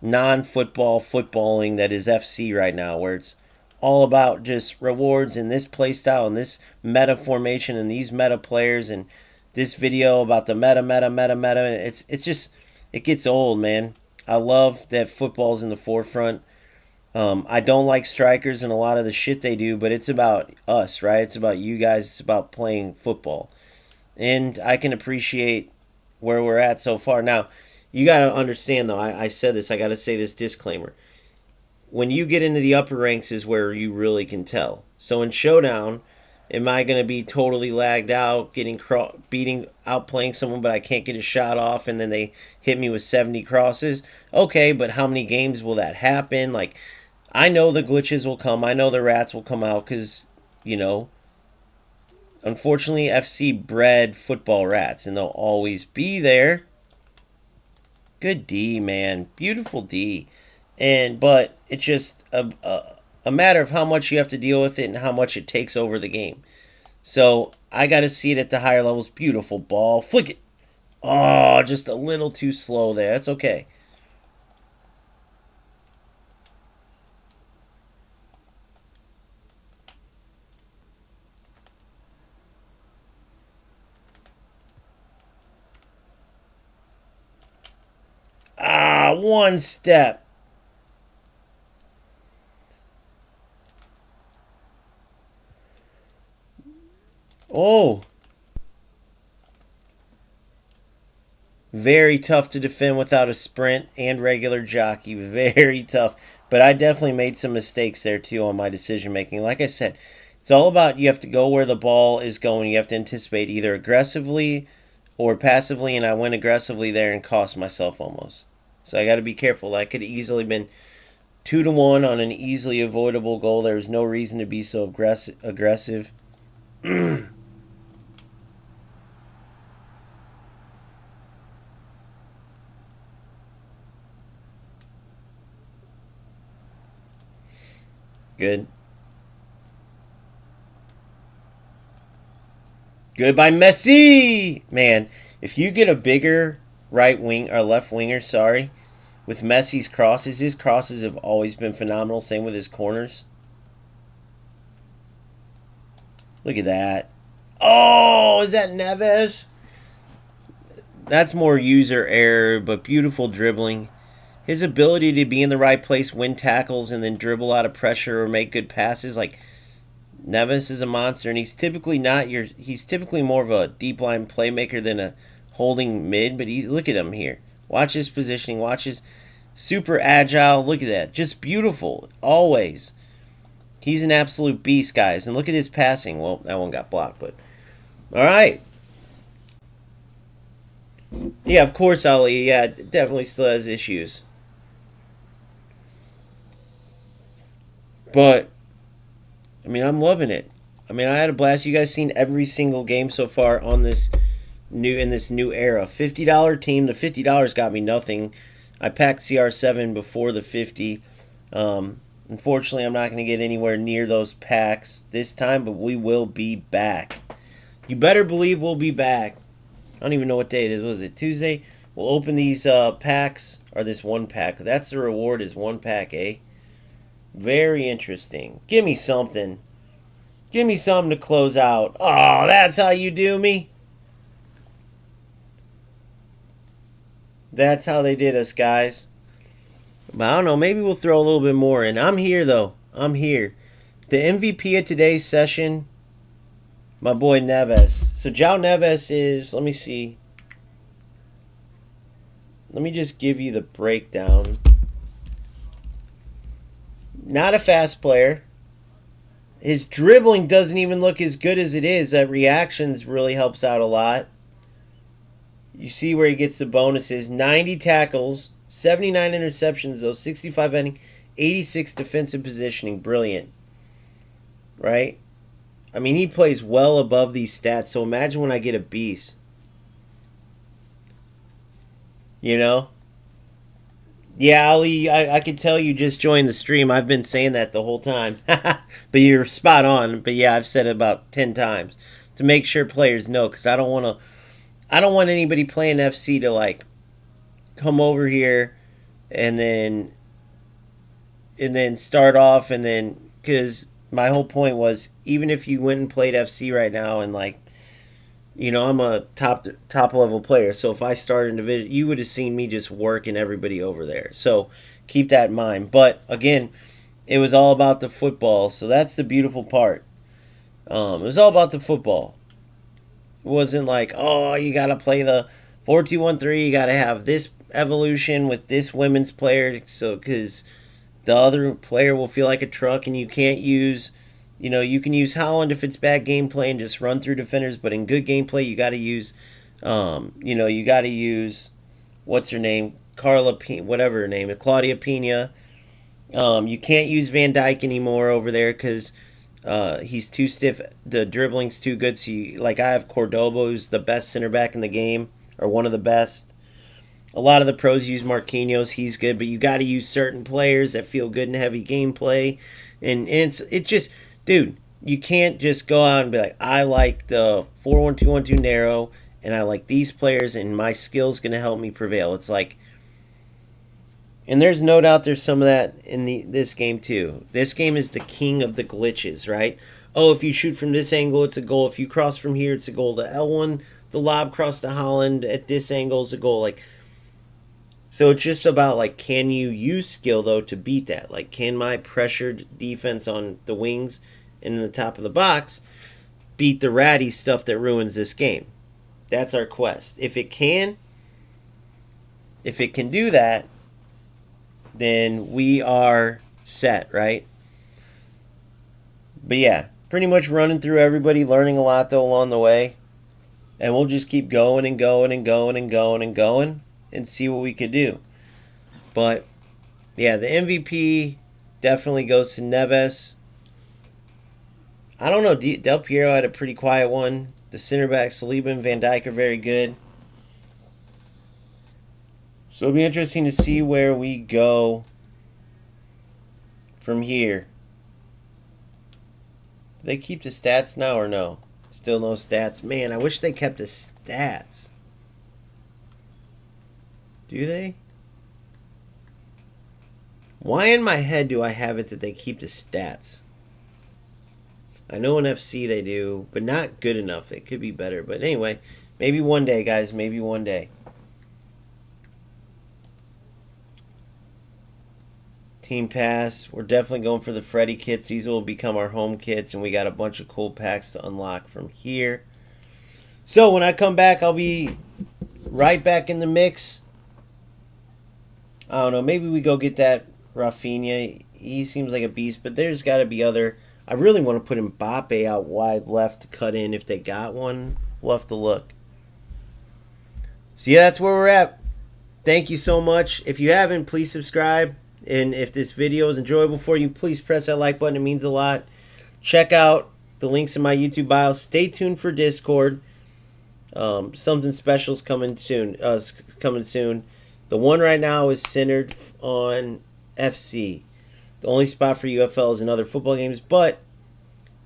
non-football footballing that is FC right now, where it's all about just rewards and this play style and this meta formation and these meta players and this video about the meta. It's just, it gets old, man. I love that football's in the forefront. I don't like strikers and a lot of the shit they do, but it's about us, right? It's about you guys. It's about playing football. And I can appreciate where we're at so far. Now, you got to understand, though, I said this, I got to say this disclaimer. When you get into the upper ranks is where you really can tell. So in Showdown, am I going to be totally lagged out, outplaying someone, but I can't get a shot off, and then they hit me with 70 crosses? Okay, but how many games will that happen? Like, I know the glitches will come. I know the rats will come out because, you know, unfortunately, FC bred football rats, and they'll always be there. Good D, man. Beautiful D. But it's just a matter of how much you have to deal with it and how much it takes over the game. So I got to see it at the higher levels. Beautiful ball. Flick it. Oh, just a little too slow there. That's okay. one step. Oh. Very tough to defend without a sprint and regular jockey. Very tough. But I definitely made some mistakes there too on my decision making. Like I said, it's all about you have to go where the ball is going. You have to anticipate either aggressively or passively, and I went aggressively there and cost myself almost. So I got to be careful. That could have easily been 2-1 on an easily avoidable goal. There was no reason to be so aggressive. Good. Good by Messi! Man, if you get a bigger right wing or left winger, sorry, with Messi's crosses, his crosses have always been phenomenal. Same with his corners. Look at that. Oh, is that Neves? That's more user error, but beautiful dribbling. His ability to be in the right place, win tackles, and then dribble out of pressure or make good passes, like Neves is a monster, and he's typically not your. He's typically more of a deep line playmaker than a holding mid. But look at him here. Watch his positioning. Watch his super agile. Look at that, just beautiful always. He's an absolute beast, guys. And look at his passing. Well, that one got blocked, but all right. Yeah, of course, Ali. Yeah, definitely still has issues. But I mean, I'm loving it. I mean, I had a blast. You guys seen every single game so far on this new era. $50 team. The $50 got me nothing. I packed CR7 before the 50. Unfortunately, I'm not going to get anywhere near those packs this time, but we will be back. You better believe we'll be back. I don't even know what day it is. Was it Tuesday? We'll open these packs, or this one pack. That's the reward, is one pack, eh? Very interesting. Give me something. Give me something to close out. Oh, that's how you do me? That's how they did us, guys. But I don't know. Maybe we'll throw a little bit more in. I'm here, though. I'm here. The MVP of today's session, my boy Neves. So, João Neves is, let me see. Let me just give you the breakdown. Not a fast player. His dribbling doesn't even look as good as it is. That reactions really helps out a lot. You see where he gets the bonuses. 90 tackles, 79 interceptions, though, 65 ending, 86 defensive positioning. Brilliant. Right? I mean, he plays well above these stats, so imagine when I get a beast. You know? Yeah, Ali, I could tell you just joined the stream. I've been saying that the whole time. But you're spot on. But yeah, I've said it about 10 times to make sure players know, because I don't want anybody playing FC to like come over here and then start off, and then, because my whole point was, even if you went and played FC right now and like, you know, I'm a top level player, so if I started in division, you would have seen me just working everybody over there. So keep that in mind. But again, it was all about the football, so that's the beautiful part. It was all about the football. It wasn't like, oh, you got to play the 4-2-1-3, you got to have this evolution with this women's player, so because the other player will feel like a truck, and you can't use. You know, you can use Holland if it's bad gameplay and just run through defenders, but in good gameplay, you got to use, you got to use, what's her name? Whatever her name is, Claudia Pina. You can't use Van Dijk anymore over there because he's too stiff. The dribbling's too good. So, I have Cordoba, who's the best center back in the game, or one of the best. A lot of the pros use Marquinhos. He's good, but you got to use certain players that feel good in heavy gameplay, and it's just. Dude, you can't just go out and be like, I like the 4-1-2-1-2 narrow, and I like these players, and my skill's going to help me prevail. It's like, and there's no doubt there's some of that in this game too. This game is the king of the glitches, right? Oh, if you shoot from this angle, it's a goal. If you cross from here, it's a goal. The L1, the lob cross to Holland at this angle is a goal. Like, So it's just about, like, can you use skill, though, to beat that? Like, can my pressured defense on the wings and in the top of the box beat the ratty stuff that ruins this game? That's our quest. If it can do that, then we are set, right? But yeah, pretty much running through everybody, learning a lot, though, along the way. And we'll just keep going and going and going and going and going and see what we could do. But yeah, the MVP definitely goes to Neves. I don't know. Del Piero had a pretty quiet one. The center backs, Saliba and Van Dijk, are very good. So it'll be interesting to see where we go from here. Do they keep the stats now or no? Still no stats. Man, I wish they kept the stats. Do they? Why in my head do I have it that they keep the stats? I know in FC they do, but not good enough. It could be better. But anyway, maybe one day, guys. Maybe one day. Team pass. We're definitely going for the Freddy kits. These will become our home kits, and we got a bunch of cool packs to unlock from here. So when I come back, I'll be right back in the mix. I don't know. Maybe we go get that Rafinha. He seems like a beast, but there's got to be other. I really want to put Mbappe out wide left to cut in if they got one. We'll have to look. So yeah, that's where we're at. Thank you so much. If you haven't, please subscribe. And if this video is enjoyable for you, please press that like button. It means a lot. Check out the links in my YouTube bio. Stay tuned for Discord. Something special is coming soon. The one right now is centered on FC. The only spot for UFL is in other football games, but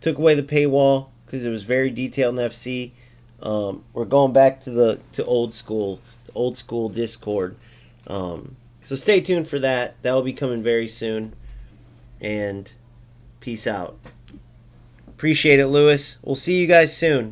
took away the paywall because it was very detailed in FC. We're going back to old school, the old school Discord. So stay tuned for that. That will be coming very soon. And peace out. Appreciate it, Lewis. We'll see you guys soon.